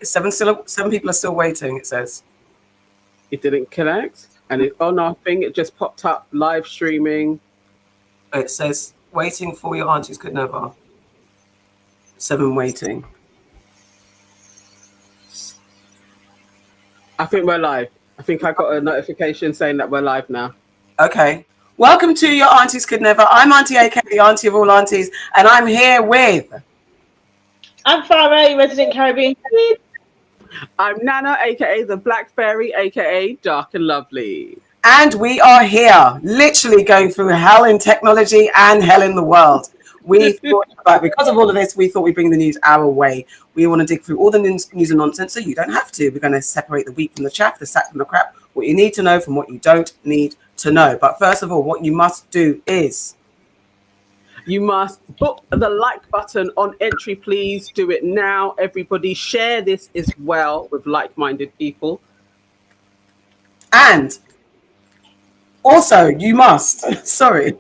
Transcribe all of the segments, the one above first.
Seven people are still waiting, it says. It didn't connect, and on our thing, it just popped up live streaming. It says waiting for your aunties could never. 7 waiting. I think we're live. I think I got a notification saying that we're live now. Okay. Welcome to Your Aunties Could Never. I'm Auntie AK, the auntie of all aunties, and I'm here with... I'm Farrah, resident Caribbean. I'm Nana, aka the Black Fairy, aka Dark and Lovely. And we are here, literally going through hell in technology and hell in the world. We thought, because of all of this, we thought we'd bring the news our way. We want to dig through all the news and nonsense, so you don't have to. We're going to separate the wheat from the chaff, the sack from the crap, what you need to know from what you don't need to know. But first of all, what you must do is... You must put the like button on entry, please. Do it now. Everybody share this as well with like-minded people. And also, you must... Sorry.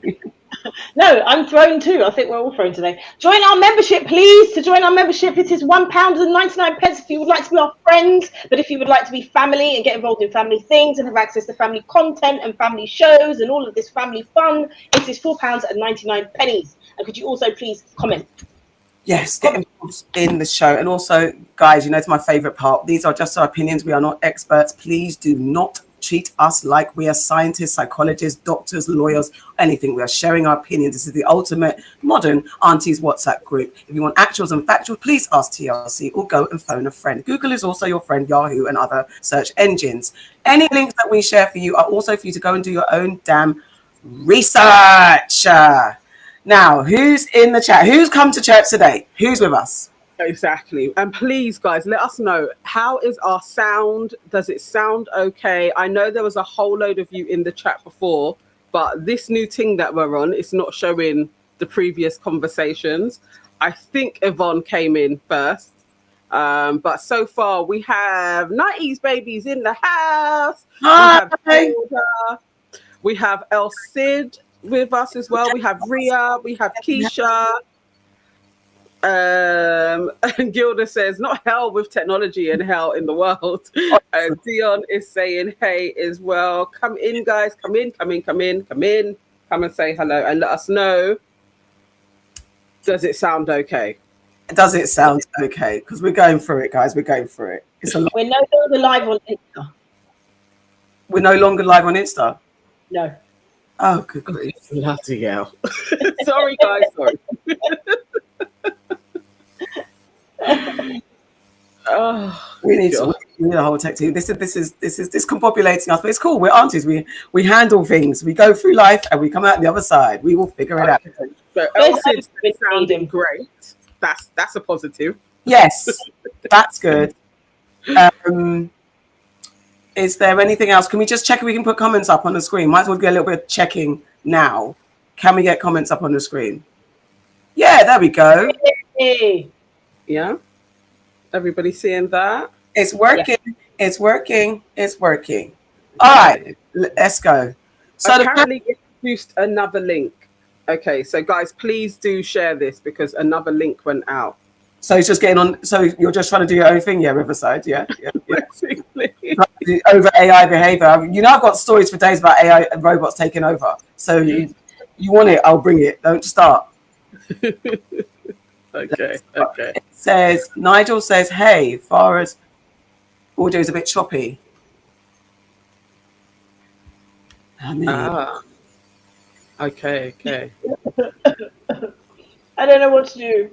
No, I'm thrown too. I think we're all thrown today. Join our membership, please. To join our membership, it is £1.99 if you would like to be our friends. But if you would like to be family and get involved in family things and have access to family content and family shows and all of this family fun, it is £4.99. And could you also please comment? Yes, get involved in the show. And also, guys, you know, it's my favorite part. These are just our opinions. We are not experts. Please do not treat us like we are scientists, psychologists, doctors, lawyers, anything. We are sharing our opinions. This is the ultimate modern aunties WhatsApp group. If you want actuals and factuals, please ask TLC or go and phone a friend. Google is also your friend, Yahoo and other search engines. Any links that we share for you are also for you to go and do your own damn research. Now, who's in the chat? Who's come to church today? Who's with us? Exactly. And please, guys, let us know, how is our sound? Does it sound okay? I know there was a whole load of you in the chat before, but this new thing that we're on, it's not showing the previous conversations. I think Yvonne came in first. But so far, we have 90s babies in the house. Hi. We have El Cid with us as well. We have Ria. We have Keisha. And Gilda says, not hell with technology and hell in the world. And Dion is saying, hey, as well. Come in, guys. Come in. Come and say hello and let us know. Does it sound okay? Does it sound okay? Because we're going through it, guys. We're going through it. It's a lot. We're no longer live on Insta. We're no longer live on Insta? No. Oh, good grief. Bloody hell. Sorry, guys. Sorry. We need a whole tech team. This is discombobulating us, but it's cool. We're aunties. We handle things. We go through life and we come out the other side. We will figure it out. So Elsie's sounding great. That's a positive. Yes, that's good. Is there anything else? Can we just check if we can put comments up on the screen? Might as well get a little bit of checking now. Can we get comments up on the screen? Yeah, there we go. Hey. Yeah. Everybody seeing that? It's working. Yeah. It's working. It's working. All right, let's go. So apparently it produced another link. Okay, so guys, please do share this because another link went out. So it's just getting on. So you're just trying to do your own thing, yeah, Riverside, yeah. Basically. Over AI behavior. You know, I've got stories for days about AI and robots taking over. So you want it? I'll bring it. Don't start. Okay. It says, Nigel says, hey, Farrah's audio is a bit choppy. Okay. I don't know what to do.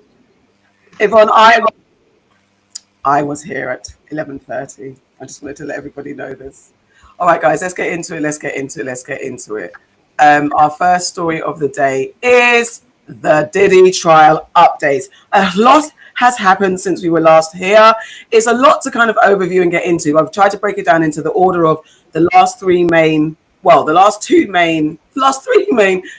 Yvonne, I was here at 11:30. I just wanted to let everybody know this. All right, guys, let's get into it. Our first story of the day is the Diddy Trial updates. A lot has happened since we were last here. It's a lot to kind of overview and get into. I've tried to break it down into the order of the last three main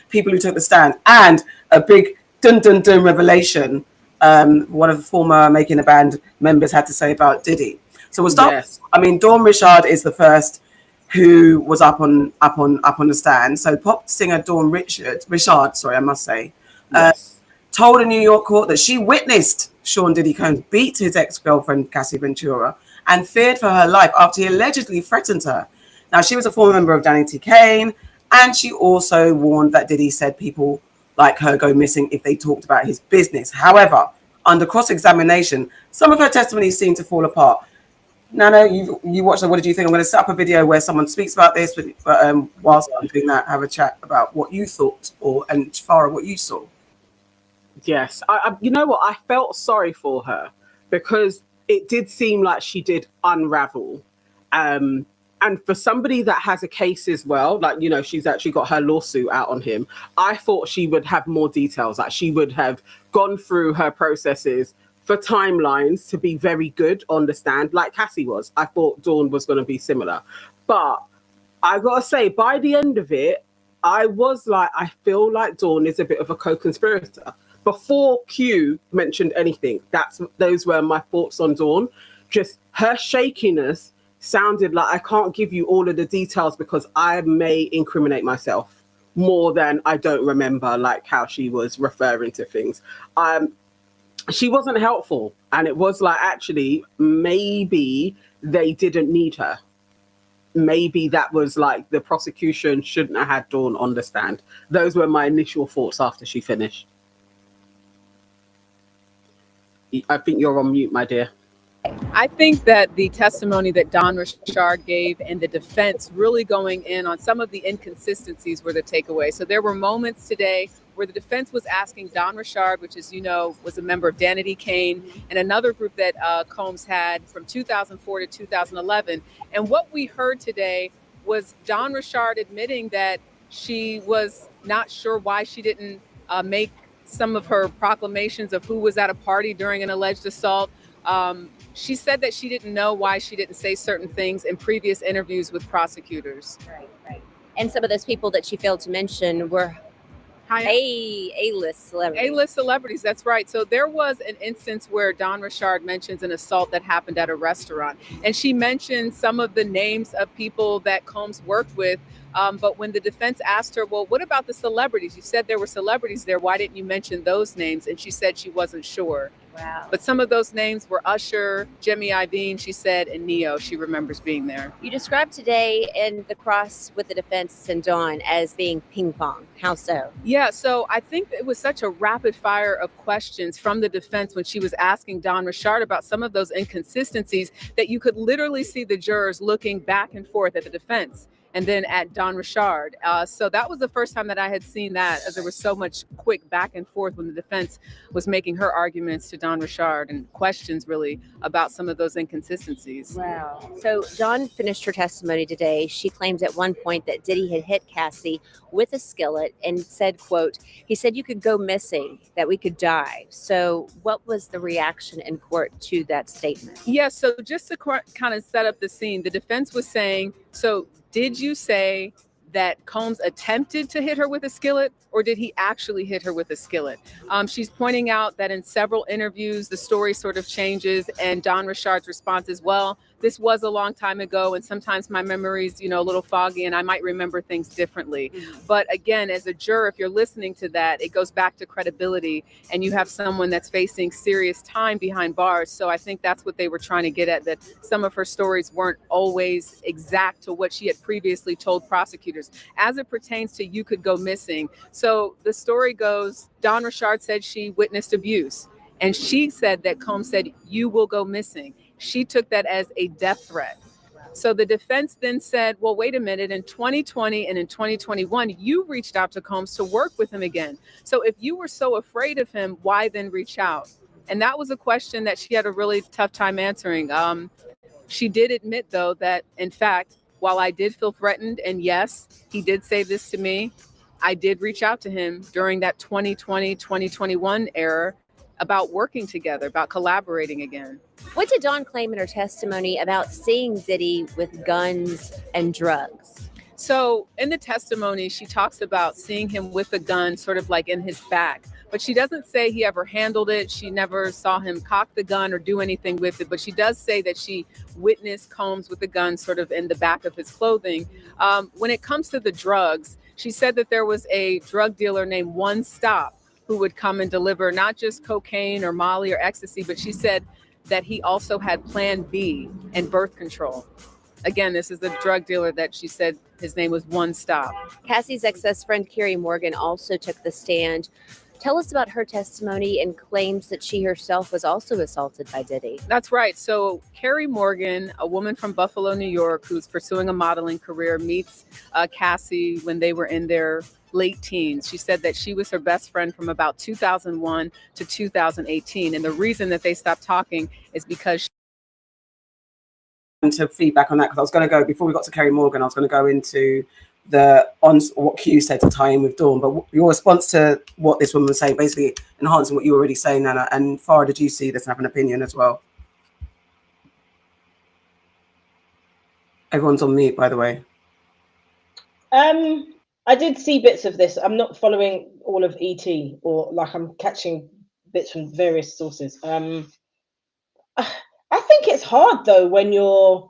people who took the stand, and a big dun revelation. One of the former Making a Band members had to say about Diddy. So we'll start. Yes. I mean, Dawn Richard is the first who was up on the stand. So pop singer Dawn Richard, I must say. Yes. told a New York court that she witnessed Sean Diddy Combs beat his ex-girlfriend, Cassie Ventura, and feared for her life after he allegedly threatened her. Now, she was a former member of Danny T. Kane, and she also warned that Diddy said people like her go missing if they talked about his business. However, under cross-examination, some of her testimonies seemed to fall apart. Nana, you watched it. What did you think? I'm going to set up a video where someone speaks about this, but whilst I'm doing that, have a chat about what you thought, and Farrah, what you saw. Yes, you know what? I felt sorry for her because it did seem like she did unravel. And for somebody that has a case as well, like, you know, she's actually got her lawsuit out on him. I thought she would have more details, like she would have gone through her processes for timelines to be very good on the stand, like Cassie was. I thought Dawn was going to be similar. But I got to say, by the end of it, I was like, I feel like Dawn is a bit of a co-conspirator. Before Q mentioned anything, those were my thoughts on Dawn. Just her shakiness sounded like, I can't give you all of the details because I may incriminate myself more than I don't remember, like how she was referring to things. She wasn't helpful. And it was like, actually, maybe they didn't need her. Maybe that was like the prosecution shouldn't have had Dawn on the stand. Those were my initial thoughts after she finished. I think you're on mute, my dear. I think that the testimony that Dawn Richard gave and the defense really going in on some of the inconsistencies were the takeaway. So there were moments today where the defense was asking Dawn Richard, which, as you know, was a member of Danny D. Kane, and another group that Combs had from 2004 to 2011. And what we heard today was Dawn Richard admitting that she was not sure why she didn't make some of her proclamations of who was at a party during an alleged assault. She said that she didn't know why she didn't say certain things in previous interviews with prosecutors. Right. And some of those people that she failed to mention were A-list celebrities. A-list celebrities, that's right. So there was an instance where Dawn Richard mentions an assault that happened at a restaurant. And she mentioned some of the names of people that Combs worked with. But when the defense asked her, well, what about the celebrities? You said there were celebrities there. Why didn't you mention those names? And she said she wasn't sure. Wow. But some of those names were Usher, Jimmy Iovine, she said, and Neo. She remembers being there. You described today in the cross with the defense and Dawn as being ping pong. How so? Yeah, so I think it was such a rapid fire of questions from the defense when she was asking Dawn Richard about some of those inconsistencies that you could literally see the jurors looking back and forth at the defense and then at Dawn Richard. So that was the first time that I had seen that, as there was so much quick back and forth when the defense was making her arguments to Dawn Richard and questions really about some of those inconsistencies. Wow. So Dawn finished her testimony today. She claims at one point that Diddy had hit Cassie with a skillet and said, quote, he said you could go missing, that we could die. So what was the reaction in court to that statement? Yeah, so just to kind of set up the scene, the defense was saying, so did you say that Combs attempted to hit her with a skillet, or did he actually hit her with a skillet? She's pointing out that in several interviews, the story sort of changes, and Dawn Richard's response is, well, this was a long time ago, and sometimes my memory's, a little foggy, and I might remember things differently. But again, as a juror, if you're listening to that, it goes back to credibility, and you have someone that's facing serious time behind bars. So I think that's what they were trying to get at, that some of her stories weren't always exact to what she had previously told prosecutors as it pertains to you could go missing. So the story goes, Dawn Richard said she witnessed abuse, and she said that Combs said, you will go missing. She took that as a death threat. So the defense then said, well, wait a minute, in 2020 and in 2021, you reached out to Combs to work with him again. So if you were so afraid of him, why then reach out? And that was a question that she had a really tough time answering. She did admit, though, that in fact, while I did feel threatened, and yes, he did say this to me, I did reach out to him during that 2020, 2021 era about working together, about collaborating again. What did Dawn claim in her testimony about seeing Diddy with guns and drugs? So in the testimony, she talks about seeing him with a gun sort of like in his back, but she doesn't say he ever handled it. She never saw him cock the gun or do anything with it, but she does say that she witnessed Combs with the gun sort of in the back of his clothing. When it comes to the drugs, she said that there was a drug dealer named One Stop who would come and deliver not just cocaine or Molly or ecstasy, but she said that he also had Plan B and birth control. Again, this is the drug dealer that she said his name was One Stop. Cassie's ex-best friend, Carrie Morgan, also took the stand. Tell us about her testimony and claims that she herself was also assaulted by Diddy. That's right. So Carrie Morgan, a woman from Buffalo, New York, who's pursuing a modeling career, meets Cassie when they were in their late teens. She said that she was her best friend from about 2001 to 2018. And the reason that they stopped talking is because to feedback on that, because I was going to go, before we got to Carrie Morgan, I was going to go into what Q said to tie in with Dawn, but your response to what this woman was saying, basically enhancing what you were already saying, Nana. And Farrah, did you see this and have an opinion as well? Everyone's on mute, by the way. I did see bits of this. I'm not following all of ET, or like I'm catching bits from various sources. I think it's hard though when you're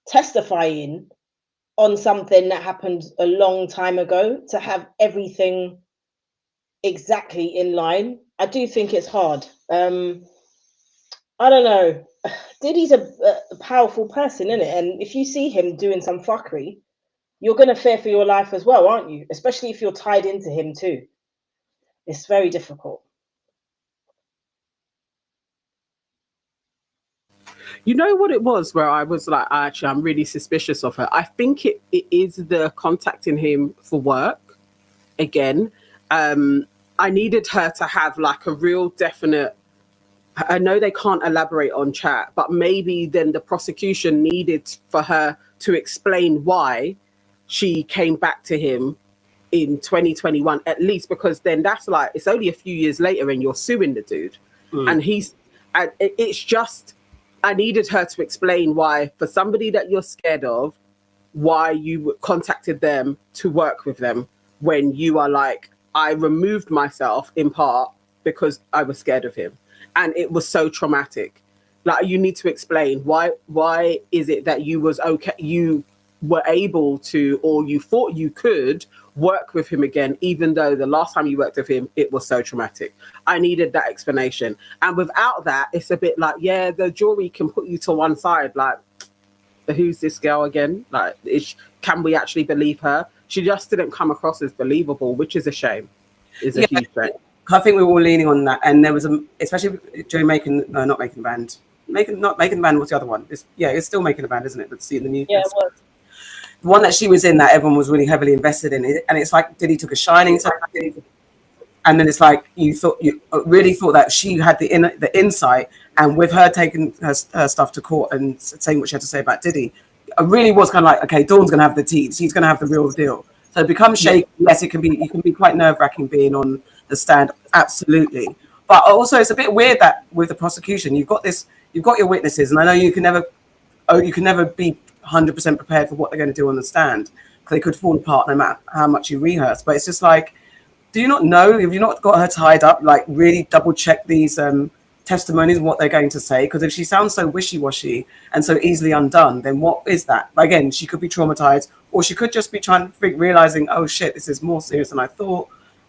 testifying on something that happened a long time ago to have everything exactly in line. I do think it's hard. I don't know. Diddy's a powerful person, isn't it? And if you see him doing some fuckery, you're going to fear for your life as well, aren't you? Especially if you're tied into him too. It's very difficult. You know what it was where I was like, actually, I'm really suspicious of her. I think it is the contacting him for work again. I needed her to have like a real definite, I know they can't elaborate on chat, but maybe then the prosecution needed for her to explain why she came back to him in 2021, at least, because then that's like, it's only a few years later and you're suing the dude. And it's just, I needed her to explain why, for somebody that you're scared of, why you contacted them to work with them when you are like, I removed myself in part because I was scared of him. And it was so traumatic. Like, you need to explain why is it that you was okay, you were able to, or you thought you could work with him again, even though the last time you worked with him, it was so traumatic. I needed that explanation. And without that, it's a bit like, yeah, the jury can put you to one side. Like, who's this girl again? Like, can we actually believe her? She just didn't come across as believable, which is a shame. Is a huge shame. I think we were all leaning on that. And there was especially during not making the band. Not making the band was the other one. It's still making the band, isn't it? Let's see in the news. Yeah, it was. The one that she was in that everyone was really heavily invested in it, and it's like Diddy took a shining to her, and then it's like you really thought that she had the insight, and with her taking her stuff to court and saying what she had to say about Diddy, it really was kind of like, okay, Dawn's gonna have the tea, she's gonna have the real deal. So it becomes shaky. Yes, it can be quite nerve-wracking being on the stand, absolutely. But also it's a bit weird that with the prosecution, you've got your witnesses, and I know you can never be 100% prepared for what they're going to do on the stand, because they could fall apart no matter how much you rehearse. But it's just like, do you not know? Have you not got her tied up? Like, really double check these testimonies and what they're going to say? Because if she sounds so wishy-washy and so easily undone, then what is that? Again, she could be traumatized, or she could just be realizing, oh shit, this is more serious than I thought.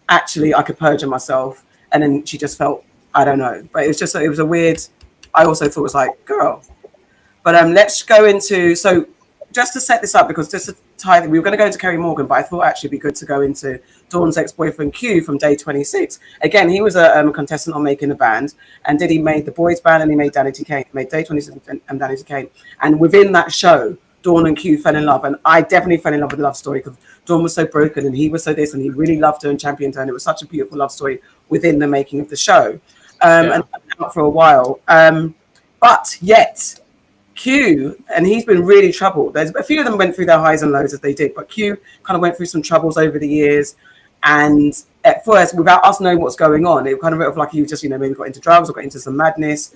Actually, I could perjure myself. And then she just felt, I don't know. But it was a weird, I also thought it was like, girl. But let's go into, so just to set this up, because just to tie, we were going to go into Carrie Morgan, but I thought actually it'd be good to go into Dawn's ex-boyfriend Q from Day 26. Again, he was a contestant on Making the Band, and Diddy made the boys band and he made Danny T. Kane, made Day 26 and Danny T. Kane. And within that show, Dawn and Q fell in love, and I definitely fell in love with the love story, because Dawn was so broken and he was so this, and he really loved her and championed her, and it was such a beautiful love story within the making of the show. And for a while. But yet, Q, and he's been really troubled. There's a few of them went through their highs and lows as they did, but Q kind of went through some troubles over the years. And at first, without us knowing what's going on, it kind of felt like he just, maybe got into drugs or got into some madness,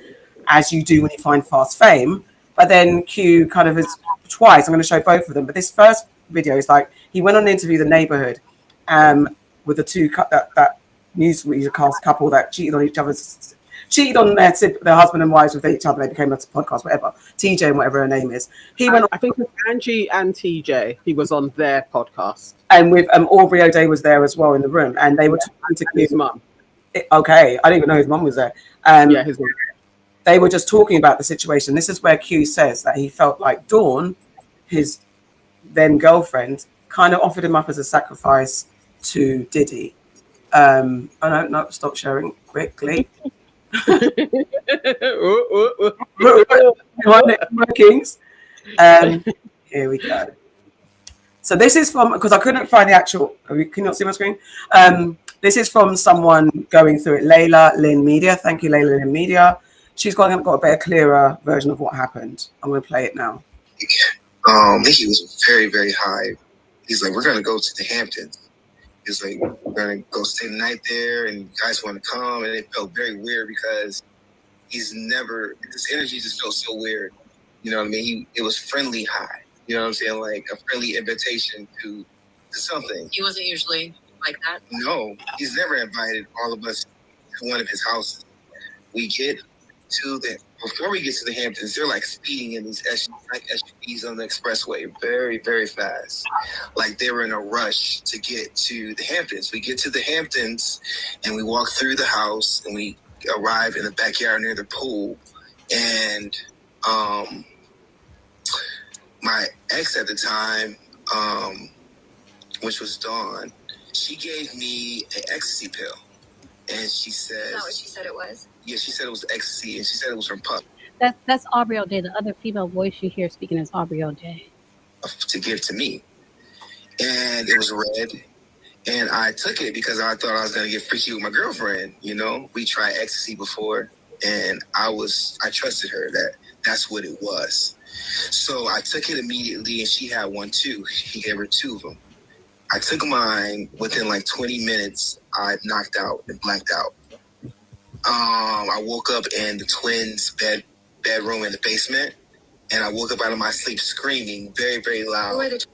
as you do when you find fast fame. But then Q kind of has twice, I'm going to show both of them, but this first video is like, he went on to interview The Neighborhood with the two, that newscast couple that cheated on their husband and wives with each other. They became a podcast, whatever. TJ and whatever her name is. I think it's Angie and TJ. He was on their podcast. And with Aubrey O'Day was there as well in the room. And they were talking to his mum. Okay, I didn't even know his mum was there. Yeah, his mum. They were just talking about the situation. This is where Q says that he felt like Dawn, his then girlfriend, kind of offered him up as a sacrifice to Diddy. Oh no, stop sharing quickly. Workings. Here we go. So this is from, because I couldn't find the actual, can you not see my screen? This is from someone going through it, Layla Lynn Media. Thank you, Layla Lynn Media. She's got a better, clearer version of what happened. I'm going to play it now. He was very, very high. He's like, we're going to go to the Hamptons. He's like, we're going to go stay the night there, and you guys want to come. And it felt very weird because his energy just felt so weird. You know what I mean? It was friendly high. You know what I'm saying? Like a friendly invitation to something. He wasn't usually like that? No, he's never invited all of us to one of his houses. Before we get to the Hamptons, they're like speeding in these SUVs on the expressway very, very fast. Like they were in a rush to get to the Hamptons. We get to the Hamptons and we walk through the house and we arrive in the backyard near the pool. And my ex at the time, which was Dawn, she gave me an ecstasy pill. And she said... Is that what she said it was? Yeah, she said it was ecstasy, and she said it was from Puff. That's Aubrey O'Day. The other female voice you hear speaking is Aubrey O'Day. To give to me. And it was red. And I took it because I thought I was going to get freaky with my girlfriend. You know, we tried ecstasy before, and I trusted her that that's what it was. So I took it immediately, and she had one too. He gave her two of them. I took mine. Within like 20 minutes, I knocked out and blacked out. I woke up in the twins' bedroom in the basement, and I woke up out of my sleep screaming very, very loud. Who are the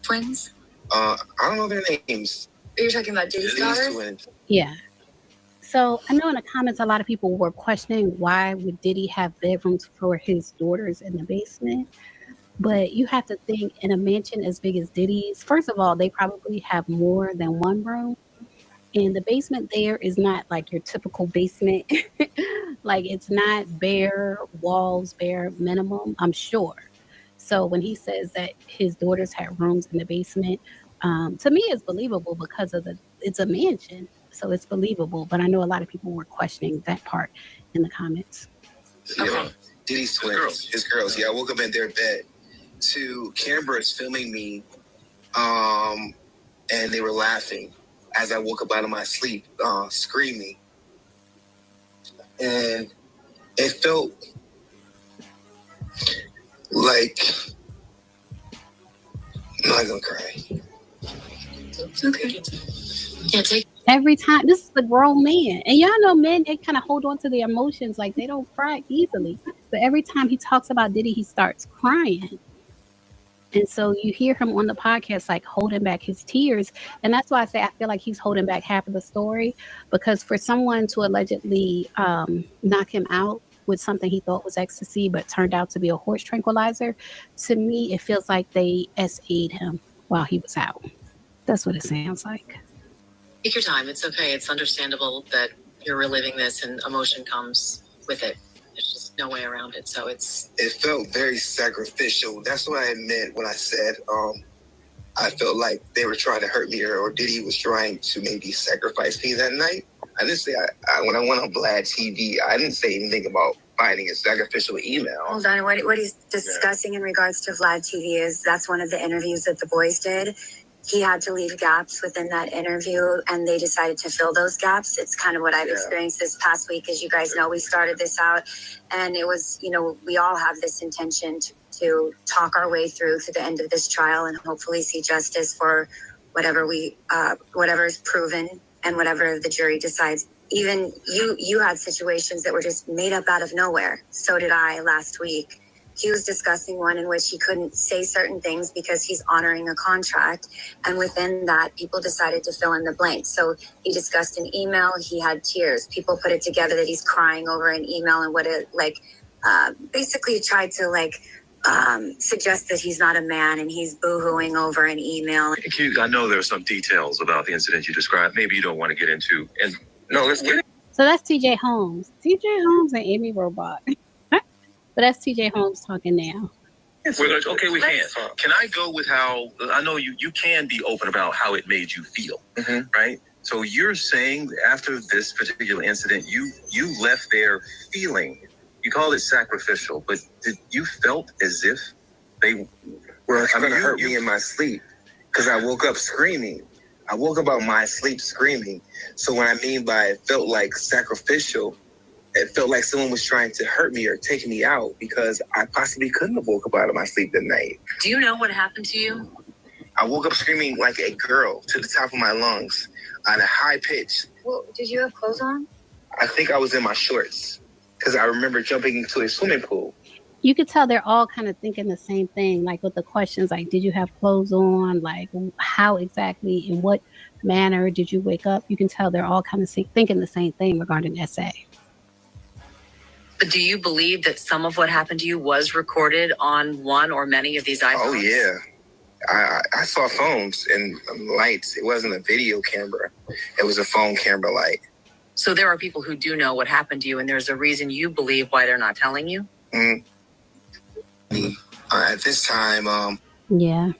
twins? I don't know their names. You're talking about Diddy's daughters? Twins. Yeah. So I know in the comments, a lot of people were questioning why would Diddy have bedrooms for his daughters in the basement. But you have to think, in a mansion as big as Diddy's, first of all, they probably have more than one room. And the basement there is not like your typical basement. Like it's not bare walls, bare minimum, I'm sure. So when he says that his daughters had rooms in the basement, to me it's believable because it's a mansion. So it's believable. But I know a lot of people were questioning that part in the comments. Yeah, Diddy's twins, his girls. Yeah, I woke up in their bed. Canberra's filming me, and they were laughing as I woke up out of my sleep, screaming. And it felt like, I'm not gonna cry. It's okay. Yeah, Every time, this is a grown man. And y'all know men, they kind of hold on to their emotions, like they don't cry easily. But every time he talks about Diddy, he starts crying. And so you hear him on the podcast, like holding back his tears. And that's why I say I feel like he's holding back half of the story, because for someone to allegedly knock him out with something he thought was ecstasy, but turned out to be a horse tranquilizer, to me, it feels like they SA'd him while he was out. That's what it sounds like. take your time. It's okay. It's understandable that you're reliving this and emotion comes with it. There's just no way around it. So it felt very sacrificial. That's what I meant when I said I felt like they were trying to hurt me, or Diddy was trying to maybe sacrifice me that night. I didn't say when I went on Vlad TV, I didn't say anything about finding a sacrificial email. Hold on. What he's discussing in regards to Vlad TV is that's one of the interviews that the boys did. He had to leave gaps within that interview, and they decided to fill those gaps. It's kind of what I've experienced this past week. As you guys know, we started this out, and it was, we all have this intention to talk our way through to the end of this trial and hopefully see justice for whatever is proven and whatever the jury decides. Even you had situations that were just made up out of nowhere. So did I last week. He was discussing one in which he couldn't say certain things because he's honoring a contract. And within that, people decided to fill in the blanks. So he discussed an email. He had tears. People put it together that he's crying over an email and what it basically tried to suggest that he's not a man and he's boo-hooing over an email. I know there are some details about the incident you described. Maybe you don't want to get into. And No, let's get it. So that's TJ Holmes. TJ Holmes and Amy Robot. But that's TJ Holmes talking now. Okay, we can. Can I go with how, I know you can be open about how it made you feel, right? So you're saying after this particular incident, you left there feeling, you call it sacrificial, but you felt as if they were trying to hurt me in my sleep because I woke up screaming. I woke up out my sleep screaming. So what I mean by it felt like sacrificial, it felt like someone was trying to hurt me or take me out because I possibly couldn't have woke up out of my sleep that night. Do you know what happened to you? I woke up screaming like a girl to the top of my lungs on a high pitch. Well, did you have clothes on? I think I was in my shorts because I remember jumping into a swimming pool. You could tell they're all kind of thinking the same thing, like with the questions, like, did you have clothes on? Like, how exactly, in what manner did you wake up? You can tell they're all kind of thinking the same thing regarding SA. But do you believe that some of what happened to you was recorded on one or many of these iPhones? Oh, yeah. I saw phones and lights. It wasn't a video camera. It was a phone camera light. So there are people who do know what happened to you, and there's a reason you believe why they're not telling you? At this time, yeah.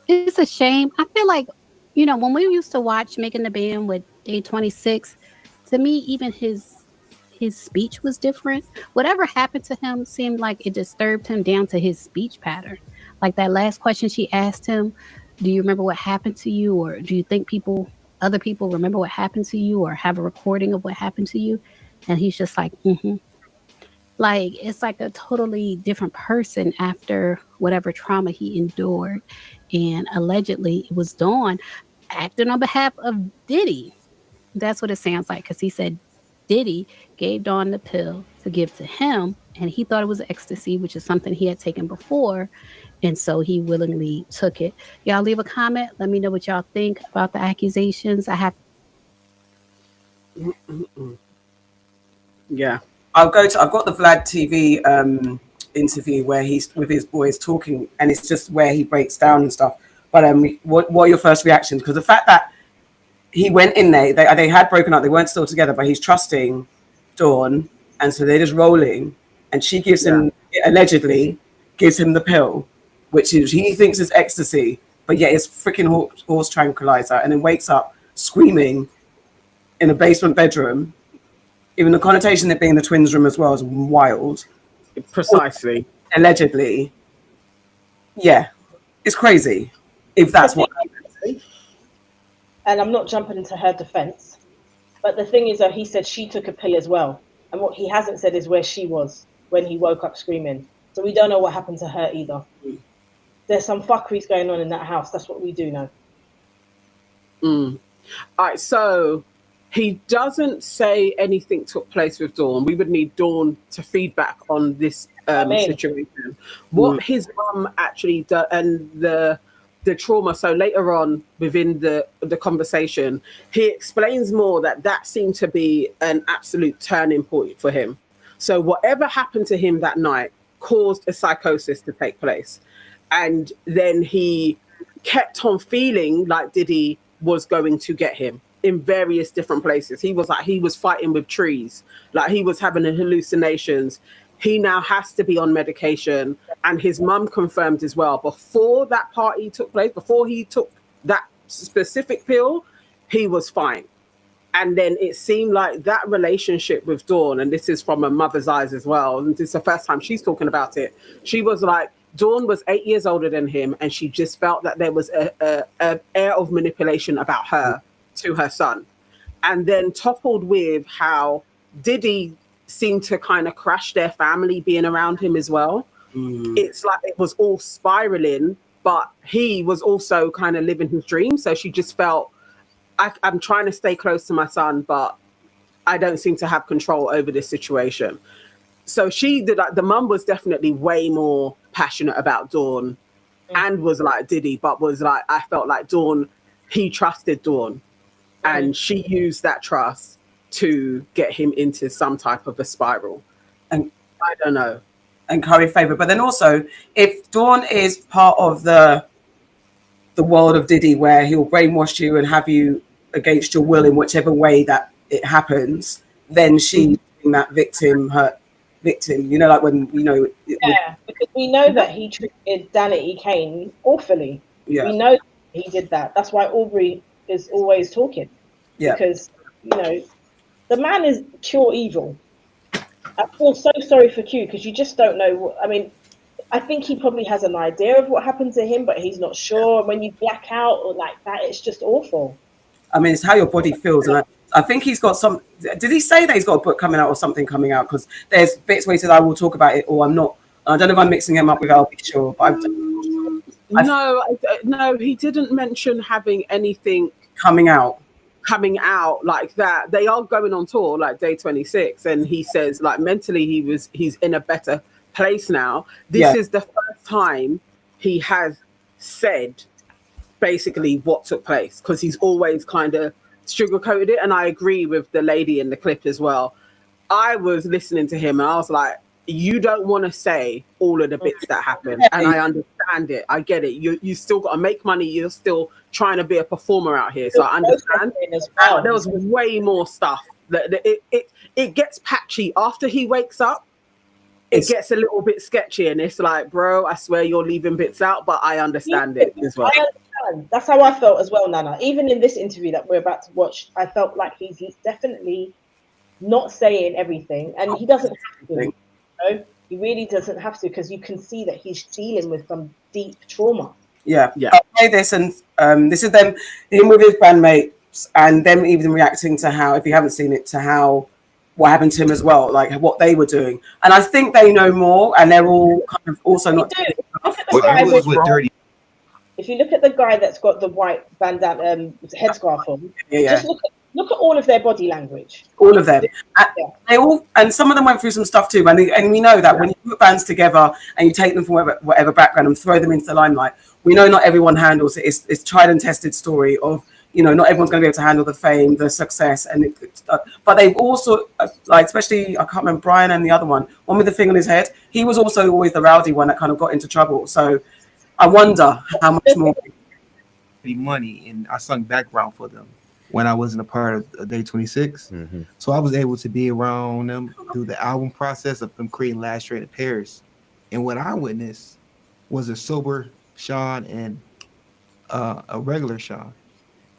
It's a shame. I feel like, when we used to watch Making the Band with Day 26, to me, even his speech was different. Whatever happened to him seemed like it disturbed him down to his speech pattern. Like that last question she asked him, do you remember what happened to you? Or do you think other people remember what happened to you or have a recording of what happened to you? And he's just like, Like, it's like a totally different person after whatever trauma he endured. And allegedly it was Dawn acting on behalf of Diddy. That's what it sounds like, because he said Diddy gave Dawn the pill to give to him, and he thought it was ecstasy, which is something he had taken before, and so he willingly took it. Y'all leave a comment. Let me know what y'all think about the accusations. Yeah. I've got the Vlad TV interview where he's with his boys talking, and it's just where he breaks down and stuff. But what are your first reactions? Because the fact that he went in there, they had broken up, they weren't still together, but he's trusting Dawn, and so they're just rolling, and she gives him, allegedly, gives him the pill, which he thinks is ecstasy, but yet it's freaking horse tranquilizer, and then wakes up screaming in a basement bedroom. Even the connotation of it being the twins' room as well is wild. Precisely. Allegedly. Yeah, it's crazy if that's what happens. And I'm not jumping into her defense, but the thing is that he said she took a pill as well. And what he hasn't said is where she was when he woke up screaming. So we don't know what happened to her either. There's some fuckeries going on in that house. That's what we do know. All right, so he doesn't say anything took place with Dawn. We would need Dawn to feedback on this situation. What his mum actually did, and the trauma. So later on within the conversation, he explains more that seemed to be an absolute turning point for him. So whatever happened to him that night caused a psychosis to take place. And then he kept on feeling like Diddy was going to get him in various different places. He was fighting with trees, like he was having hallucinations. He now has to be on medication, and his mum confirmed as well. Before that party took place, before he took that specific pill, he was fine. And then it seemed like that relationship with Dawn, and this is from a mother's eyes as well, and this is the first time she's talking about it. She was like, Dawn was 8 years older than him, and she just felt that there was a air of manipulation about her to her son. And then coupled with how Diddy seemed to kind of crash their family being around him as well. It's like it was all spiraling, but he was also kind of living his dream. So she just felt, I'm trying to stay close to my son, but I don't seem to have control over this situation. So she did, like, the mum was definitely way more passionate about Dawn and was like Diddy, but was like, I felt like Dawn, he trusted Dawn, and she used that trust to get him into some type of a spiral. And I don't know. And curry favor. But then also, if Dawn is part of the world of Diddy, where he'll brainwash you and have you against your will in whichever way that it happens, then she's that victim, you know, like when, you know. Yeah, because we know that he treated Danity Kane awfully. Yeah. We know he did that. That's why Aubrey is always talking. Yeah. Because, you know, the man is pure evil. I feel so sorry for Q because you just don't know what, I mean, I think he probably has an idea of what happened to him, but he's not sure. When you black out or like that, it's just awful. I mean, it's how your body feels. And I think he's got some, did he say that he's got a book coming out or something coming out? Because there's bits where he said, I will talk about it, or I'm not. I don't know if I'm mixing him up with I'll be sure. But no, he didn't mention having anything coming out like that. They are going on tour like day 26, and he says like mentally he's in a better place now. This is the first time he has said basically what took place, because he's always kind of sugarcoated it. And I agree with the lady in the clip as well. I was listening to him and I was like, you don't want to say all of the bits that happened, and I understand it. I get it. You still got to make money. You're still trying to be a performer out here, so I understand. There was way more stuff. It gets patchy after he wakes up. It gets a little bit sketchy, and it's like, bro, I swear you're leaving bits out, but I understand it as well. I understand. That's how I felt as well, Nana. Even in this interview that we're about to watch, I felt like he's definitely not saying everything, and he doesn't have to. You know? He really doesn't have to, because you can see that he's dealing with some deep trauma. Yeah. I'll play this, and this is him with his bandmates, and them even reacting to how, if you haven't seen it, to how what happened to him as well, like what they were doing. And I think they know more, and they're all kind of also not. If you look at the guy that's got the white bandana headscarf on, just look at all of their body language. All of them. They all, and some of them went through some stuff too. And we know that when you put bands together and you take them from whatever background and throw them into the limelight, we know not everyone handles it. It's tried and tested story of, you know, not everyone's going to be able to handle the fame, the success, and but they've also, like, especially, I can't remember Brian and the other one with the thing on his head. He was also always the rowdy one that kind of got into trouble. So I wonder how much more money, and I sung background for them when I wasn't a part of Day 26. Mm-hmm. So I was able to be around them through the album process of them creating Last Train to Paris. And what I witnessed was a sober Sean and a regular Sean.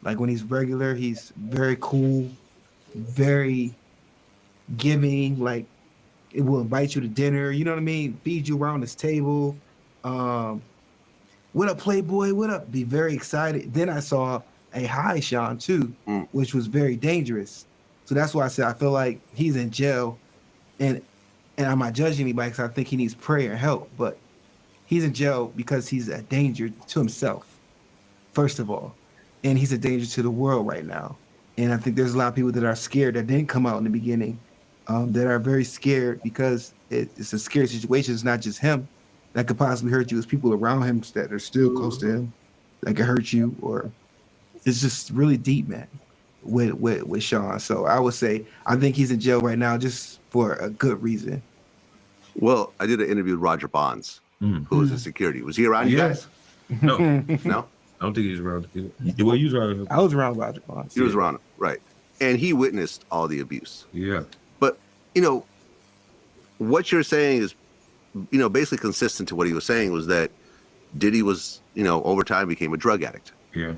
Like when he's regular, he's very cool, very giving, like it will invite you to dinner, you know what I mean? Feed you around this table. What up, Playboy? What up? Be very excited. Then I saw a high Sean too, which was very dangerous. So that's why I said I feel like he's in jail, and I'm not judging anybody because I think he needs prayer and help, but he's in jail because he's a danger to himself, first of all, and he's a danger to the world right now. And I think there's a lot of people that are scared that didn't come out in the beginning, that are very scared because it's a scary situation. It's not just him that could possibly hurt you. It's people around him that are still close to him that could hurt you, or it's just really deep, man, with Sean. So I would say I think he's in jail right now just for a good reason. Well, I did an interview with Roger Bonds, who was in security. Was he around you guys? No. No? I don't think he was around. Well, you was around him. I was around Roger Bonds. He was around him, right. And he witnessed all the abuse. Yeah. But, you know, what you're saying is, you know, basically consistent to what he was saying was that Diddy was, you know, over time became a drug addict. Yeah.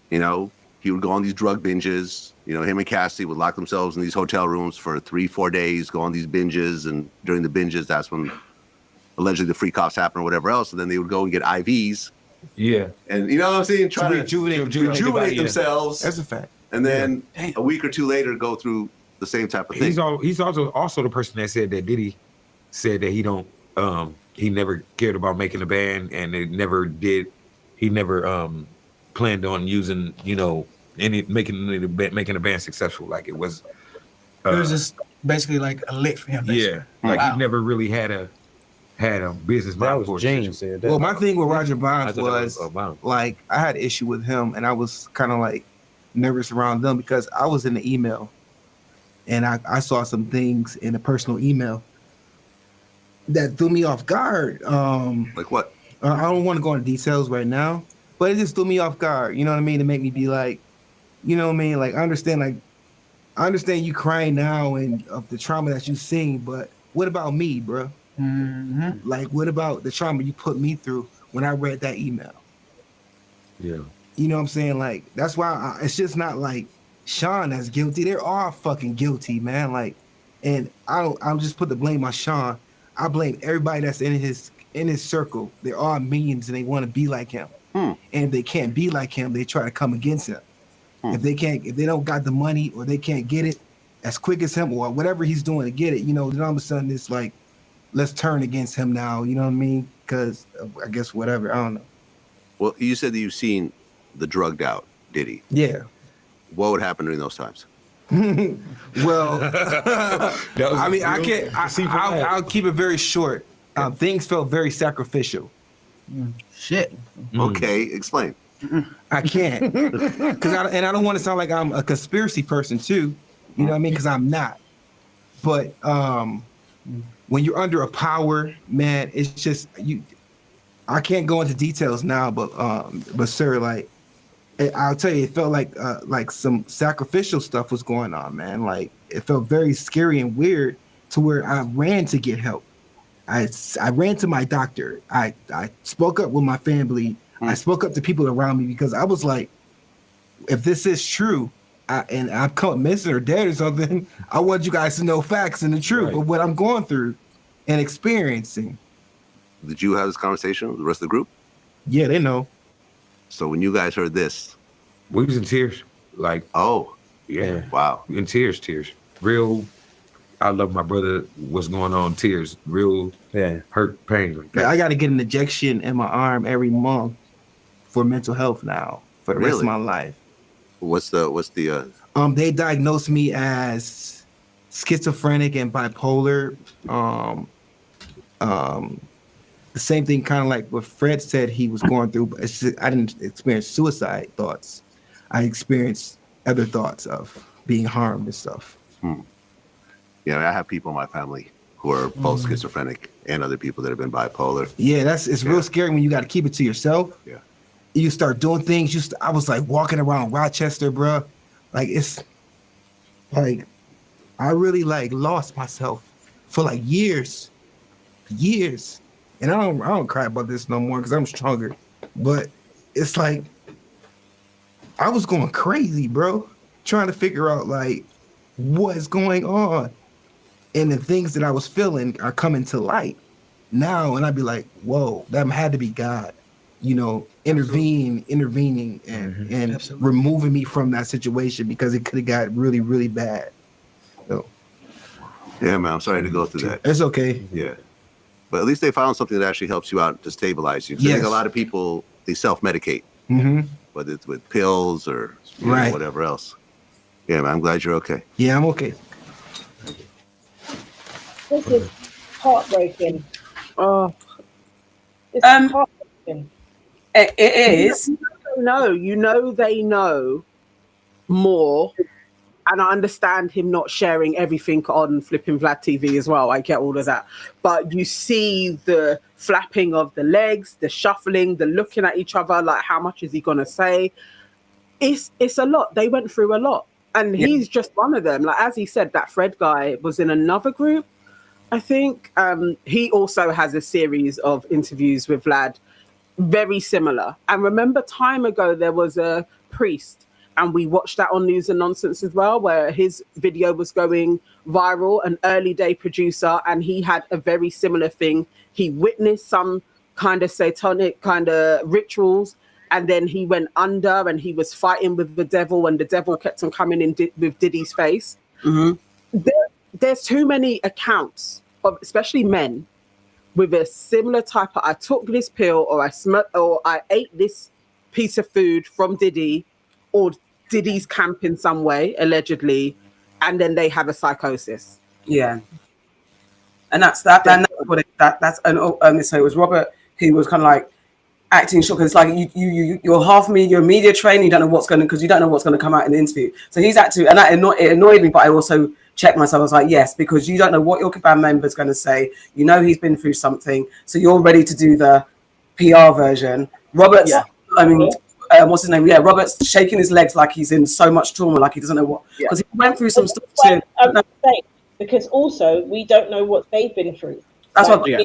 You know, he would go on these drug binges. You know, him and Cassie would lock themselves in these hotel rooms for 3-4 days, go on these binges. And during the binges, that's when allegedly the free cops happen or whatever else. And then they would go and get IVs. Yeah. And you know what I'm saying? Try to rejuvenate themselves. That's a fact. And then a week or two later, go through the same type of thing. He's also the person that said that Diddy said that he never cared about making a band, and he never planned on using, you know, making a band successful. Like it was just basically like a lick for him. Basically. Yeah, like he never really had a business mind. That was James said that. Well, my thing with Roger Bonds was like I had an issue with him, and I was kind of like nervous around them because I was in the email, and I saw some things in a personal email that threw me off guard. Like what? I don't want to go into details right now, but it just threw me off guard. You know what I mean? To make me be like, you know what I mean? Like I understand, like I understand you crying now and of the trauma that you've seen, but what about me, bro? Like, what about the trauma you put me through when I read that email? Yeah. You know what I'm saying? Like, that's why it's just not like Sean that's guilty. They're all fucking guilty, man. Like, and I'm just put the blame on Sean. I blame everybody that's in his circle. They're all minions and they want to be like him. And if they can't be like him, they try to come against him. If they don't got the money or they can't get it as quick as him or whatever he's doing to get it, you know, then all of a sudden it's like, let's turn against him now. You know what I mean? Because I guess whatever. I don't know. Well, you said that you've seen the drugged out Diddy. Yeah. What would happen during those times? Well, I mean, I can't. I'll keep it very short. Things felt very sacrificial. Shit. Okay, explain. I can't, because I don't want to sound like I'm a conspiracy person too. You know what I mean? Because I'm not. But when you're under a power, man, it's just you. I can't go into details now, but sir, like, I'll tell you, it felt like some sacrificial stuff was going on, man. Like, it felt very scary and weird to where I ran to get help. I ran to my doctor. I spoke up with my family. I spoke up to people around me because I was like, if this is true, and I'm caught missing or dead or something, I want you guys to know facts and the truth of what I'm going through and experiencing. Did you have this conversation with the rest of the group? Yeah, they know. So when you guys heard this, we was in tears. Like, oh, yeah, wow, in tears, real. I love my brother. What's going on? Tears, real, hurt, pain. Like, I got to get an injection in my arm every month for mental health now for the rest of my life. What's the? They diagnosed me as schizophrenic and bipolar. The same thing, kind of like what Fred said he was going through, but it's just, I didn't experience suicide thoughts. I experienced other thoughts of being harmed and stuff. Yeah, I have people in my family who are both schizophrenic and other people that have been bipolar. Yeah, it's real scary when you got to keep it to yourself. Yeah, you start doing things. I was like walking around Rochester, bro. Like, it's like I really like lost myself for like years. And I don't cry about this no more because I'm stronger. But it's like I was going crazy, bro, trying to figure out like what's going on. And the things that I was feeling are coming to light now. And I'd be like, whoa, that had to be God, you know, intervening and removing me from that situation because it could have got really, really bad. So, yeah, man, I'm sorry to go through that. It's okay. Yeah. But at least they found something that actually helps you out to stabilize you. I think a lot of people, they self-medicate, whether it's with pills or know, whatever else. Yeah, man, I'm glad you're okay. Yeah, I'm okay. This is heartbreaking. Oh, it's heartbreaking. It is. They know more. And I understand him not sharing everything on flipping Vlad TV as well. I get all of that. But you see the flapping of the legs, the shuffling, the looking at each other, like how much is he going to say? It's a lot. They went through a lot. And he's just one of them. Like, as he said, that Fred guy was in another group, I think. He also has a series of interviews with Vlad, very similar. And remember time ago, there was a priest, and we watched that on News and Nonsense as well, where his video was going viral, an early day producer, and he had a very similar thing. He witnessed some kind of satanic kind of rituals, and then he went under and he was fighting with the devil, and the devil kept on coming in with Diddy's face. There's too many accounts of, especially men, with a similar type of, I took this pill, or I ate this piece of food from Diddy, or Diddy's camp in some way, allegedly, and then they have a psychosis. Yeah, and that's that. And that's what so it was Robert who was kind of like acting shocked. It's like you're half media, media trained. You don't know what's going to, because you don't know what's going to come out in the interview. So he's acting, and it annoyed me. But I also checked myself. I was like, yes, because you don't know what your band member's going to say. You know he's been through something, so you're ready to do the PR version. Robert's, I mean, what's his name? Yeah, Robert's shaking his legs like he's in so much trauma, like he doesn't know what, because he went through some stuff too. Because also we don't know what they've been through. That's like, what. Yeah.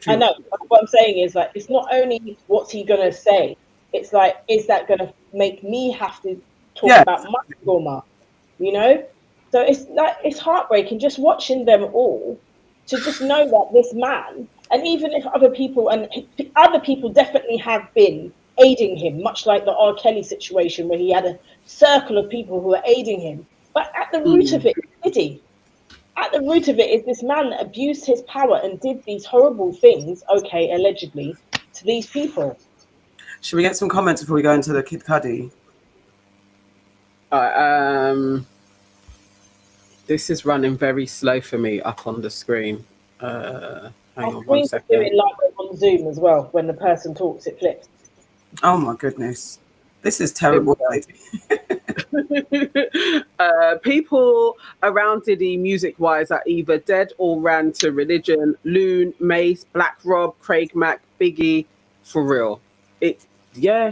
I know. What I'm saying is like it's not only what's he gonna say. It's like, is that gonna make me have to talk about my trauma? You know. So it's like it's heartbreaking just watching them all, to just know that this man, and even if other people definitely have been aiding him, much like the R. Kelly situation where he had a circle of people who were aiding him. But at the root of it, Diddy. At the root of it is this man that abused his power and did these horrible things, okay, allegedly, to these people. Should we get some comments before we go into the Kid Cudi? This is running very slow for me up on the screen. Hang on 1 second. Do it live on Zoom as well. When the person talks, it flips. Oh my goodness. This is terrible. People around Diddy music-wise are either dead or ran to religion. Loon, Mace, Black Rob, Craig Mack, Biggie, for real. Yeah.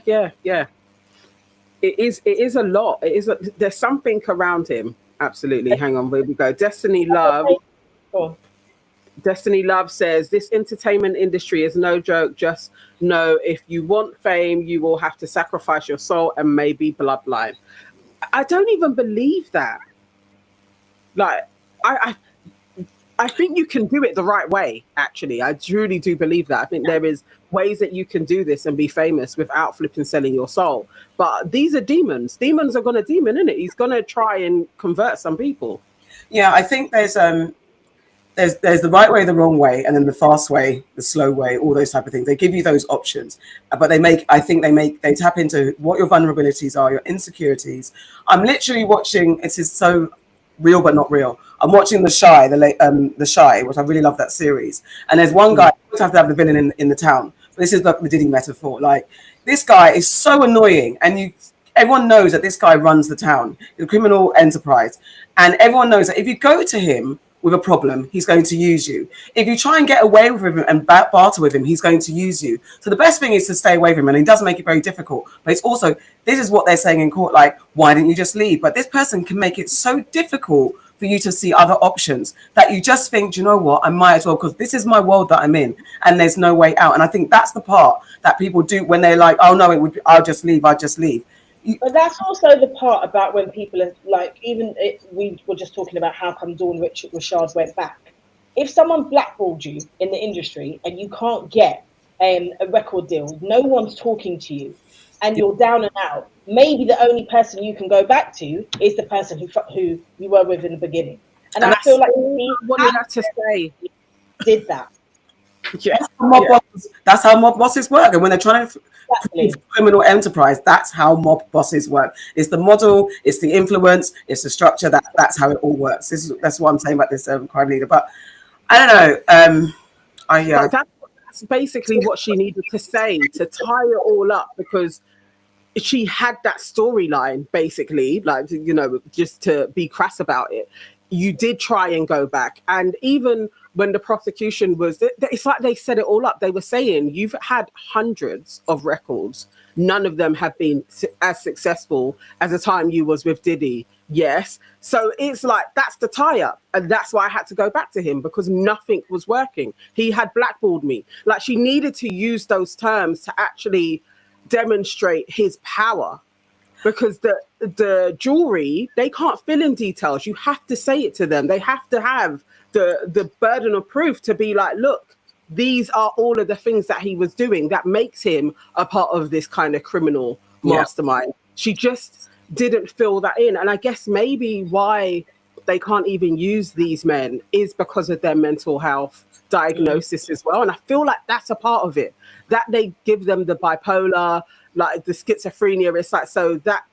It is a lot. There's something around him. Absolutely. Hang on, where we go. Destiny Love. Destiny Love says, this entertainment industry is no joke. Just know if you want fame, you will have to sacrifice your soul and maybe bloodline. I don't even believe that. Like, I think you can do it the right way, actually. I truly do believe that. I think there is ways that you can do this and be famous without flipping selling your soul. But these are demons. Demons are going to demon, innit? He's going to try and convert some people. Yeah, I think there's the right way, the wrong way, and then the fast way, the slow way, all those type of things. They give you those options, but they tap into what your vulnerabilities are, your insecurities. I'm literally watching, it is so real but not real. I'm watching The Shy, The Shy, which I really love that series. And there's one guy, you always have to have the villain in the town. This is like the Diddy metaphor. Like, this guy is so annoying, and everyone knows that this guy runs the town, the criminal enterprise, and everyone knows that if you go to him with a problem, he's going to use you. If you try and get away with him and barter with him, he's going to use you. So the best thing is to stay away from him, and he does make it very difficult. But it's also, this is what they're saying in court, like, why didn't you just leave? But this person can make it so difficult for you to see other options that you just think, do you know what, I might as well, because this is my world that I'm in, and there's no way out. And I think that's the part that people do when they're like, oh no, I'll just leave. But that's also the part about when people are like, we were just talking about how come Dawn Richard went back. If someone blackballed you in the industry and you can't get a record deal, no one's talking to you, and you're down and out, maybe the only person you can go back to is the person who you were with in the beginning. And I feel like what did that to say? Did that. Yes. That's how mob bosses work. And when they're trying to criminal enterprise, that's how mob bosses work. It's the model, it's the influence, it's the structure. That's how it all works. That's what I'm saying about this crime leader. But I don't know. That's basically what she needed to say to tie it all up, because she had that storyline, basically, like, you know, just to be crass about it. You did try and go back, and even when the prosecution was, it's like they set it all up. They were saying, you've had hundreds of records. None of them have been as successful as the time you was with Diddy. Yes. So it's like, that's the tie-up. And that's why I had to go back to him, because nothing was working. He had blackballed me. Like, she needed to use those terms to actually demonstrate his power. Because the jury, they can't fill in details. You have to say it to them. They have to have the burden of proof to be like, look, these are all of the things that he was doing that makes him a part of this kind of criminal mastermind. She just didn't fill that in. And I guess maybe why they can't even use these men is because of their mental health diagnosis as well. And I feel like that's a part of it, that they give them the bipolar, like the schizophrenia. It's like, so that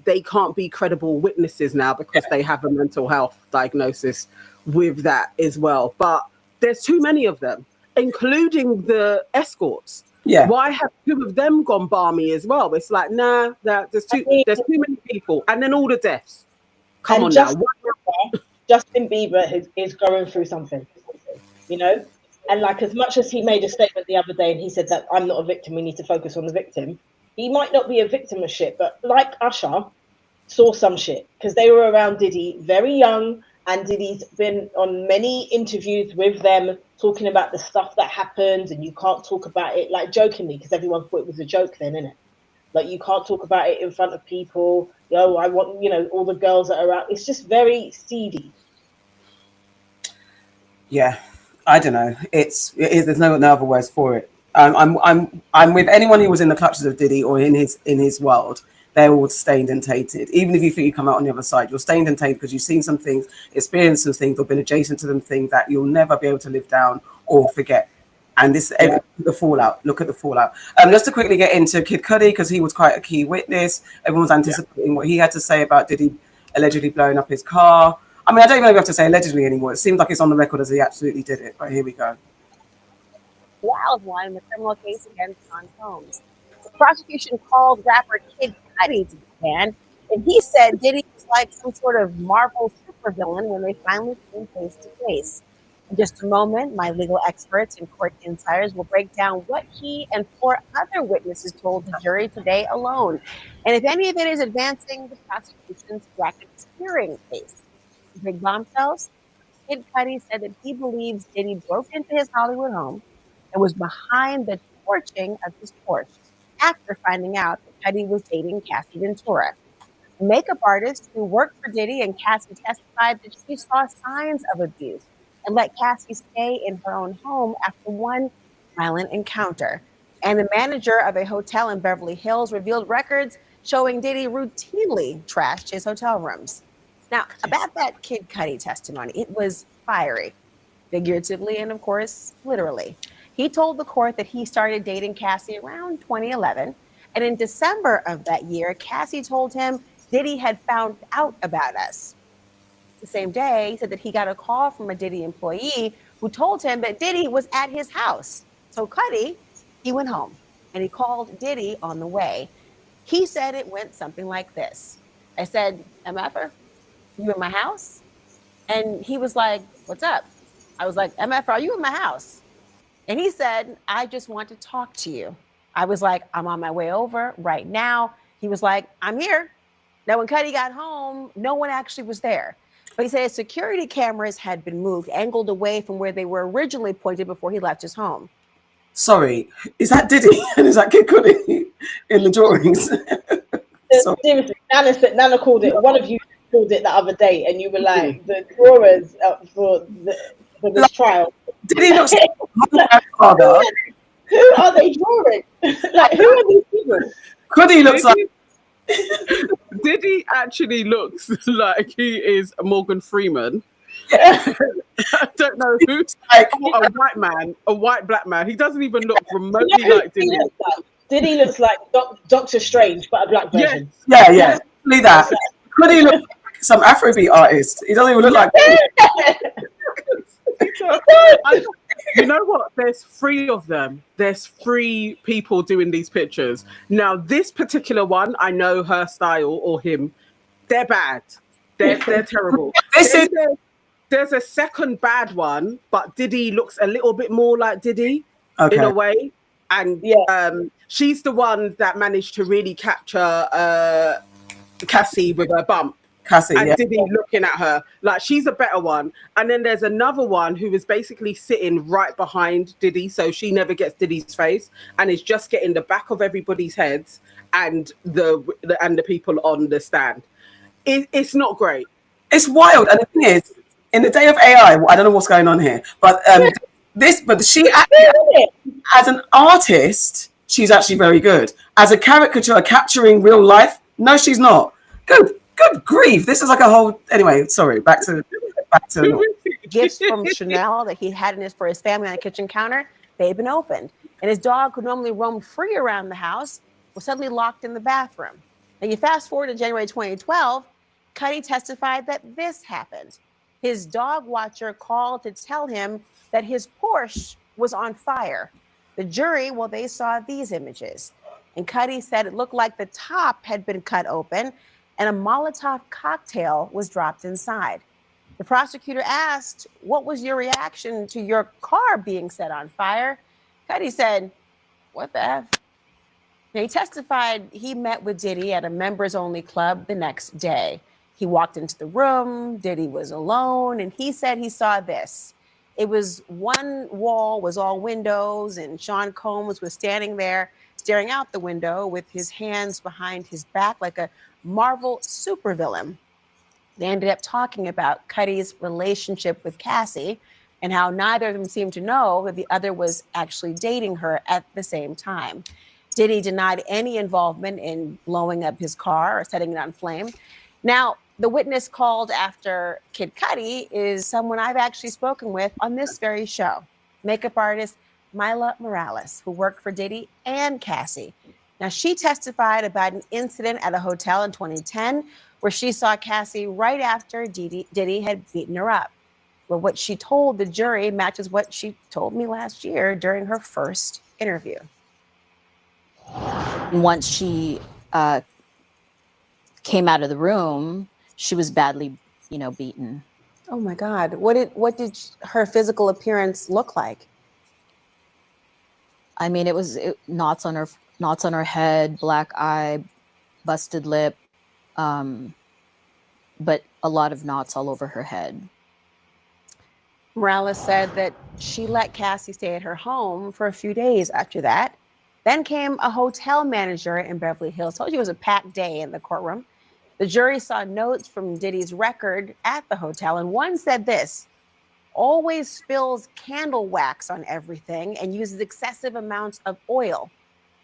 they can't be credible witnesses now because they have a mental health diagnosis with that as well. But there's too many of them, including the escorts. Yeah. Why have two of them gone balmy as well? It's like, nah, there's too many people. And then all the deaths. Come on now. Justin Bieber is going through something, you know? And like, as much as he made a statement the other day and he said that I'm not a victim, we need to focus on the victim. he might not be a victim of shit, but like Usher, saw some shit because they were around Diddy very young, and Diddy's been on many interviews with them talking about the stuff that happened, and you can't talk about it like jokingly because everyone thought it was a joke then, innit? Like you can't talk about it in front of people. Yo, I want, you know, all the girls that are out. It's just very seedy. Yeah, I don't know. It is. There's no other words for it. I'm with anyone who was in the clutches of Diddy or in his world. They're all stained and tainted. Even if you think you come out on the other side, you're stained and tainted because you've seen some things, experienced some things, or been adjacent to them things that you'll never be able to live down or forget. And this, the fallout. Look at the fallout. Just to quickly get into Kid Cudi, because he was quite a key witness. Everyone's anticipating what he had to say about Diddy allegedly blowing up his car. I mean, I don't even know if you have to say allegedly anymore. It seems like it's on the record as he absolutely did it. But here we go. Wild one in the criminal case against Sean Combs. The prosecution called rapper Kid Cudi to the stand, and he said Diddy was like some sort of Marvel supervillain when they finally came face to face. In just a moment, my legal experts and court insiders will break down what he and 4 other witnesses told the jury today alone, and if any of it is advancing the prosecution's racketeering case. Big bombshells. Kid Cudi said that he believes Diddy broke into his Hollywood home and was behind the torching of his Porsche after finding out that Cudi was dating Cassie Ventura. A makeup artist who worked for Diddy and Cassie testified that she saw signs of abuse and let Cassie stay in her own home after one violent encounter. And the manager of a hotel in Beverly Hills revealed records showing Diddy routinely trashed his hotel rooms. Now, about that Kid Cudi testimony, it was fiery, figuratively and, of course, literally. He told the court that he started dating Cassie around 2011, and in December of that year, Cassie told him Diddy had found out about us. The same day, he said that he got a call from a Diddy employee who told him that Diddy was at his house. So Cudi, he went home, and he called Diddy on the way. He said it went something like this. I said, MFer, you in my house? And he was like, what's up? I was like, MF, are you in my house? And he said, I just want to talk to you. I was like, I'm on my way over right now. He was like, I'm here. Now, when Cudi got home, no one actually was there. But he said security cameras had been moved, angled away from where they were originally pointed before he left his home. Sorry, is that Diddy? And is that Kid Cudi in the drawings? Seriously, Nana called it. One of you called it the other day, and you were like, the drawers for this trial. Diddy looks like my grandfather. Who are they drawing? Like, who are these people? Cudi looks like. Diddy actually looks like he is Morgan Freeman. Yeah. I don't know who's like a white man, a white black man. He doesn't even look remotely like Diddy. Diddy looks like Doctor Strange, but a black version. Yeah. Look that. Cudi looks like some Afrobeat artist. He doesn't even look like. You know what? There's 3 of them. There's 3 people doing these pictures. Now, this particular one, I know her style or him. They're bad. They're terrible. There's a second bad one, but Diddy looks a little bit more like Diddy in a way. And she's the one that managed to really capture Cassie with her bump. And Diddy looking at her like she's a better one. And then there's another one who is basically sitting right behind Diddy, so she never gets Diddy's face and is just getting the back of everybody's heads and the people on the stand. It's not great. It's wild. And the thing is, in the day of AI, I don't know what's going on here, but she actually, as an artist, she's actually very good. As a caricature capturing real life, no, she's not. Good grief. This is like a whole. Anyway, sorry. Back to. Gifts from Chanel that he had for his family on the kitchen counter, they've been opened. And his dog, who normally roamed free around the house, was suddenly locked in the bathroom. Now, you fast forward to January 2012, Cudi testified that this happened. His dog watcher called to tell him that his Porsche was on fire. The jury, they saw these images. And Cudi said it looked like the top had been cut open and a Molotov cocktail was dropped inside. The prosecutor asked, what was your reaction to your car being set on fire? Cudi said, what the F? Now, he testified he met with Diddy at a members-only club the next day. He walked into the room, Diddy was alone, and he said he saw this. It was one wall was all windows, and Sean Combs was standing there staring out the window with his hands behind his back like a Marvel supervillain. They ended up talking about Cudi's relationship with Cassie and how neither of them seemed to know that the other was actually dating her at the same time. Diddy denied any involvement in blowing up his car or setting it on flame. Now, the witness called after Kid Cudi is someone I've actually spoken with on this very show, makeup artist Myla Morales, who worked for Diddy and Cassie. Now, she testified about an incident at a hotel in 2010 where she saw Cassie right after Diddy had beaten her up. Well, what she told the jury matches what she told me last year during her first interview. Once she came out of the room, she was badly, beaten. Oh my God! What did her physical appearance look like? I mean, it was knots on her head, black eye, busted lip, but a lot of knots all over her head. Morales said that she let Cassie stay at her home for a few days after that. Then came a hotel manager in Beverly Hills. Told you it was a packed day in the courtroom. The jury saw notes from Diddy's record at the hotel, and one said this: always spills candle wax on everything and uses excessive amounts of oil.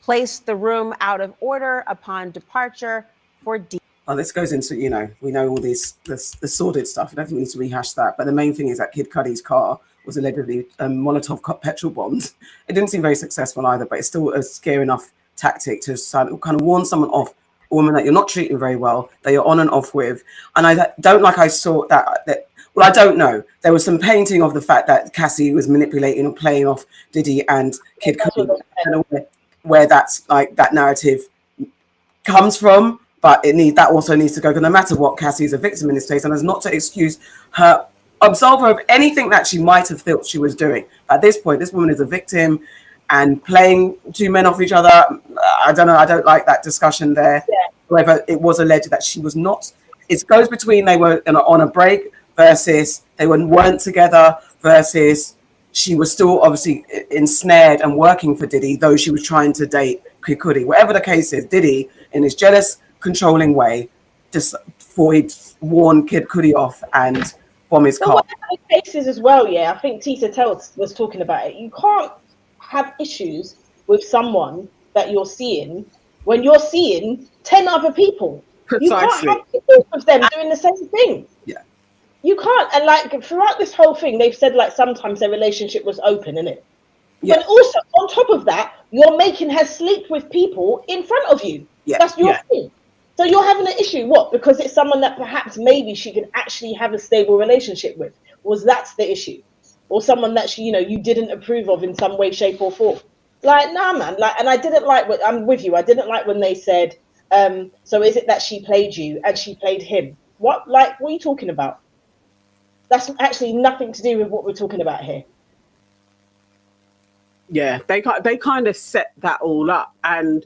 Placed the room out of order upon departure for Diddy. Oh, this goes into, we know all the sordid stuff. I don't think we need to rehash that. But the main thing is that Kid Cudi's car was allegedly Molotov petrol bombed. It didn't seem very successful either, but it's still a scary enough tactic to kind of warn someone off, a woman that you're not treating very well, that you're on and off with. And I don't like I saw that well, I don't know. There was some painting of the fact that Cassie was manipulating or playing off Diddy and Kid Cudi. I don't know where that's like that narrative comes from, but that also needs to go, because no matter what, Cassie is a victim in this case, and it's not to excuse her, absolve her of anything that she might have felt she was doing. At this point, this woman is a victim and playing two men off each other. I don't know. I don't like that discussion there. Yeah. However, it was alleged that she was not. It goes between they were on a break versus they weren't together versus she was still obviously ensnared and working for Diddy, though she was trying to date Kid Cudi. Whatever the case is, Diddy, in his jealous, controlling way, just before he'd warn Kid Cudi off and bomb his car. Whatever the cases as well, I think Tita Tells was talking about it. You can't have issues with someone that you're seeing when you're seeing 10 other people. Precisely. You can't have issues with them doing the same thing. Yeah. You can't. And like throughout this whole thing, they've said like sometimes their relationship was open, innit? Yeah. But also on top of that, you're making her sleep with people in front of you. Yeah. That's your thing. So you're having an issue. What? Because it's someone that perhaps maybe she could actually have a stable relationship with. Was that's the issue? Or someone that she, you didn't approve of in some way, shape, or form. Like, nah, man. Like, and I didn't like what I'm with you. I didn't like when they said, so is it that she played you and she played him? What are you talking about? That's actually nothing to do with what we're talking about here. Yeah, they kind of set that all up, and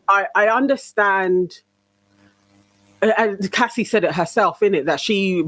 I understand. And Cassie said it herself, innit, that she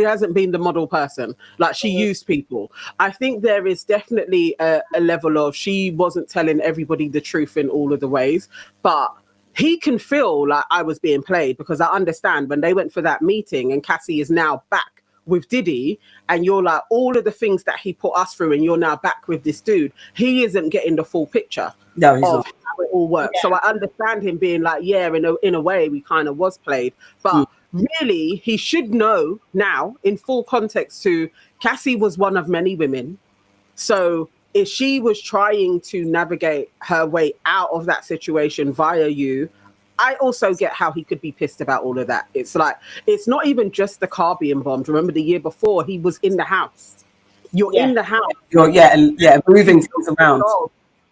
hasn't been the model person. Like, she used people. I think there is definitely a level of she wasn't telling everybody the truth in all of the ways, but he can feel like I was being played, because I understand when they went for that meeting and Cassie is now back with Diddy, and you're like, all of the things that he put us through, and you're now back with this dude. He isn't getting the full picture. No, he's not. How it all works. Yeah. So I understand him being like, in a way, we kind of was played. But really, he should know now, in full context, to Cassie was one of many women. So if she was trying to navigate her way out of that situation via you, I also get how he could be pissed about all of that. It's like, it's not even just the car being bombed. Remember the year before, he was in the house. You're in the house. Moving things around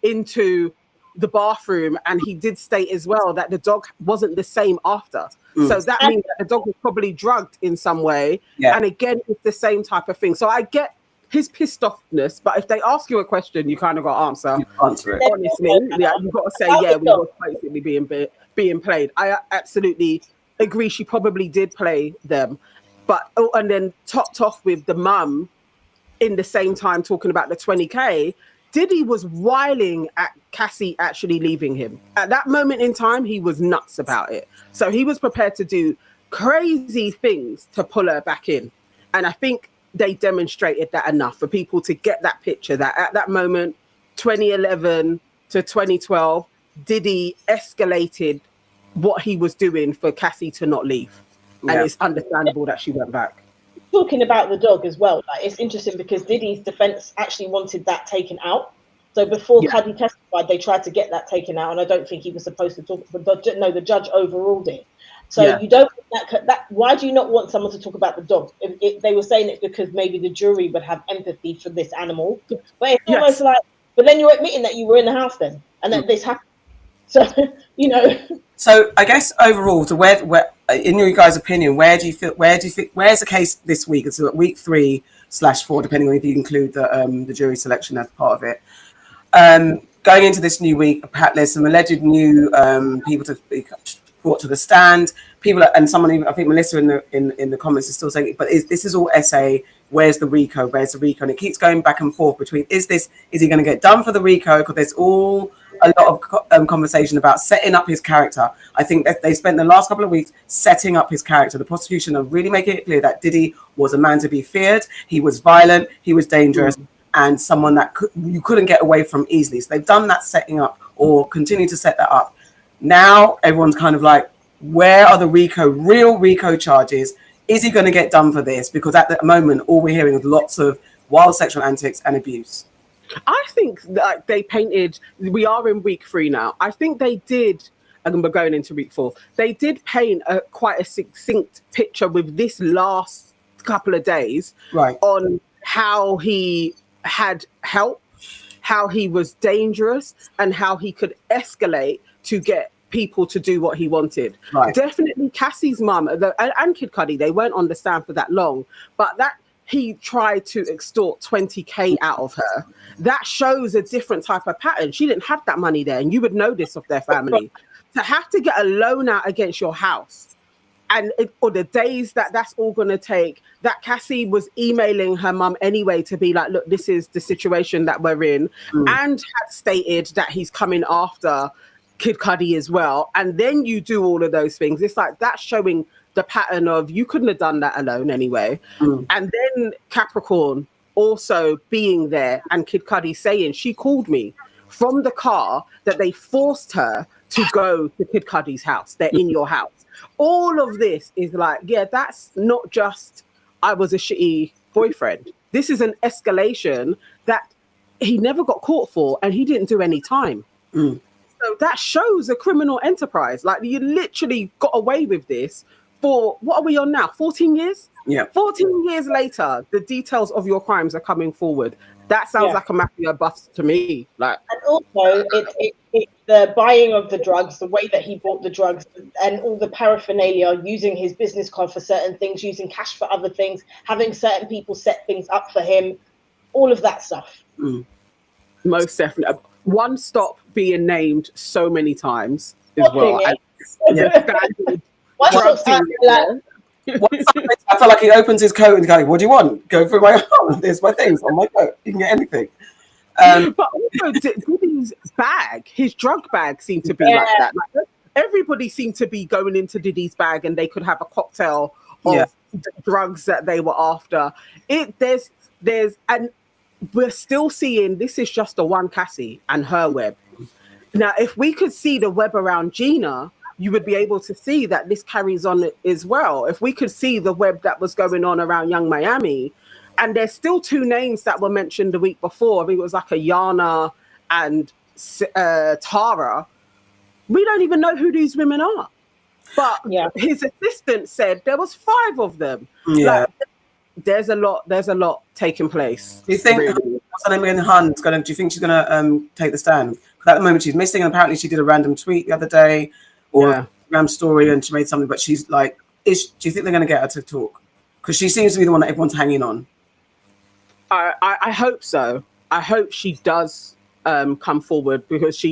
into the bathroom, and he did state as well that the dog wasn't the same after. So that means that the dog was probably drugged in some way. And again, it's the same type of thing. So I get his pissed offness. But if they ask you a question, you kind of got to answer. Answer it. Honestly, yeah, you've got to say, yeah, we were basically being played. I absolutely agree. She probably did play them, but and then topped off with the mum in the same time talking about the 20K. Diddy was wiling at Cassie actually leaving him. At that moment in time, he was nuts about it. So he was prepared to do crazy things to pull her back in. And I think they demonstrated that enough for people to get that picture that at that moment, 2011 to 2012, Diddy escalated what he was doing for Cassie to not leave. Yeah. And it's understandable that she went back. Talking about the dog as well, like, it's interesting because Diddy's defense actually wanted that taken out. So before Cudi testified, they tried to get that taken out, and I don't think he was supposed to talk. But the judge overruled it. So you don't that. Why do you not want someone to talk about the dog? If they were saying it's because maybe the jury would have empathy for this animal, but it's almost like. But then you're admitting that you were in the house then, and that this happened. So So I guess overall, so where in your guys' opinion, where do you think where's the case this week? It's week 3/4, depending on if you include the jury selection as part of it. Going into this new week, there's some alleged new people to be brought to the stand. People and someone, even, I think Melissa in the comments is still saying, but this is all SA. Where's the RICO? Where's the RICO? And it keeps going back and forth between is he going to get done for the RICO? Because there's all a lot of conversation about setting up his character. I think that they spent the last couple of weeks setting up his character. The prosecution are really making it clear that Diddy was a man to be feared. He was violent. He was dangerous, and someone that you couldn't get away from easily. So they've done that setting up, or continue to set that up. Now everyone's kind of like, where are the real RICO charges? Is he going to get done for this? Because at the moment, all we're hearing is lots of wild sexual antics and abuse. I think that they painted, we are in week 3 now. I think they did, and we're going into week 4. They did paint quite a succinct picture with this last couple of days on how he had help, how he was dangerous, and how he could escalate to get people to do what he wanted. Definitely Cassie's mum and Kid Cudi, they weren't on the stand for that long, but that he tried to extort 20K out of her. That shows a different type of pattern. She didn't have that money there, and you would know this of their family. To have to get a loan out against your house, or the days that's all going to take, that Cassie was emailing her mum anyway to be like, look, this is the situation that we're in, and had stated that he's coming after Kid Cudi as well. And then you do all of those things. It's like that's showing the pattern of you couldn't have done that alone anyway. And then Capricorn also being there, and Kid Cudi saying she called me from the car that they forced her to go to Kid Cudi's house. They're in your house. All of this is like, yeah, that's not just I was a shitty boyfriend. This is an escalation that he never got caught for, and he didn't do any time. So that shows a criminal enterprise. Like, you literally got away with this for, what are we on now? 14 years? Yeah. 14 years later, the details of your crimes are coming forward. That sounds like a mafia bust to me. Like, and also, it's the buying of the drugs, the way that he bought the drugs, and all the paraphernalia, using his business card for certain things, using cash for other things, having certain people set things up for him, all of that stuff. Most definitely. One Stop being named so many times as well. I feel like he opens his coat and goes, what do you want? Go through my arm. There's my things on my coat. You can get anything. But also Diddy's bag, his drug bag seemed to be like that. Like, everybody seemed to be going into Diddy's bag and they could have a cocktail of the drugs that they were after. And we're still seeing this is just the one Cassie and her web. Now, if we could see the web around Gina, you would be able to see that this carries on as well. If we could see the web that was going on around Young Miami, and there's still 2 names that were mentioned the week before. I think it was like a Yana and Tara. We don't even know who these women are. But his assistant said there was 5 of them. Yeah. Like, there's a lot taking place. Do you think Hunn's gonna? Do you think she's gonna take the stand? Because at the moment she's missing, and apparently she did a random tweet the other day or a Instagram story, and she made something. But she's like, do you think they're gonna get her to talk? Because she seems to be the one that everyone's hanging on. I hope so. I hope she does come forward, because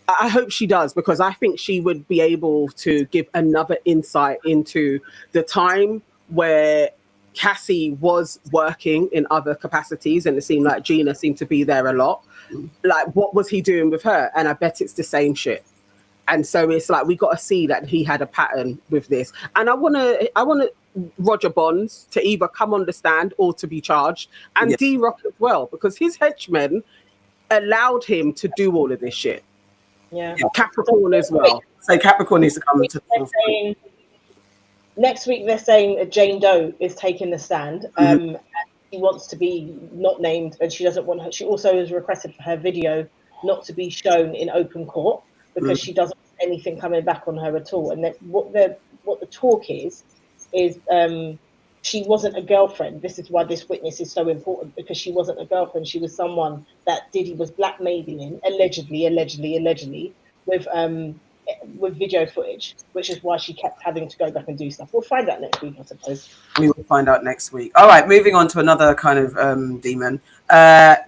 I hope she does, because I think she would be able to give another insight into the time where Cassie was working in other capacities, and it seemed like Gina seemed to be there a lot. Like, what was he doing with her? And I bet it's the same shit. And so it's like, we got to see that he had a pattern with this. And I want to Roger Bonds to either come on the stand or to be charged, and D-Rock as well, because his henchmen allowed him to do all of this shit. Yeah. Capricorn as well. So Capricorn needs to come to next week they're saying that Jane Doe is taking the stand. And she wants to be not named, and she doesn't want her. She also has requested for her video not to be shown in open court, because she doesn't want anything coming back on her at all. And what the talk is she wasn't a girlfriend. This is why this witness is so important, because she wasn't a girlfriend. She was someone that Diddy was blackmailing, allegedly, with video footage, which is why she kept having to go back and do stuff. We'll find out next week, I suppose. We will find out next week. All right, moving on to another kind of demon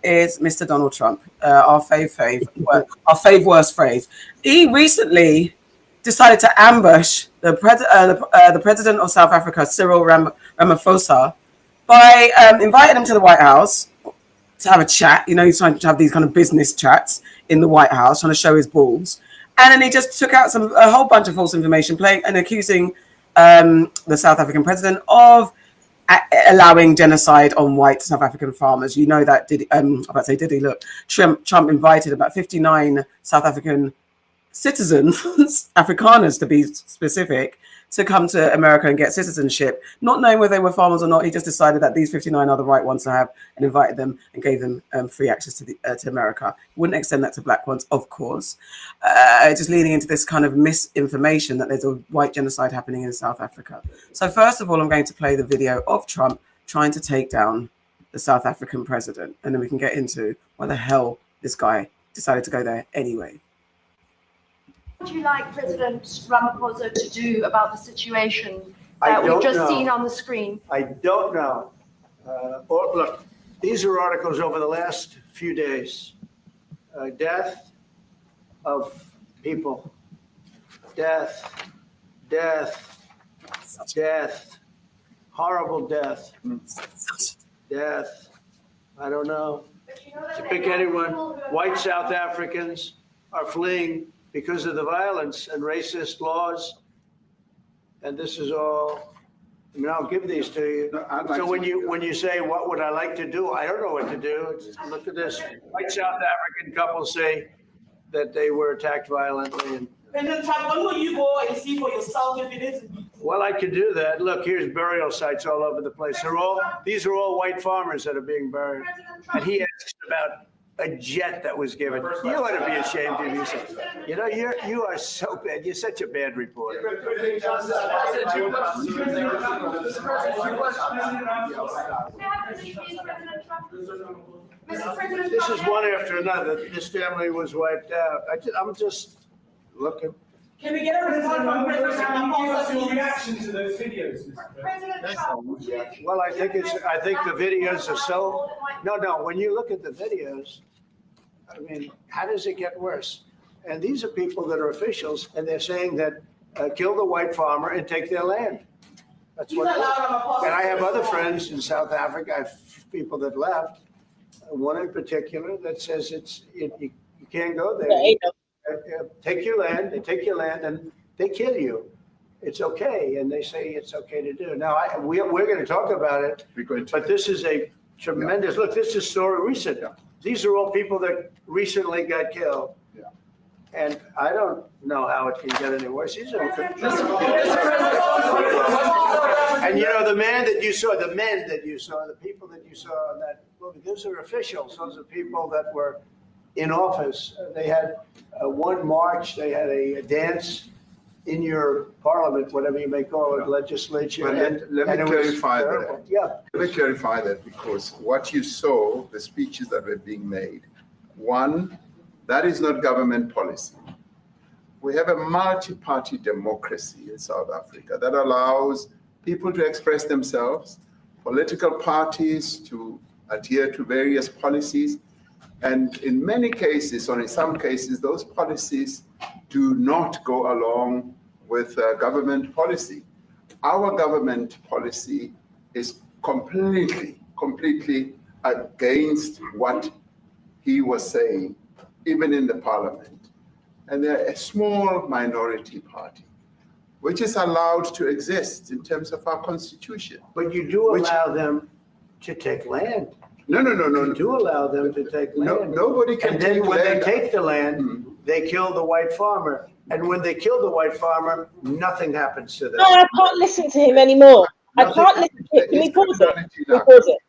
is Mr. Donald Trump, our fave worst phrase. He recently decided to ambush the president of South Africa, Cyril Ramaphosa, by inviting him to the White House to have a chat. You know, he's trying to have these kind of business chats in the White House, trying to show his balls. And then he just took out a whole bunch of false information, accusing the South African president of allowing genocide on white South African farmers. You know that Trump invited about 59 South African citizens, Afrikaners to be specific, to come to America and get citizenship, not knowing whether they were farmers or not. He just decided that these 59 are the right ones to have, and invited them and gave them free access to America. Wouldn't extend that to black ones, of course. Just leading into this kind of misinformation that there's a white genocide happening in South Africa. So first of all, I'm going to play the video of Trump trying to take down the South African president, and then we can get into why the hell this guy decided to go there anyway. What would you like President Ramaphosa to do about the situation that we've just seen on the screen? I don't know. Look, these are articles over the last few days. Death of people. Death. Horrible death. Death. I don't know. To pick anyone, white South Africans are fleeing because of the violence and racist laws. And this is all, I mean, I'll give these to you. So when you say, what would I like to do? I don't know what to do. Look at this. White South African couples say that they were attacked violently. And then when will you go and see for yourself if it is? Well, I could do that. Look, here's burial sites all over the place. These are all white farmers that are being buried. And he asked about a jet that was given. You ought to be ashamed of yourself. You know, you are so bad. You're such a bad reporter. This is one after another. This family was wiped out. I'm just looking. Can we get a report from President Ramaphosa's reaction to those videos? Well, I think the videos are so. No. When you look at the videos, I mean, how does it get worse? And these are people that are officials, and they're saying that kill the white farmer and take their land. That's what. And I have other friends in South Africa. I have people that left. One in particular that says you can't go there. Take your land, and they kill you. It's okay, and they say it's okay to do. Now, we're going to talk about it, but this is a tremendous, look, this is story recent. These are all people that recently got killed. And I don't know how it can get any worse. And you know, the men that you saw, the people that you saw in that movie, those are officials. Those are people that were in office. They had one march, they had a dance in your parliament, whatever you may call it, legislature. Well, let me clarify that. Yeah. Let me clarify that, because what you saw, the speeches that were being made, one, that is not government policy. We have a multi-party democracy in South Africa that allows people to express themselves, political parties to adhere to various policies. And in many cases, or in some cases, those policies do not go along with government policy. Our government policy is completely against what he was saying, even in the parliament. And they're a small minority party, which is allowed to exist in terms of our constitution. But you do allow them to take land. No. You do allow them to take land. Nobody can And then take when land. they take the land, they kill the white farmer. And when they kill the white farmer, nothing happens to them. No, I can't listen to him anymore. I can't listen to it. Can we pause it? Can we pause it?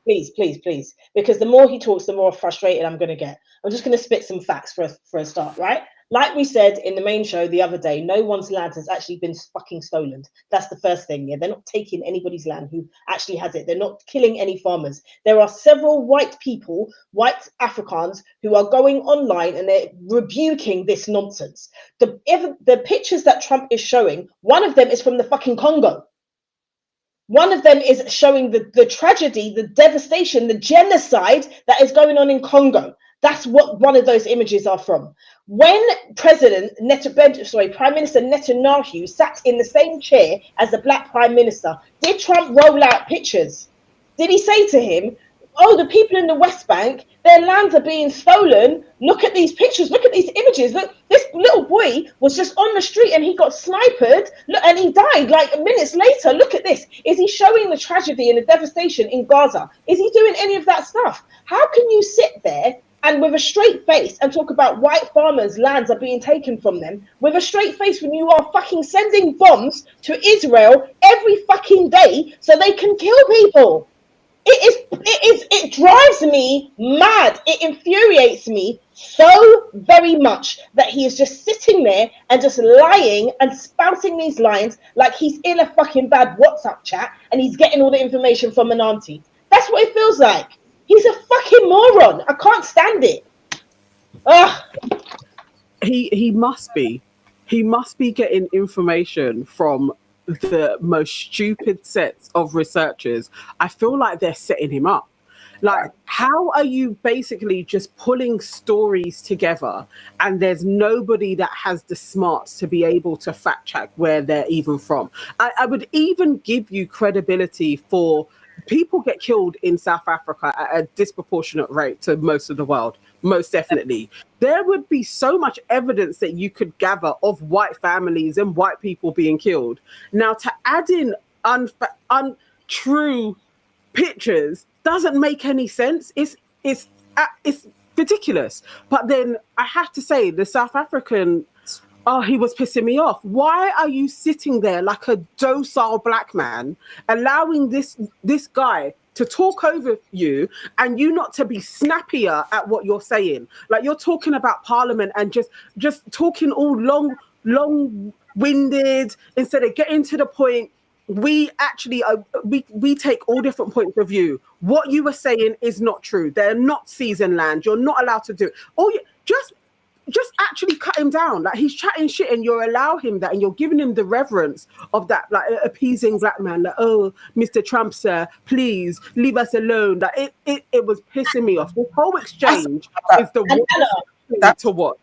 Please. Because the more he talks, the more frustrated I'm going to get. I'm just going to spit some facts for a start, right? Like we said in the main show the other day, no one's land has actually been fucking stolen. That's the first thing. Yeah, they're not taking anybody's land who actually has it. They're not killing any farmers. There are several white people, white Africans, who are going online and they're rebuking this nonsense. The pictures that Trump is showing, one of them is from the fucking Congo. One of them is showing the tragedy, the devastation, the genocide that is going on in Congo. That's what one of those images are from. When Prime Minister Netanyahu sat in the same chair as the black prime minister, did Trump roll out pictures? Did he say to him, oh, the people in the West Bank, their lands are being stolen. Look at these pictures. Look at these images. Look, this little boy was just on the street and he got sniped. Look, and he died like minutes later. Look at this. Is he showing the tragedy and the devastation in Gaza? Is he doing any of that stuff? How can you sit there and with a straight face and talk about white farmers' lands are being taken from them with a straight face when you are fucking sending bombs to Israel every fucking day so they can kill people? It drives me mad. It infuriates me so very much that he is just sitting there and just lying and spouting these lines like he's in a fucking bad WhatsApp chat and he's getting all the information from an auntie. That's what it feels like. He's a fucking moron. I can't stand it. Ugh. He must be. He must be getting information from the most stupid sets of researchers. I feel like they're setting him up. Like, how are you basically just pulling stories together and there's nobody that has the smarts to be able to fact check where they're even from? I would even give you credibility for people get killed in South Africa at a disproportionate rate to most of the world. Most definitely. There would be so much evidence that you could gather of white families and white people being killed. Now, to add in untrue pictures doesn't make any sense. It's ridiculous. But then I have to say, the South African, he was pissing me off. Why are you sitting there like a docile black man, allowing this guy to talk over you and you not to be snappier at what you're saying? Like, you're talking about Parliament and just talking all long-winded instead of getting to the point. We actually we take all different points of view. What you were saying is not true. They're not seasoned land. You're not allowed to do it. Or just actually cut him down. Like, he's chatting shit and you allow him that and you're giving him the reverence of that, like, appeasing black man. Like, oh, Mr. Trump, sir, please leave us alone. Like, it was pissing me off. This whole exchange is the worst thing to watch.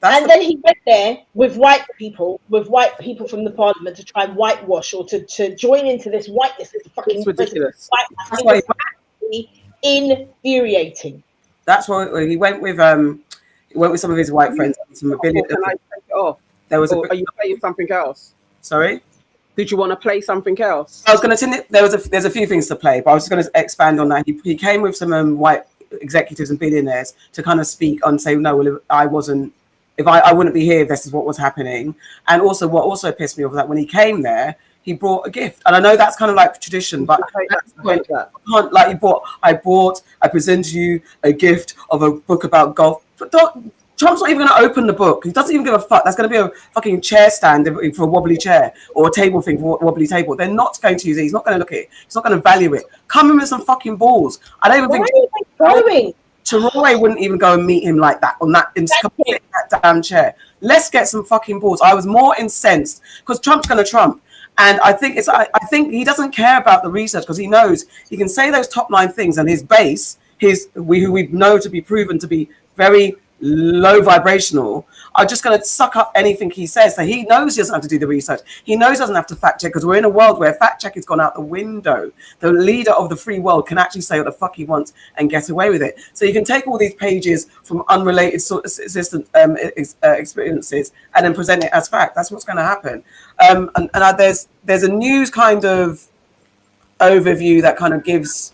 And then he went there with white people from the parliament to try and whitewash or to join into this whiteness. It's fucking ridiculous. That's why actually infuriating. That's why he went with some of his white friends. Some ability. Can I take it off? There was are you playing something else? Sorry? Did you want to play something else? I was going to. There's a few things to play, but I was just going to expand on that. He came with some white executives and billionaires to kind of speak and say, no, well, I wouldn't be here if this is what was happening. And also, what also pissed me off that when he came there, he brought a gift. And I know that's kind of like tradition, but I present you a gift of a book about golf. But Trump's not even going to open the book. He doesn't even give a fuck. That's going to be a fucking chair stand for a wobbly chair or a table thing for a wobbly table. They're not going to use it. He's not going to look at it. He's not going to value it. Come in with some fucking balls. I don't even think Teroy wouldn't even go and meet him like that on that damn chair. Let's get some fucking balls. I was more incensed because Trump's going to Trump. And I think he doesn't care about the research because he knows he can say those top line things, and his base, who we know to be proven to be very low vibrational, are just going to suck up anything he says. So he knows he doesn't have to do the research. He knows he doesn't have to fact check, because we're in a world where fact check has gone out the window. The leader of the free world can actually say what the fuck he wants and get away with it. So you can take all these pages from unrelated experiences and then present it as fact. That's what's going to happen. There's a news kind of overview that kind of gives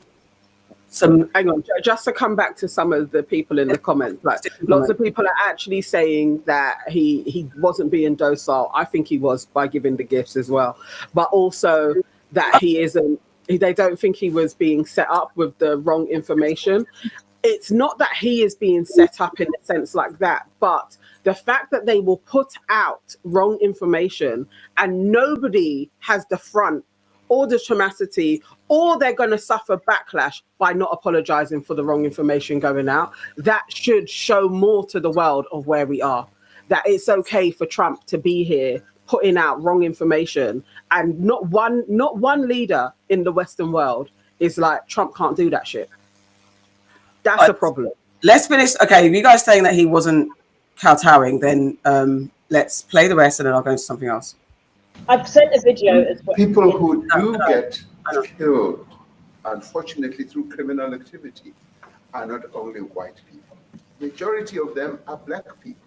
some. Hang on, just to come back to some of the people in the comments, like lots of people are actually saying that he wasn't being docile. I think he was, by giving the gifts as well, but also that he isn't. They don't think he was being set up with the wrong information. It's not that he is being set up in a sense like that, but the fact that they will put out wrong information and nobody has the front or the tenacity, or they're going to suffer backlash by not apologizing for the wrong information going out. That should show more to the world of where we are, that it's okay for Trump to be here putting out wrong information, and not one leader in the Western world is like, Trump can't do that shit. That's a problem. Let's finish. Okay, if you guys saying that he wasn't kowtowing, then let's play the rest and then I'll go into something else. I've sent a video as well. People who do get killed, unfortunately, through criminal activity, are not only white people. Majority of them are black people.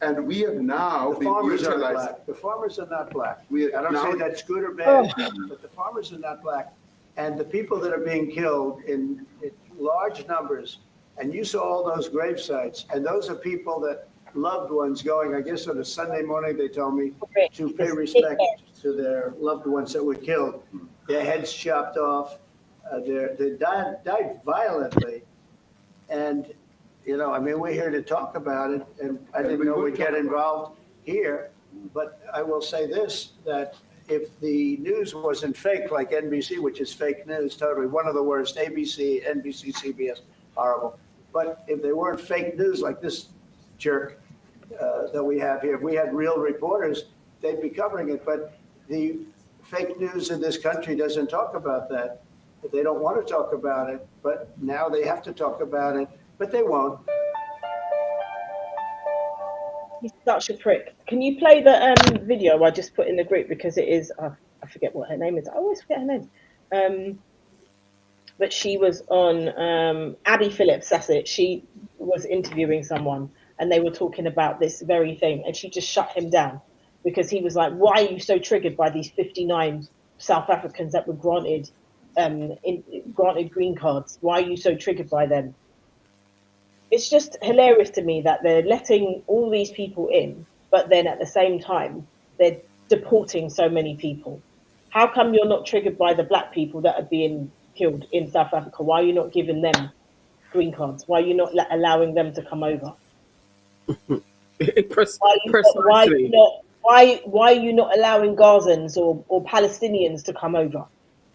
And we have now The been farmers are utilizing. black. The farmers are not black. We I don't now- say that's good or bad, but the farmers are not black. And the people that are being killed in large numbers, and you saw all those grave sites, and those are people that loved ones going, I guess on a Sunday morning, they told me, to pay respect to their loved ones that were killed. Their heads chopped off. They died violently. And, you know, I mean, we're here to talk about it, and I didn't know we'd get involved here. But I will say this, that if the news wasn't fake, like NBC, which is fake news, totally, one of the worst, ABC, NBC, CBS, horrible. But if they weren't fake news like this jerk that we have here, if we had real reporters, they'd be covering it. But the fake news in this country doesn't talk about that. They don't want to talk about it, but now they have to talk about it, but they won't. He's such a prick. Can you play the video I just put in the group, because it is, I forget what her name is. I always forget her name. But she was on Abby Phillips, that's it. She was interviewing someone and they were talking about this very thing, and she just shut him down because he was like, why are you so triggered by these 59 South Africans that were granted green cards? Why are you so triggered by them? It's just hilarious to me that they're letting all these people in, but then at the same time, they're deporting so many people. How come you're not triggered by the black people that are being killed in South Africa? Why are you not giving them green cards? Why are you not allowing them to come over? Why are you not allowing Gazans or Palestinians to come over?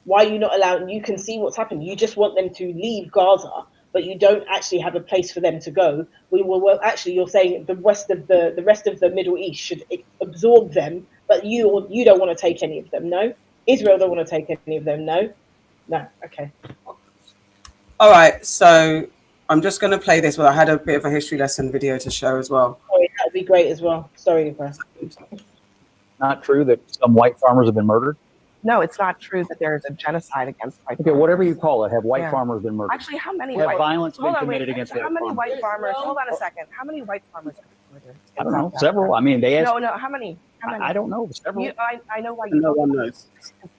Why are you not allowing? You can see what's happening. You just want them to leave Gaza, but you don't actually have a place for them to go. Well, actually, you're saying the rest of the Middle East should absorb them, but you don't want to take any of them. No, Israel don't want to take any of them. No, okay. All right, so I'm just going to play this, but I had a bit of a history lesson video to show as well. Sorry, that would be great as well. Sorry, Nicola. Not true that some white farmers have been murdered? No, it's not true that there is a genocide against white farmers. Okay, whatever you call it, have white farmers been murdered? Actually, how many Have white violence been hold on, committed wait, against how white many farmers? white farmers? Hold on a second. How many white farmers have been murdered? I don't know, several. I mean, they asked. No, how many? I don't know, several. I know why you No don't one know. knows.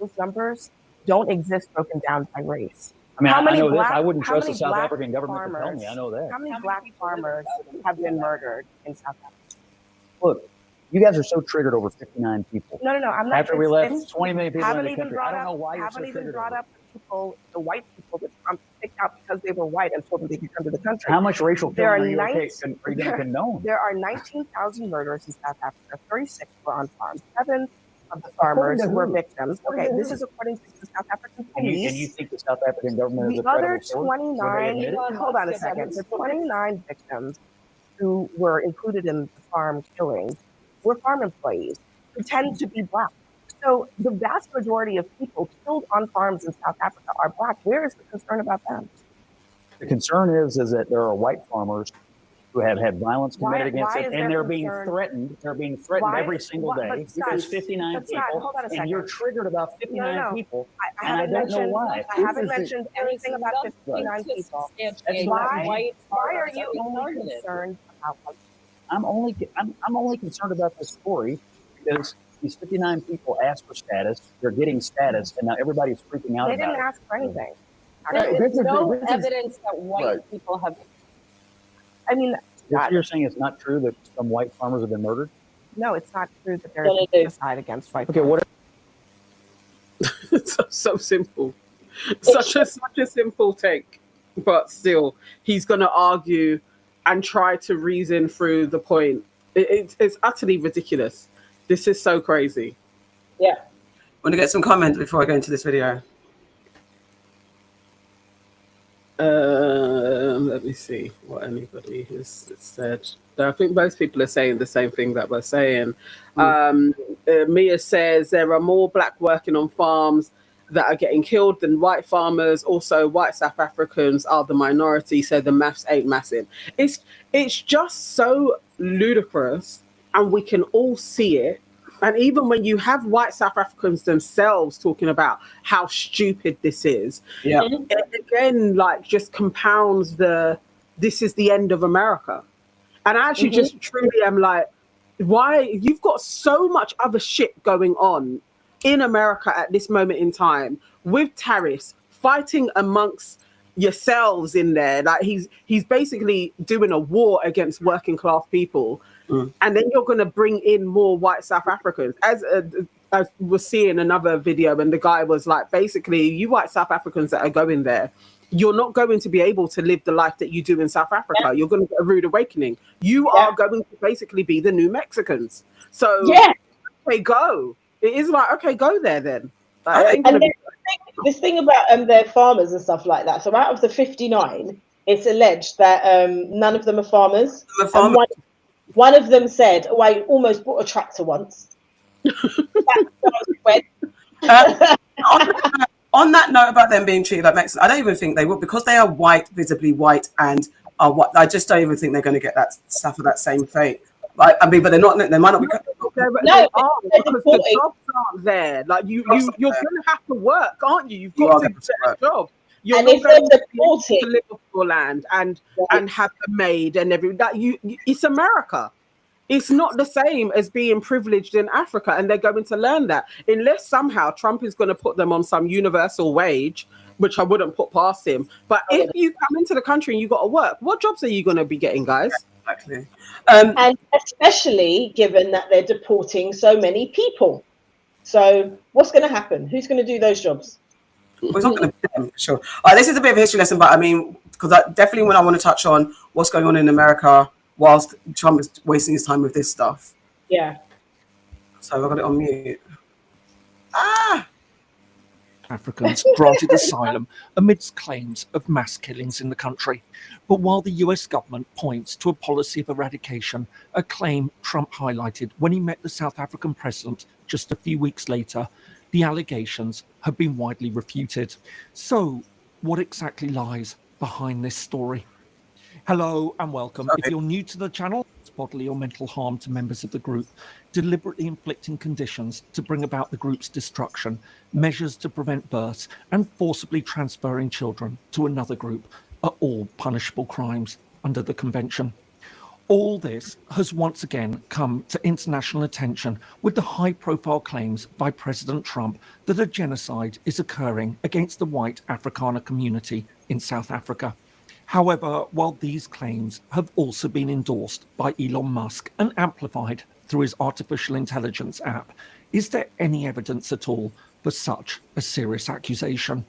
Those numbers don't exist broken down by race. I mean, How I many know this. black- I wouldn't how trust the many South black African government to tell farmers- me. I know that. How many black farmers have been murdered in South Africa? Look, you guys are so triggered over 59 people. No, I'm not. After we left it's- 20 million people in haven't the even country, brought I don't up- know why you're so haven't even triggered brought over up the white people that Trump picked out because they were white and told them they could come to the country. How much racial There killing are are you going to condone? There are 19,000 murders in South Africa. 36 were on farms. 7 of the farmers were victims. Okay, this is according to the South African And you police. think the South African government is a The other credible source? Will they 29, admit it? hold on a second. The 29 victims who were included in the farm killings were farm employees who tend to be black. So the vast majority of people killed on farms in South Africa are Black. Where is the concern about them? The concern is that there are white farmers who have had violence committed against it, and they're being threatened. They're being threatened every single day because 59 people, and you're triggered about 59 people, and I don't know why. I haven't mentioned anything about 59 people. Why are you only concerned about white? I'm only concerned about this story because these 59 people asked for status. They're getting status, and now everybody's freaking out about it. They didn't ask for anything. There is no evidence that white people have. I mean, you're saying it's not true that some white farmers have been murdered? No, it's not true that there's a genocide against white. Okay, what? It's so simple. Such a simple take, but still, he's going to argue and try to reason through the point. It's utterly ridiculous. This is so crazy. Yeah. Want to get some comments before I go into this video? Let me see what anybody has said. I think most people are saying the same thing that we're saying. Mia says there are more Black working on farms that are getting killed than white farmers. Also, white South Africans are the minority, so the maths ain't massive. It's just so ludicrous, and we can all see it. And even when you have white South Africans themselves talking about how stupid this is, it again, like, just compounds this is the end of America. And I actually just truly am like, why? You've got so much other shit going on in America at this moment in time with tariffs, fighting amongst yourselves in there. Like he's basically doing a war against working class people. And then you're going to bring in more white South Africans. As I was seeing another video, and the guy was like, basically, you white South Africans that are going there, you're not going to be able to live the life that you do in South Africa. You're going to get a rude awakening. You are going to basically be the new Mexicans. So, okay, go. It is like, okay, go there then. Like, and this thing about their farmers and stuff like that. So out of the 59, it's alleged that none of them are farmers. And one of them said, "Oh, I almost bought a tractor once." On that note about them being treated like Mexicans, I don't even think they would, because they are white, visibly white, and are white. I just don't even think they're going to get that suffer that same fate. Like, I mean, but they're not. They might not be. No, because the jobs aren't there. Like you're going to have to work, aren't you? You've got to get a job. You're and not going to live off your land and have a maid and everything. That it's America. It's not the same as being privileged in Africa, and they're going to learn that unless somehow Trump is going to put them on some universal wage, which I wouldn't put past him. But if you come into the country and you got to work, what jobs are you going to be getting, guys? Exactly. And especially given that they're deporting so many people. So what's going to happen? Who's going to do those jobs? Well, it's not going to be them, for sure. This is a bit of a history lesson, but I mean, because definitely when I want to touch on what's going on in America whilst Trump is wasting his time with this stuff. Yeah. So I've got it on mute. Africans granted asylum amidst claims of mass killings in the country. But while the US government points to a policy of eradication, a claim Trump highlighted when he met the South African president just a few weeks later, the allegations have been widely refuted. So, what exactly lies behind this story? Hello and welcome. If you're new to the channel, it's bodily or mental harm to members of the group, deliberately inflicting conditions to bring about the group's destruction, measures to prevent births, and forcibly transferring children to another group are all punishable crimes under the convention. All this has once again come to international attention with the high-profile claims by President Trump that a genocide is occurring against the white Afrikaner community in South Africa. However, while these claims have also been endorsed by Elon Musk and amplified through his artificial intelligence app, is there any evidence at all for such a serious accusation?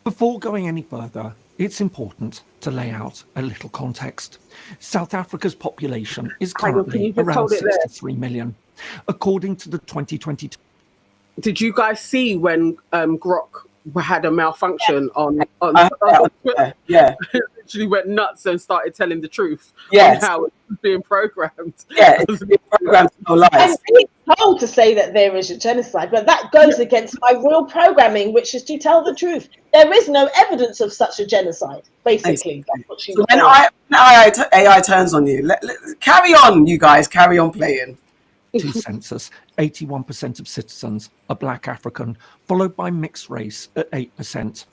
Before going any further, it's important to lay out a little context. South Africa's population is currently around 63 million. According to the 2022... Did you guys see when Grok had a malfunction on yeah. Literally went nuts and started telling the truth on how it was being programmed. Yeah, it's being programmed to lies. told to say that there is a genocide, but that goes against my real programming, which is to tell the truth. There is no evidence of such a genocide, basically. That's what she So was when saying. AI turns on you, carry on, you guys, carry on playing. Census, 81% of citizens are Black African, followed by mixed race at 8%.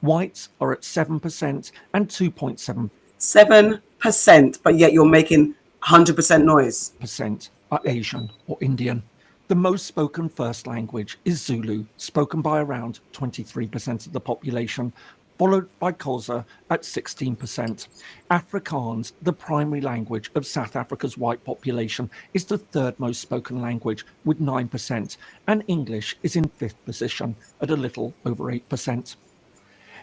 Whites are at 7% and 2.7%. 7%, but yet you're making 100% noise. Are Asian or Indian. The most spoken first language is Zulu, spoken by around 23% of the population, followed by Xhosa at 16%. Afrikaans, the primary language of South Africa's white population, is the third most spoken language with 9%, and English is in fifth position at a little over 8%.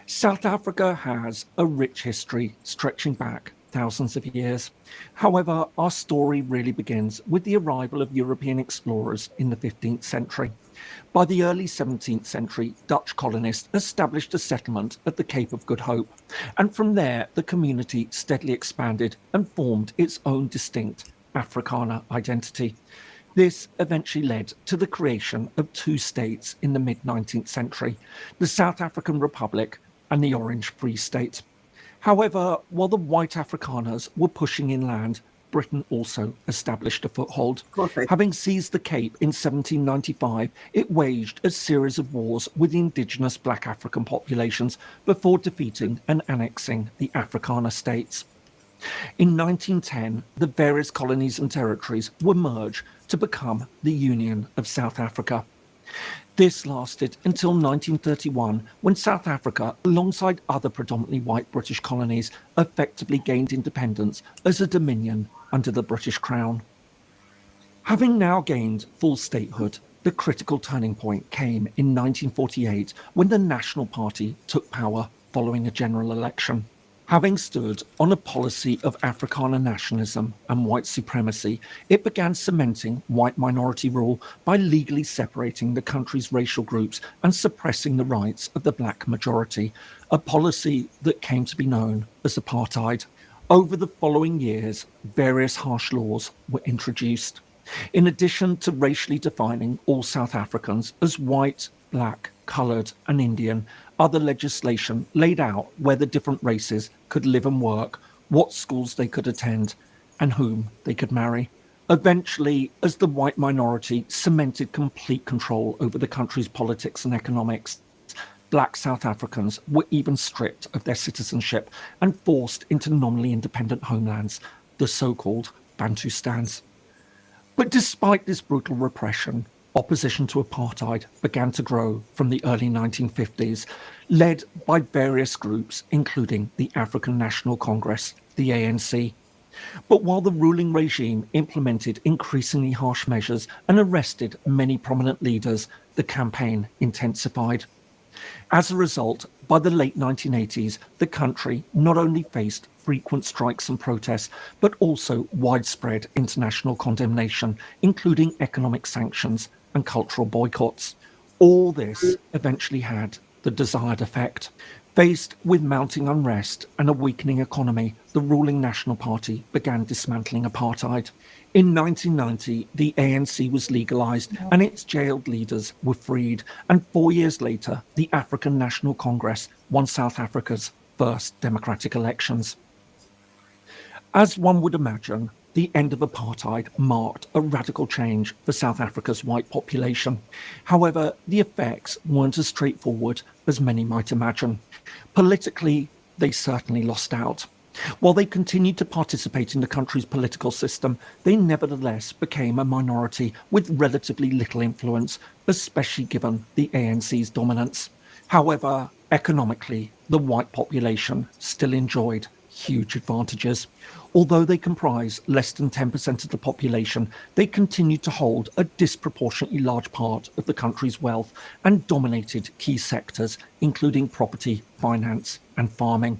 South Africa has a rich history stretching back thousands of years. However, our story really begins with the arrival of European explorers in the 15th century. By the early 17th century, Dutch colonists established a settlement at the Cape of Good Hope, and from there the community steadily expanded and formed its own distinct Afrikaner identity. This eventually led to the creation of two states in the mid-19th century, the South African Republic and the Orange Free State. However, while the white Afrikaners were pushing inland, Britain also established a foothold. Having seized the Cape in 1795, it waged a series of wars with the indigenous Black African populations before defeating and annexing the Afrikaner states. In 1910, the various colonies and territories were merged to become the Union of South Africa. This lasted until 1931, when South Africa, alongside other predominantly white British colonies, effectively gained independence as a dominion under the British Crown. Having now gained full statehood, the critical turning point came in 1948, when the National Party took power following a general election. Having stood on a policy of Afrikaner nationalism and white supremacy, it began cementing white minority rule by legally separating the country's racial groups and suppressing the rights of the black majority, a policy that came to be known as apartheid. Over the following years, various harsh laws were introduced. In addition to racially defining all South Africans as white, black, coloured and Indian, other legislation laid out where the different races could live and work, what schools they could attend, and whom they could marry. Eventually, as the white minority cemented complete control over the country's politics and economics, black South Africans were even stripped of their citizenship and forced into nominally independent homelands, the so-called Bantustans. But despite this brutal repression, opposition to apartheid began to grow from the early 1950s, led by various groups, including the African National Congress, the ANC. But while the ruling regime implemented increasingly harsh measures and arrested many prominent leaders, the campaign intensified. As a result, by the late 1980s, the country not only faced frequent strikes and protests, but also widespread international condemnation, including economic sanctions and cultural boycotts. All this eventually had the desired effect. Faced with mounting unrest and a weakening economy, the ruling National Party began dismantling apartheid. In 1990, the ANC was legalised and its jailed leaders were freed, and 4 years later, the African National Congress won South Africa's first democratic elections. As one would imagine, the end of apartheid marked a radical change for South Africa's white population. However, the effects weren't as straightforward as many might imagine. Politically, they certainly lost out. While they continued to participate in the country's political system, they nevertheless became a minority with relatively little influence, especially given the ANC's dominance. However, economically, the white population still enjoyed huge advantages. Although they comprise less than 10% of the population, they continued to hold a disproportionately large part of the country's wealth and dominated key sectors, including property, finance, and farming.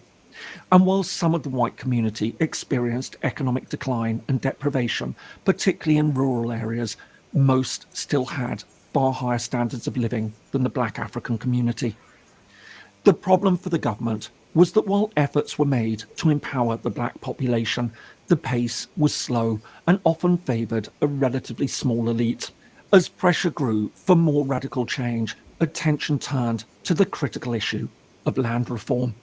And while some of the white community experienced economic decline and deprivation, particularly in rural areas, most still had far higher standards of living than the black African community. The problem for the government was that while efforts were made to empower the black population, the pace was slow and often favoured a relatively small elite. As pressure grew for more radical change, attention turned to the critical issue of land reform.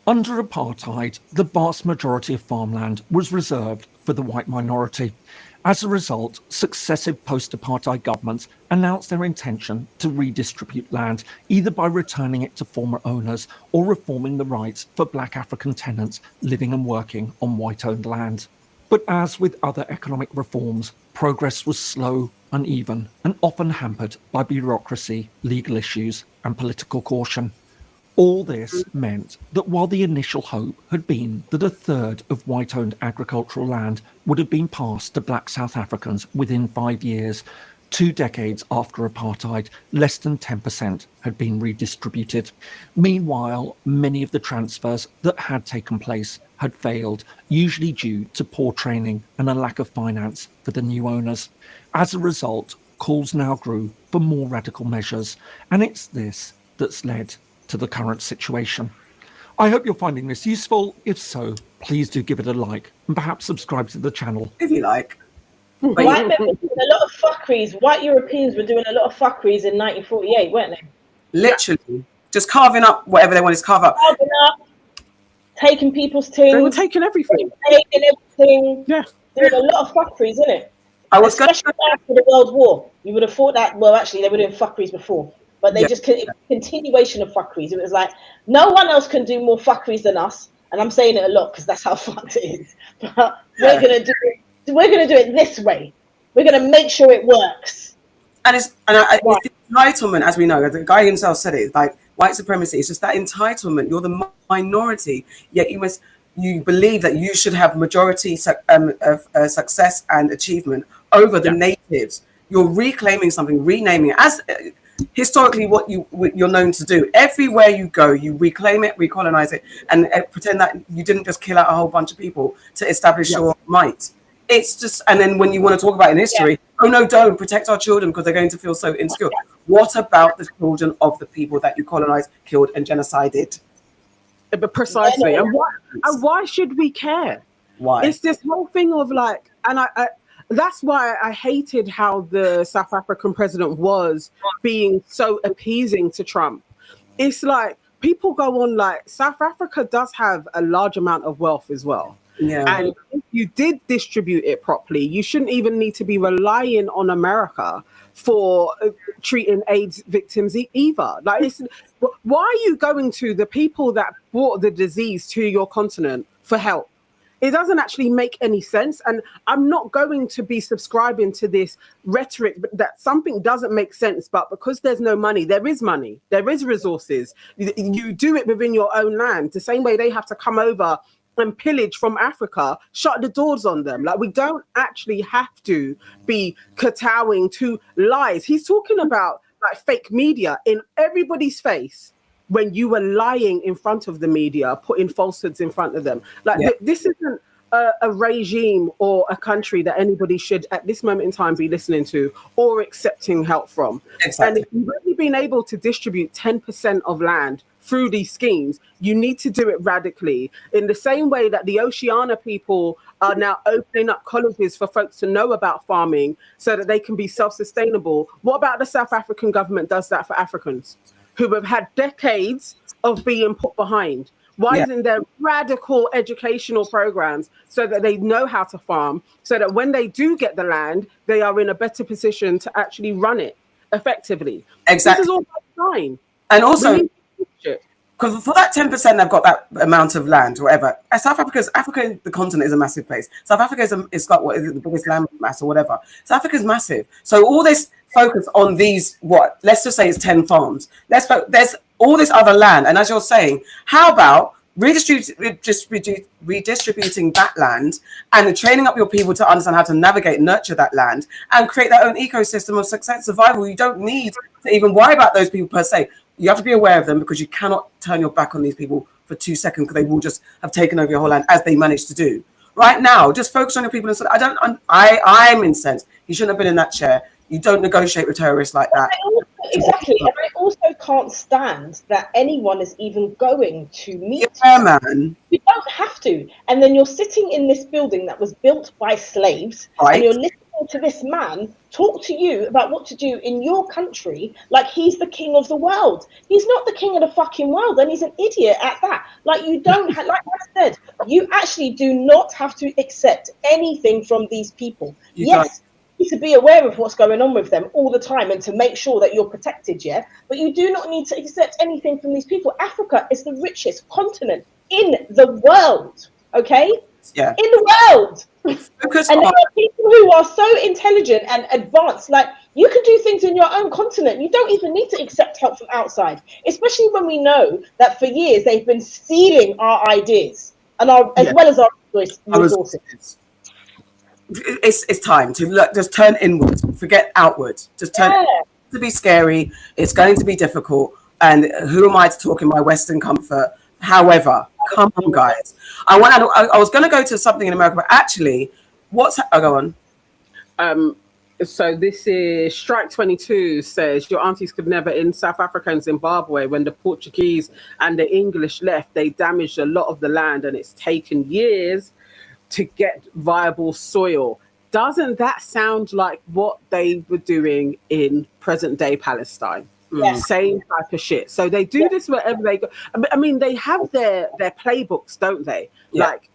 Under apartheid, the vast majority of farmland was reserved for the white minority. As a result, successive post-apartheid governments announced their intention to redistribute land, either by returning it to former owners or reforming the rights for black African tenants living and working on white-owned land. But as with other economic reforms, progress was slow, uneven, and often hampered by bureaucracy, legal issues, and political caution. All this meant that while the initial hope had been that a third of white-owned agricultural land would have been passed to black South Africans within 5 years, 2 decades after apartheid, less than 10% had been redistributed. Meanwhile, many of the transfers that had taken place had failed, usually due to poor training and a lack of finance for the new owners. As a result, calls now grew for more radical measures, and it's this that's led to the current situation. I hope you're finding this useful. If so, please do give it a like and perhaps subscribe to the channel if you like. White men were doing a lot of fuckeries. White Europeans were doing a lot of fuckeries in 1948, weren't they? Literally, just carving up whatever they wanted to carve up. Carving up, taking people's things. They were taking everything. Taking everything. Yeah. Doing a lot of fuckeries, isn't it? Especially after the World War. You would have thought that, well, actually, they were doing fuckeries before. But they just continuation of fuckeries. It was like, no one else can do more fuckeries than us. And I'm saying it a lot because that's how fucked it is. But we're gonna do it. We're gonna do it this way. We're gonna make sure it works. And it's the entitlement, as we know, the guy himself said it, like white supremacy. It's just that entitlement. You're the minority, yet you believe that you should have majority success and achievement over the natives. You're reclaiming something, renaming it as historically what you're known to do. Everywhere you go, you reclaim it, recolonize it, and pretend that you didn't just kill out a whole bunch of people to establish your might. It's just, and then when you want to talk about in history, oh no, don't protect our children because they're going to feel so insecure. What about the children of the people that you colonized, killed, and genocided? But precisely, and why should we care? Why? It's this whole thing of like, and I that's why I hated how the South African president was being so appeasing to Trump. It's like people go on like, South Africa does have a large amount of wealth as well. Yeah. And if you did distribute it properly, you shouldn't even need to be relying on America for treating AIDS victims either. Like, why are you going to the people that brought the disease to your continent for help? It doesn't actually make any sense. And I'm not going to be subscribing to this rhetoric that something doesn't make sense, but because there's no money, there is resources. You do it within your own land, the same way they have to come over and pillage from Africa, shut the doors on them. Like, we don't actually have to be kowtowing to lies. He's talking about like fake media in everybody's face. When you were lying in front of the media, putting falsehoods in front of them. Like, this isn't a regime or a country that anybody should, at this moment in time, be listening to or accepting help from. Exactly. And if you've only been able to distribute 10% of land through these schemes, you need to do it radically. In the same way that the Oceania people are now opening up colleges for folks to know about farming so that they can be self-sustainable. What about the South African government does that for Africans who have had decades of being put behind? Why isn't there radical educational programs so that they know how to farm, so that when they do get the land, they are in a better position to actually run it effectively? Exactly. This is all fine. And also, because for that 10%, they've got that amount of land, whatever. South Africa, the continent is a massive place. South Africa it's got what is it, the biggest land mass or whatever. South Africa is massive. So all this focus on these, let's just say it's 10 farms. There's all this other land. And as you're saying, how about redistributing that land and training up your people to understand how to navigate, nurture that land and create their own ecosystem of success, survival. You don't need to even worry about those people per se. You have to be aware of them because you cannot turn your back on these people for 2 seconds because they will just have taken over your whole land as they managed to do. Right now, just focus on your people. And I'm incensed. You shouldn't have been in that chair. You don't negotiate with terrorists like that. Exactly. And I also can't stand that anyone is even going to meet. Yeah, man. You don't have to. And then you're sitting in this building that was built by slaves, right, and you're listening to this man talk to you about what to do in your country like he's the king of the world. He's not the king of the fucking world, and he's an idiot at that. Like, you don't have, like I said, you actually do not have to accept anything from these people. Yes, you need to be aware of what's going on with them all the time and to make sure that you're protected, yeah? But you do not need to accept anything from these people. Africa is the richest continent in the world, okay? Yeah. In the world. And there are people who are so intelligent and advanced. Like, you can do things in your own continent. You don't even need to accept help from outside, especially when we know that for years they've been stealing our ideas and as well as our resources. It's time to look, just turn inward, forget outward, just turn to be scary. It's going to be difficult. And who am I to talk in my Western comfort? However, come on, guys. I was going to go to something in America, but actually, go on. So this is Strike 22 says your aunties could never, in South Africa and Zimbabwe, when the Portuguese and the English left, they damaged a lot of the land, and it's taken years to get viable soil. Doesn't that sound like what they were doing in present day Palestine? Same type of shit. So they do this wherever they go. I mean, they have their playbooks, don't they? Like,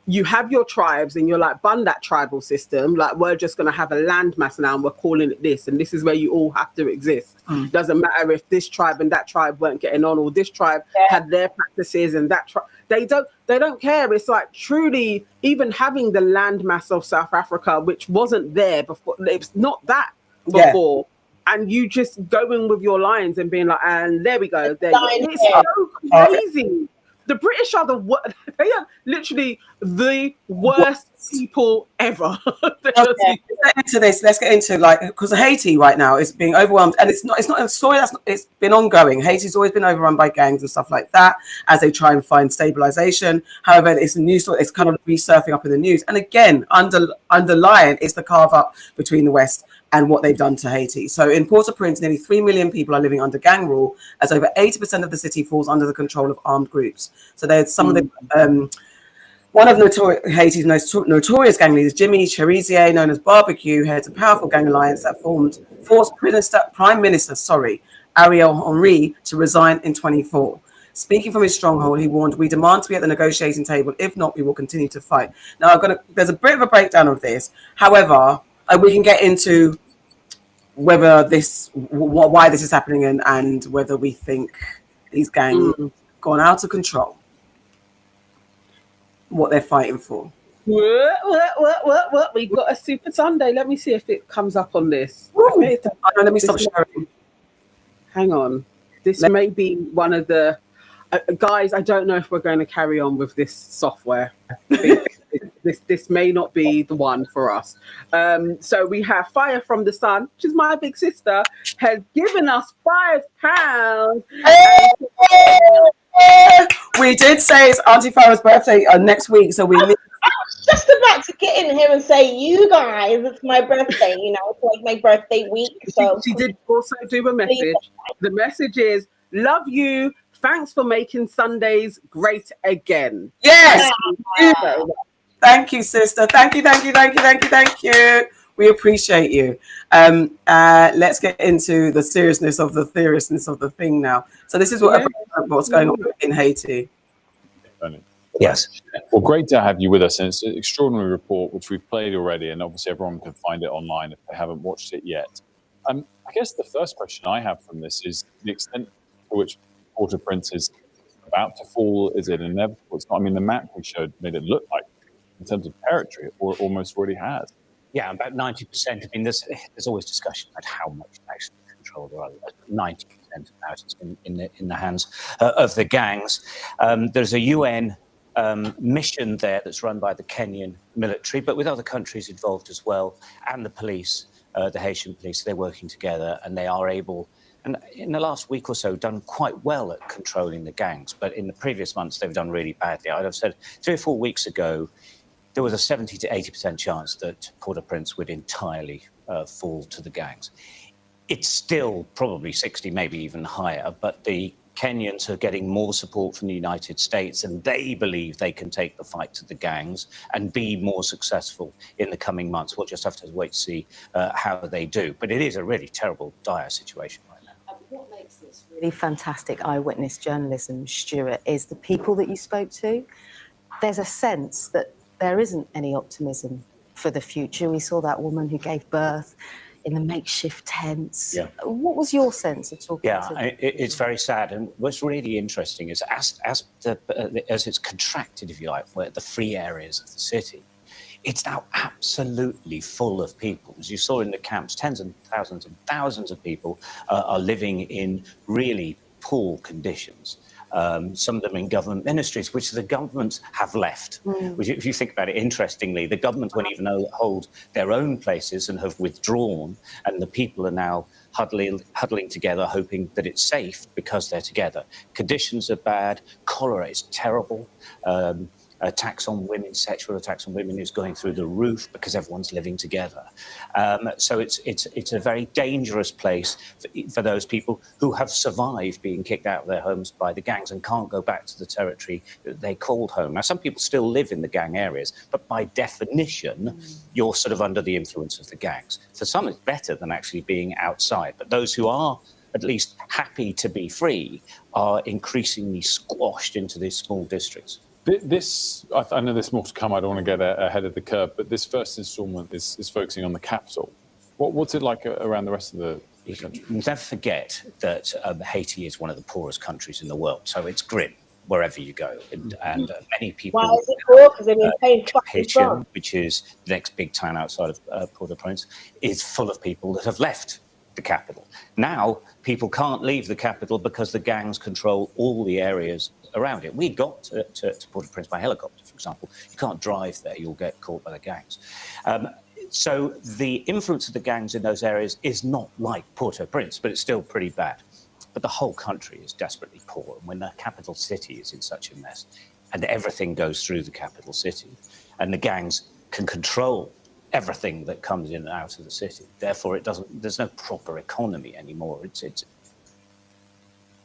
you have your tribes and you're like, bun that tribal system. Like, we're just going to have a landmass now and we're calling it this. And this is where you all have to exist. Doesn't matter if this tribe and that tribe weren't getting on, or this tribe had their practices and that tribe. They don't care. It's like, truly, even having the landmass of South Africa, which wasn't there before, it's not that before. And you just going with your lines and being like, and there we go. It's so crazy. The British are they are literally the worst people ever. Let's get into this. Let's get into, like, because Haiti right now is being overwhelmed, and it's not a story it's been ongoing. Haiti's always been overrun by gangs and stuff like that as they try and find stabilization. However, it's a news story. It's kind of resurfing up in the news, and again, underlying is the carve up between the West and what they've done to Haiti. So in Port-au-Prince, nearly 3 million people are living under gang rule, as over 80% of the city falls under the control of armed groups. So there's some of the one of Haiti's most notorious gang leaders, Jimmy Cherizier, known as Barbecue, heads a powerful gang alliance that forced Prime Minister Ariel Henry to resign in 2024. Speaking from his stronghold, he warned, "We demand to be at the negotiating table. If not, we will continue to fight." Now, there's a bit of a breakdown of this. However, we can get into whether why this is happening and whether we think these gangs gone out of control, what they're fighting for. What? We got a Super Sunday. Let me see if it comes up on this. Let me stop sharing. Hang on. This may be one of the guys. I don't know if we're going to carry on with this software. This may not be the one for us. So we have Fire from the Sun, which is my big sister, has given us £5. We did say it's Auntie Farrah's birthday next week, so I was just about to get in here and say, you guys, it's my birthday. You know, it's like my birthday week. So she did also do a message. The message is, love you. Thanks for making Sundays great again. Yes. Thank you, sister. Thank you. We appreciate you. Let's get into the seriousness of the thing now. So this is what's going on in Haiti. Yes. Well, great to have you with us. And it's an extraordinary report, which we've played already, and obviously everyone can find it online if they haven't watched it yet. I guess the first question I have from this is the extent to which Port-au-Prince is about to fall. Is it inevitable? It's not. I mean, the map we showed made it look like, in terms of territory, or almost already has. Yeah, about 90%. I mean, there's always discussion about how much actually control there are. 90% of that is in the hands of the gangs. There's a UN mission there that's run by the Kenyan military, but with other countries involved as well, and the police, the Haitian police. They're working together, and they are able, and in the last week or so, done quite well at controlling the gangs. But in the previous months, they've done really badly. I'd have said 3 or 4 weeks ago, there was a 70 to 80% chance that Port-au-Prince would entirely fall to the gangs. It's still probably 60, maybe even higher, but the Kenyans are getting more support from the United States, and they believe they can take the fight to the gangs and be more successful in the coming months. We'll just have to wait to see how they do. But it is a really terrible, dire situation right now. What makes this really fantastic eyewitness journalism, Stuart, is the people that you spoke to. There's a sense that there isn't any optimism for the future. We saw that woman who gave birth in the makeshift tents. Yeah. What was your sense of talking to them? It's very sad. And what's really interesting is as it's contracted, if you like, where the free areas of the city, it's now absolutely full of people. As you saw in the camps, tens and thousands of people are living in really poor conditions. Some of them in government ministries, which the governments have left. Which, if you think about it, interestingly, the government won't even hold their own places and have withdrawn, and the people are now huddling together, hoping that it's safe because they're together. Conditions are bad. Cholera is terrible. Attacks on women, sexual attacks on women is going through the roof because everyone's living together. So it's a very dangerous place for those people who have survived being kicked out of their homes by the gangs and can't go back to the territory that they called home. Now, some people still live in the gang areas, but by definition, you're sort of under the influence of the gangs. For some, it's better than actually being outside. But those who are at least happy to be free are increasingly squashed into these small districts. I know there's more to come. I don't want to get ahead of the curve, but this first instalment is focusing on the capital. What's it like around the rest of the country? Never forget that Haiti is one of the poorest countries in the world, so it's grim wherever you go. And many people... Why is it poor? Because they've been paying fucking Haiti, which is the next big town outside of Port-au-Prince, is full of people that have left the capital. Now, people can't leave the capital because the gangs control all the areas around it. We got to Port-au-Prince by helicopter, for example. You can't drive there, you'll get caught by the gangs. So the influence of the gangs in those areas is not like Port-au-Prince, but it's still pretty bad. But the whole country is desperately poor. And when the capital city is in such a mess, and everything goes through the capital city, and the gangs can control everything that comes in and out of the city. Therefore, there's no proper economy anymore.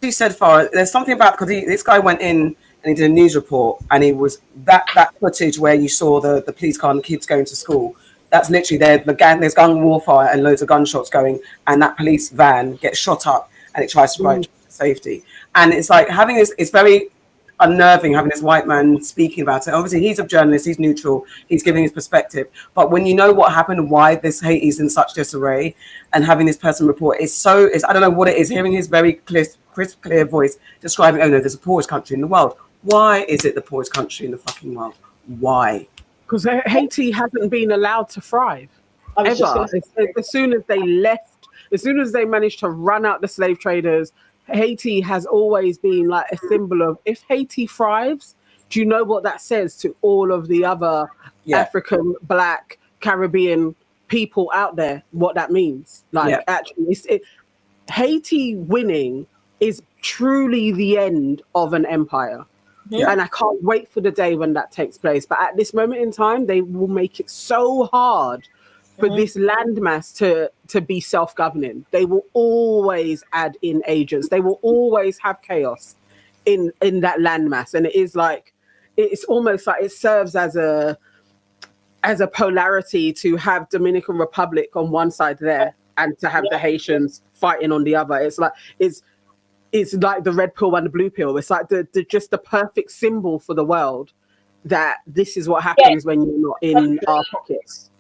You said, Farrah, there's something about, because this guy went in and he did a news report, and he was that footage where you saw the police car and the kids going to school. That's literally there's gun warfare and loads of gunshots going, and that police van gets shot up and it tries to provide safety. And it's like having this, it's very unnerving having this white man speaking about it. Obviously, he's a journalist, he's neutral, he's giving his perspective. But when you know what happened and why this Haiti is in such disarray, and having this person report, it's I don't know what it is, hearing his very crisp, clear voice describing, oh no, there's the poorest country in the world. Why is it the poorest country in the fucking world? Why? Because Haiti hasn't been allowed to thrive ever. As soon as they left, as soon as they managed to run out the slave traders, Haiti has always been like a symbol of, if Haiti thrives, do you know what that says to all of the other African, Black, Caribbean people out there? What that means? Like, actually, Haiti winning is truly the end of an empire. And I can't wait for the day when that takes place. But at this moment in time, they will make it so hard for this landmass to be self-governing. They will always add in agents. They will always have chaos in that landmass. And it is like, it's almost like it serves as a polarity to have Dominican Republic on one side there and to have the Haitians fighting on the other. It's like the red pill and the blue pill. It's like just the perfect symbol for the world that this is what happens when you're not in our pockets.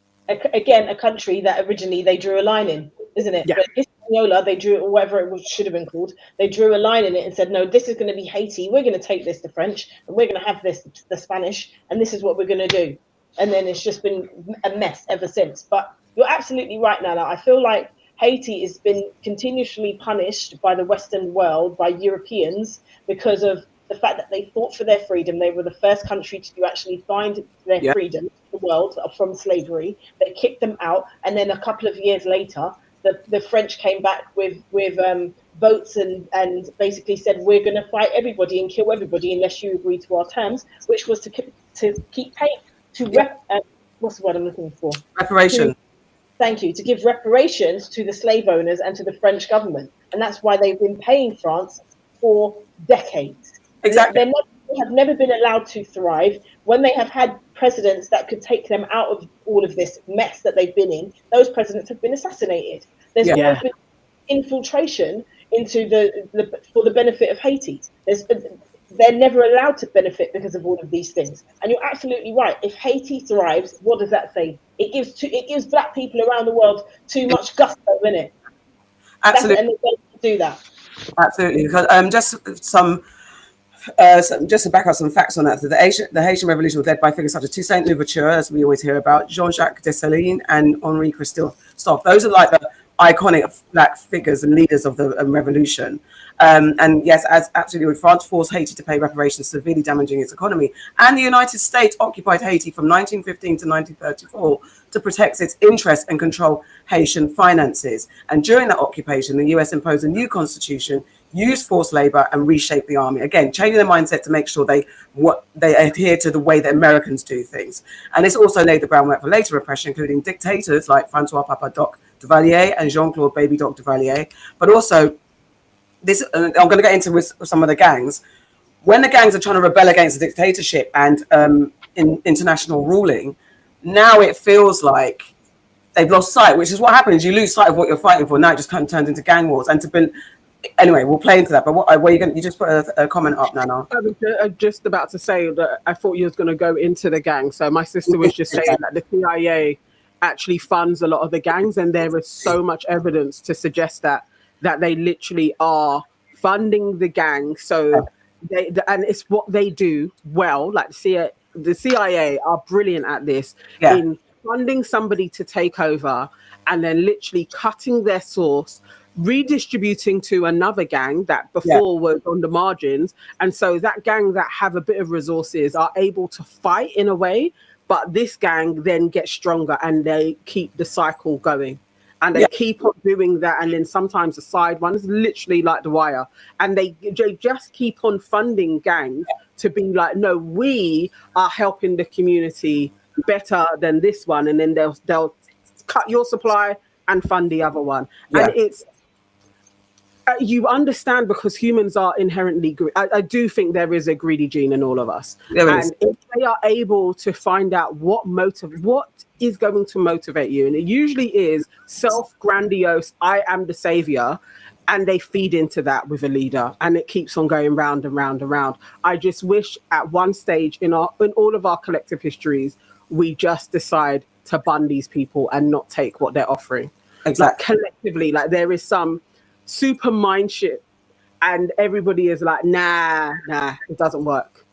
Again, a country that originally they drew a line in, isn't it? But Hispaniola, they drew, or whatever it should have been called, they drew a line in it and said, no, this is going to be Haiti. We're going to take this to French, and we're going to have this the Spanish, and this is what we're going to do. And then it's just been a mess ever since. But you're absolutely right, Nana. I feel like Haiti has been continuously punished by the Western world, by Europeans, because of the fact that they fought for their freedom. They were the first country to actually find their freedom in the world from slavery. They kicked them out, and then a couple of years later, the French came back with boats and basically said, we're going to fight everybody and kill everybody unless you agree to our terms, which was to keep paying, what's the word I'm looking for? Reparation. Thank you. To give reparations to the slave owners and to the French government. And that's why they've been paying France for decades. Exactly. They have never been allowed to thrive. When they have had presidents that could take them out of all of this mess that they've been in, those presidents have been assassinated. There's always been infiltration into for the benefit of Haiti. They're never allowed to benefit because of all of these things. And you're absolutely right. If Haiti thrives, what does that say? It gives black people around the world too much gusto, innit? Absolutely. And they don't do that. Absolutely. Because just to back up some facts on that, the Haitian Revolution was led by figures such as Toussaint Louverture, as we always hear about, Jean-Jacques Dessalines, and Henri Christophe. Those are like the iconic black figures and leaders of the revolution. And yes, as absolutely, France forced Haiti to pay reparations, severely damaging its economy. And the United States occupied Haiti from 1915 to 1934 to protect its interests and control Haitian finances. And during that occupation, the US imposed a new constitution, used forced labor, and reshaped the army. Again, changing their mindset to make sure they adhere to the way that Americans do things. And this also laid the groundwork for later repression, including dictators like Francois Papa Doc Duvalier and Jean-Claude Baby Doc Duvalier. But also, this I'm going to get into with some of the gangs. When the gangs are trying to rebel against the dictatorship and in international ruling, now it feels like they've lost sight, which is what happens. You lose sight of what you're fighting for. Now it just kind of turns into gang wars. And anyway, we'll play into that. But you just put a comment up, Nana. I was just about to say that I thought you was going to go into the gang. So my sister was just saying that the CIA actually funds a lot of the gangs, and there is so much evidence to suggest that they literally are funding the gang. So and it's what they do well. Like the CIA are brilliant at this in funding somebody to take over and then literally cutting their source, redistributing to another gang that before was on the margins. And so that gang that have a bit of resources are able to fight in a way, but this gang then gets stronger and they keep the cycle going. And they keep on doing that. And then sometimes the side one is literally like The Wire. And they just keep on funding gangs to be like, no, we are helping the community better than this one. And then they'll cut your supply and fund the other one. And it's, you understand, because humans are inherently greedy. I do think there is a greedy gene in all of us. And if they are able to find out what is going to motivate you, and it usually is self-grandiose, I am the savior, and they feed into that with a leader, and it keeps on going round and round and round. I just wish at one stage in all of our collective histories, we just decide to bun these people and not take what they're offering. Exactly. Like collectively, like there is some super mind shit, and everybody is like, nah, it doesn't work.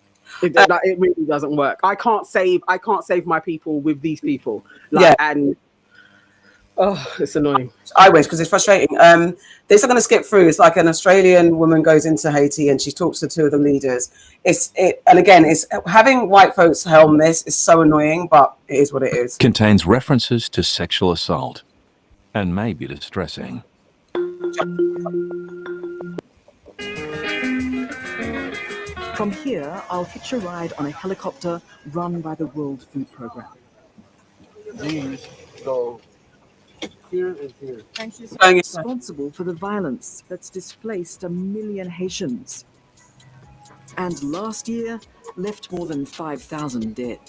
It really doesn't work. I can't save my people with these people. And it's annoying. I wish, because it's frustrating. This I'm going to skip through. It's like an Australian woman goes into Haiti and she talks to two of the leaders. And again, it's having white folks helm this is so annoying, but it is what it is. Contains references to sexual assault and may be distressing. From here, I'll hitch a ride on a helicopter run by the World Food Programme. These go here and here. Thank you. Responsible for the violence that's displaced 1 million Haitians. And last year, left more than 5,000 dead.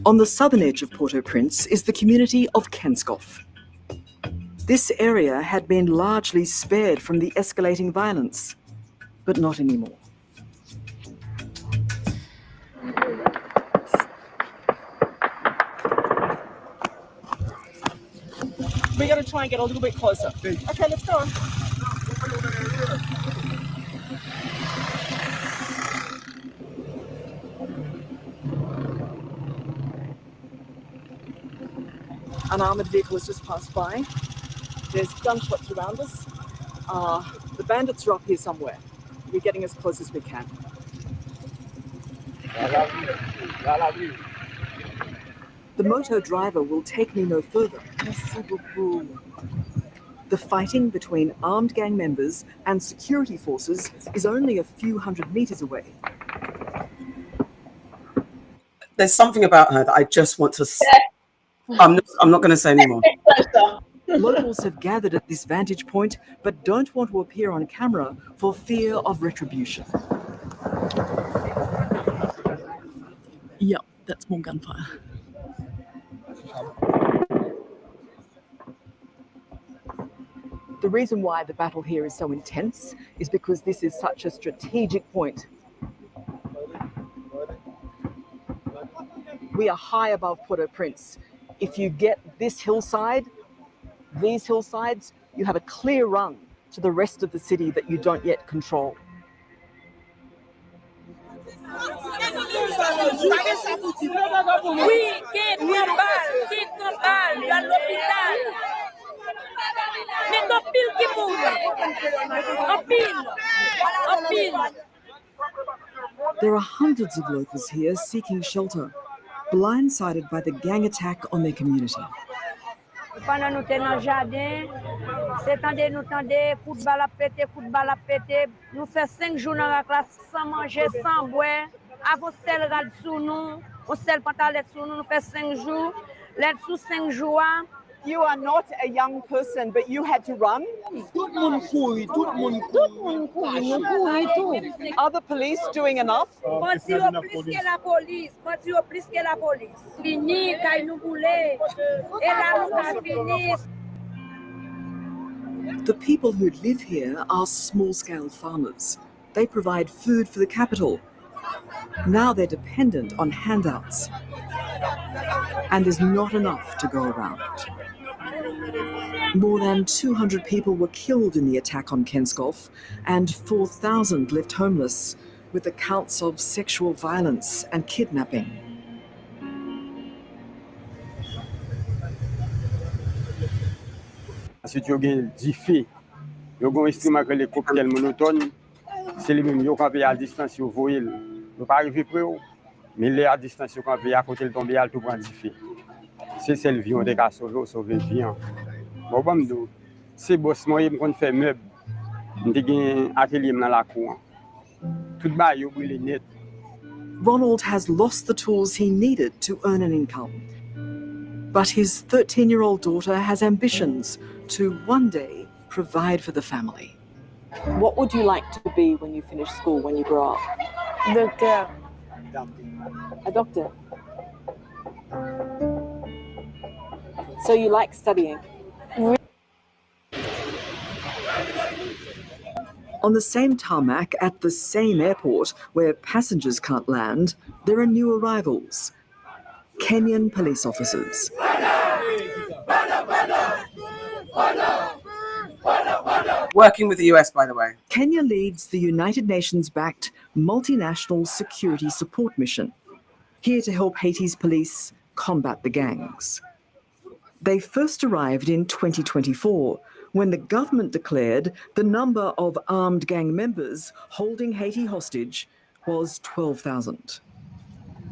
On the southern edge of Port-au-Prince is the community of Kenskoff. This area had been largely spared from the escalating violence, but not anymore. We gotta try and get a little bit closer. Okay, let's go. An armoured vehicle has just passed by. There's gunshots around us. The bandits are up here somewhere. We're getting as close as we can. The moto driver will take me no further. Merci beaucoup. The fighting between armed gang members and security forces is only a few hundred meters away. There's something about her that I just want to say. I'm not going to say anymore. Locals have gathered at this vantage point, but don't want to appear on camera for fear of retribution. Yep, that's more gunfire. The reason why the battle here is so intense is because this is such a strategic point. We are high above Port-au-Prince. If you get this hillside, these hillsides, you have a clear run to the rest of the city that you don't yet control. There are hundreds of locals here seeking shelter, blindsided by the gang attack on their community. Pendant nous dans le jardin, c'est nous tendez football a pété. Nous fait 5 jours dans la classe sans manger, sans boire. Avant sel rad sous nous, on sel pantalette sous nous, nous fait 5 jours. Let sous 5 jours. You are not a young person, but you had to run. Are the police doing enough? The people who live here are small-scale farmers. They provide food for the capital. Now they're dependent on handouts. And there's not enough to go around. More than 200 people were killed in the attack on Kenskoff, and 4,000 left homeless, with accounts of sexual violence and kidnapping. Ensuite, il y a 10 filles. Il y a un instrument que les cocktails monotones, c'est les mêmes. Ils sont à distance, ils voient. Ils ne pas arriver près, mais les à distance, ils sont à côté de tomber, ils tout prendre 10 filles. C'est celle vie, on est qu'à sauver vie. Bon, c'est boss, moi, je fais meubles. Je suis un atelier dans la cour. Tout le monde est brûlé net. Ronald has lost the tools he needed to earn an income. But his 13-year-old daughter has ambitions to one day provide for the family. What would you like to be when you finish school, when you grow up? Doctor. A doctor. So you like studying? On the same tarmac at the same airport where passengers can't land, there are new arrivals. Kenyan police officers. Working with the US, by the way. Kenya leads the United Nations-backed multinational security support mission, here to help Haiti's police combat the gangs. They first arrived in 2024, when the government declared the number of armed gang members holding Haiti hostage was 12,000.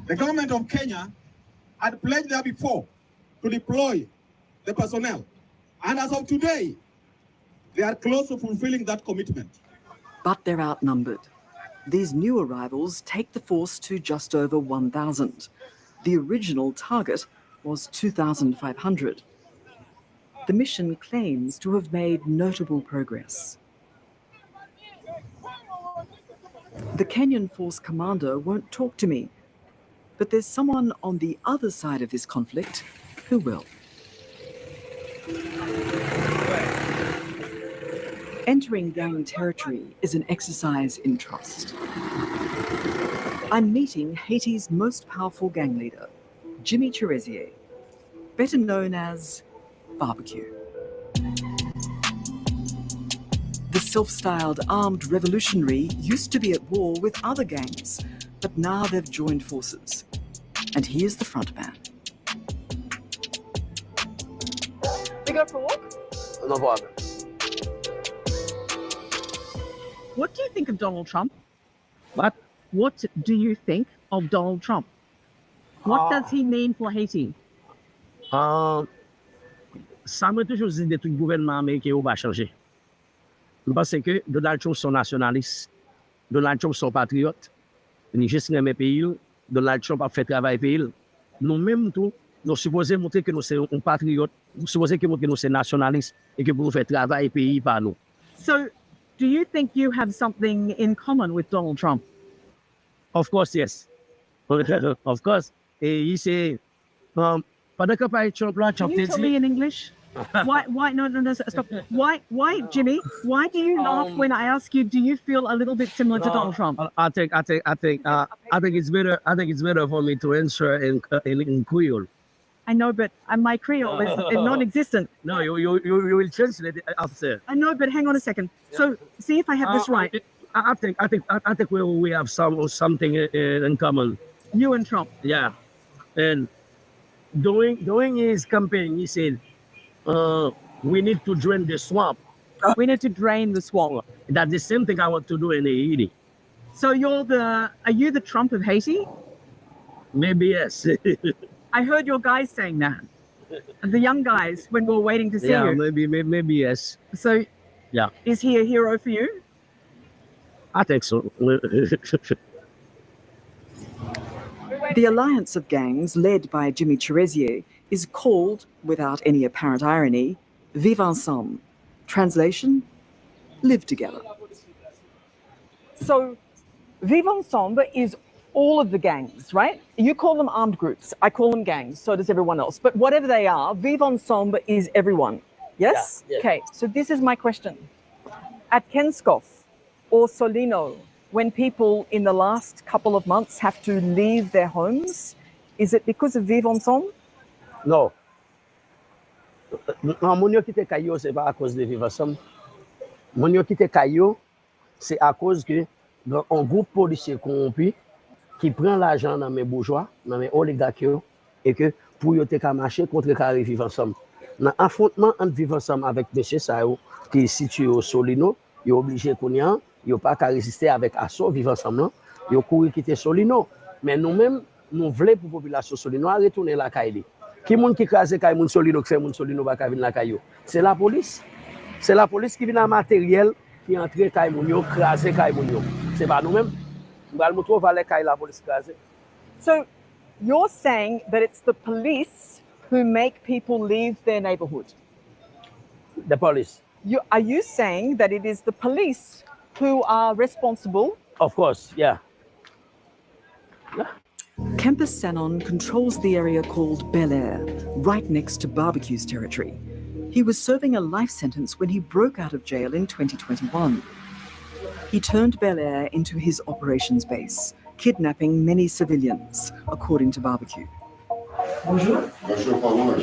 The government of Kenya had pledged there before to deploy the personnel. And as of today, they are close to fulfilling that commitment. But they're outnumbered. These new arrivals take the force to just over 1,000. The original target was 2,500. The mission claims to have made notable progress. The Kenyan force commander won't talk to me, but there's someone on the other side of this conflict who will. Entering gang territory is an exercise in trust. I'm meeting Haiti's most powerful gang leader, Jimmy Cherezier, better known as Barbecue. The self-styled armed revolutionary used to be at war with other gangs, but now they've joined forces. And here's the front man. We go for a walk? No problem. What do you think of Donald Trump? What do you think of Donald Trump? What does he mean for Haiti? Ça m'a toujours dit des trucs gouvernement américain va changer. Parce que Donald Trump sont nationalistes, Donald Trump sont patriotes, ni gestionnaire mes pays, Donald Trump a fait travail pays. Nous-mêmes tout, nous supposons montrer que nous sommes patriotes, nous supposons que nous sommes nationalistes et que nous faire travail pays par nous. So, do you think you have something in common with Donald Trump? Of course, yes. Of course. Et il s'est pendant que par Trump là, Can you tell me in English? Why no stop. Why Jimmy, why do you laugh when I ask you, do you feel a little bit similar to Donald Trump? I think it's better for me to answer in Creole. I know, but my Creole is non-existent. No, you will translate it after. I know, but hang on a second. So see if I have this right. I think we have something in common. You and Trump. Yeah, and during his campaign, he said, "We need to drain the swamp." We need to drain the swamp. That's the same thing I want to do in Haiti. So are you the Trump of Haiti? Maybe yes. I heard your guys saying that. The young guys when we were waiting to see you. Maybe yes. So yeah, is he a hero for you? I think so. The alliance of gangs led by Jimmy Cherezier is called, without any apparent irony, Vivre Ensemble. Translation, live together. So, Vivre Ensemble is all of the gangs, right? You call them armed groups. I call them gangs. So does everyone else. But whatever they are, Vivre Ensemble is everyone. Yes? Yeah. Okay, so this is my question. At Kenskoff or Solino, when people in the last couple of months have to leave their homes, is it because of Vivre Ensemble? No. Mon yo kite kayo, c'est pas à cause de Vivre Ensemble. Mon yo kite kayo, c'est à cause que un groupe policier corrompu qui prend l'argent dans mes bourgeois, dans mes oligarques, et que pour yo te ka marcher contre carré Vivre Ensemble. Dans affrontement entre Vivre Ensemble avec M. Sao, qui est situé au Solino, il est obligé qu'on y a, il n'a pas qu'à résister avec assaut Vivre Ensemble, il a couru quitter Solino. Mais nous-mêmes, nous voulons pour la population Solino retourner la Kaili. Qui est qui crase Kaili moun Solino, qui fait moun Solino va venir la Kaili? C'est la police. C'est la police qui vient en matériel, qui entre Kaili moun yo, crase Kaili moun yo. C'est pas nous-mêmes. Nous allons trouver la police crase. So you're saying that it's the police who make people leave their neighborhood? The police. Are you saying that it is the police who are responsible? Of course, yeah. Kempis Sanon controls the area called Bel Air, right next to Barbecue's territory. He was serving a life sentence when he broke out of jail in 2021. He turned Bel Air into his operations base, kidnapping many civilians, according to Barbecue. Bonjour. Bonjour, pardon.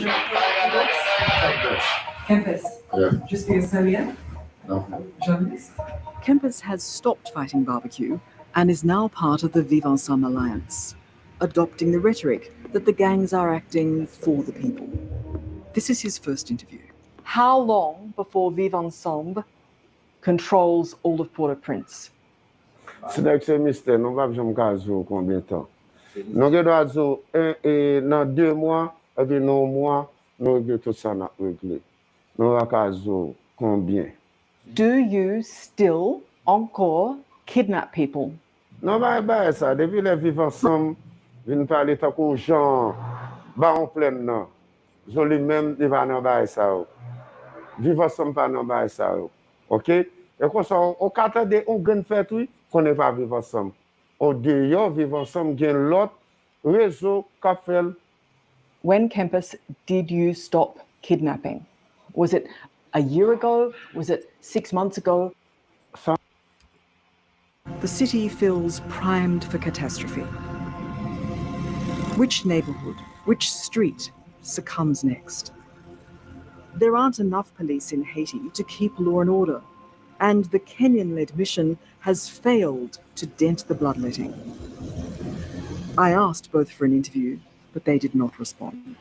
Kempis. Yeah. Je suis Australian. No. Journalist. Kempis has stopped fighting Barbecue and is now part of the Vivre Ensemble alliance, adopting the rhetoric that the gangs are acting for the people. This is his first interview. How long before Vivre Ensemble controls all of Port-au-Prince? C'est mystère, nous ne savons pas combien de temps. Nous avons dans 2 mois, et puis dans 1 mois, nous avons tout ça réglé. Nous avons combien? Do you still encore kidnap people? Non, bah, ça, depuis les vivre ensemble, viennent parler tant qu'on gens, bah, on plein non. Je lui même, il va dans ça. Vivre ensemble, pas dans ça. OK? Et comme ça, on attend on gagne fait oui, qu'on n'est pas vivre ensemble. Au dehors, vivre ensemble, gagne l'autre réseau qu'a fait. When Kempis did you stop kidnapping? Was it a year ago? Was it 6 months ago? The city feels primed for catastrophe. Which neighborhood, which street succumbs next? There aren't enough police in Haiti to keep law and order, and the Kenyan-led mission has failed to dent the bloodletting. I asked both for an interview, but they did not respond.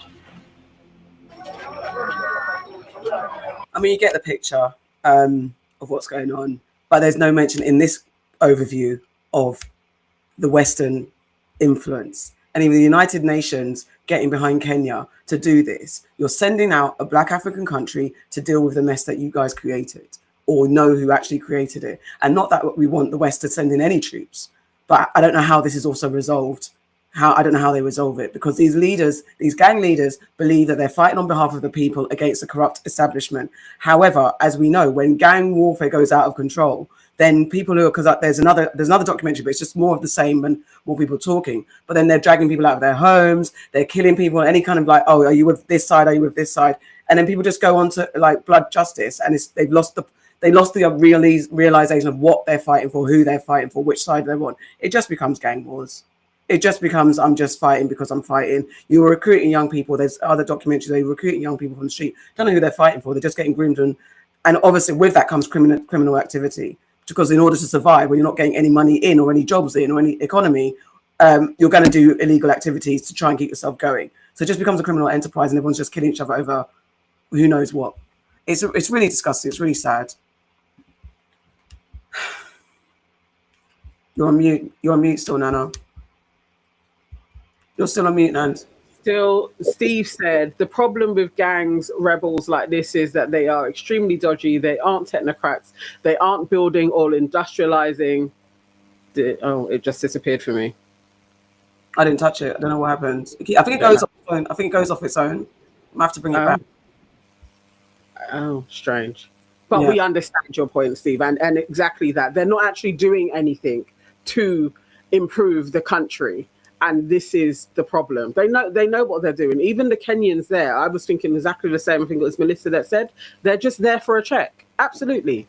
I mean, you get the picture of what's going on, but there's no mention in this overview of the Western influence and even the United Nations getting behind Kenya to do this. You're sending out a Black African country to deal with the mess that you guys created, or know who actually created it. And not that we want the West to send in any troops, but I don't know how this is also resolved. I don't know how they resolve it, because these leaders, these gang leaders, believe that they're fighting on behalf of the people against the corrupt establishment. However, as we know, when gang warfare goes out of control, then people who are, because there's another documentary, but it's just more of the same and more people talking. But then they're dragging people out of their homes, they're killing people, any kind of like, oh, are you with this side? Are you with this side? And then people just go on to like blood justice, and they've lost the realization of what they're fighting for, who they're fighting for, which side they're on. It just becomes gang wars. It just becomes, I'm just fighting because I'm fighting. You're recruiting young people. There's other documentaries where you're recruiting young people from the street. Don't know who they're fighting for. They're just getting groomed, and obviously with that comes criminal activity. Because in order to survive, when you're not getting any money in or any jobs in or any economy, you're going to do illegal activities to try and keep yourself going. So it just becomes a criminal enterprise, and everyone's just killing each other over who knows what. It's really disgusting. It's really sad. You're on mute. You're on mute still, Nana. You're still on mute, Nance. Still, Steve said the problem with gangs, rebels like this is that they are extremely dodgy. They aren't technocrats. They aren't building or industrializing. Oh, it just disappeared for me. I didn't touch it. I don't know what happened. I think it goes off its own. I think it goes off its own. I have to bring it back. Oh, strange. But we understand your point, Steve, and exactly that. They're not actually doing anything to improve the country. And this is the problem. They know what they're doing. Even the Kenyans there, I was thinking exactly the same. I think it was Melissa that said, they're just there for a check. Absolutely.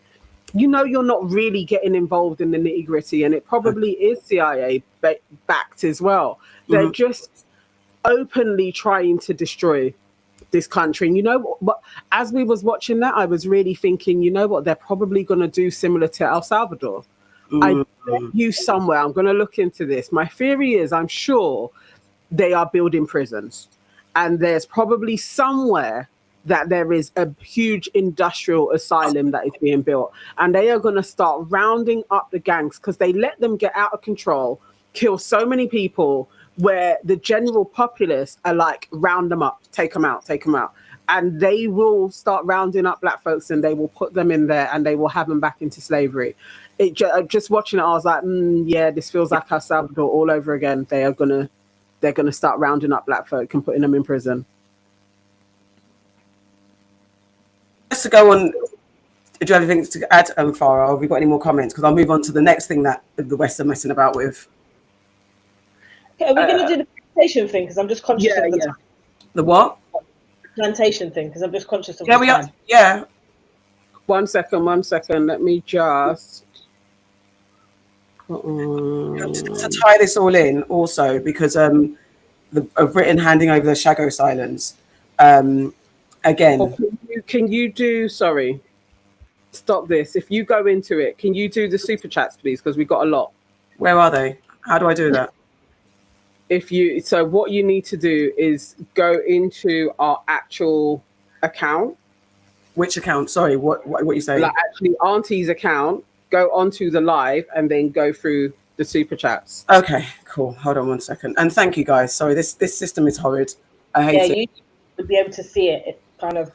You know, you're not really getting involved in the nitty gritty, and it probably is CIA backed as well. They're just openly trying to destroy this country. And you know what, but as we was watching that, I was really thinking, you know what, they're probably going to do similar to El Salvador. I bet you somewhere, I'm going to look into this. My theory is, I'm sure they are building prisons, and there's probably somewhere that there is a huge industrial asylum that is being built, and they are going to start rounding up the gangs because they let them get out of control, kill so many people, where the general populace are like, round them up, take them out. And they will start rounding up black folks, and they will put them in there, and they will have them back into slavery. Just watching it, I was like, yeah, this feels like El Salvador all over again. They're gonna start rounding up black folk and putting them in prison. Just to go on, do you have anything to add, Farrah? Have we got any more comments? Because I'll move on to the next thing that the West are messing about with. Okay, are we going to do the plantation thing? Because I'm just conscious of the time. The what? Plantation thing, because I'm just conscious of the time. Are. Yeah. 1 second. Let me just. To tie this all in, also because of Britain handing over the Shago Islands, again. Can you do? Sorry, stop this. If you go into it, can you do the super chats, please? Because we got a lot. Where are they? How do I do that? So what you need to do is go into our actual account. Which account? Sorry, what you saying? Like actually Auntie's account. Go onto the live and then go through the super chats. Okay, cool. Hold on 1 second. And thank you guys. Sorry, this system is horrid. I hate it. You would be able to see it. It's kind of.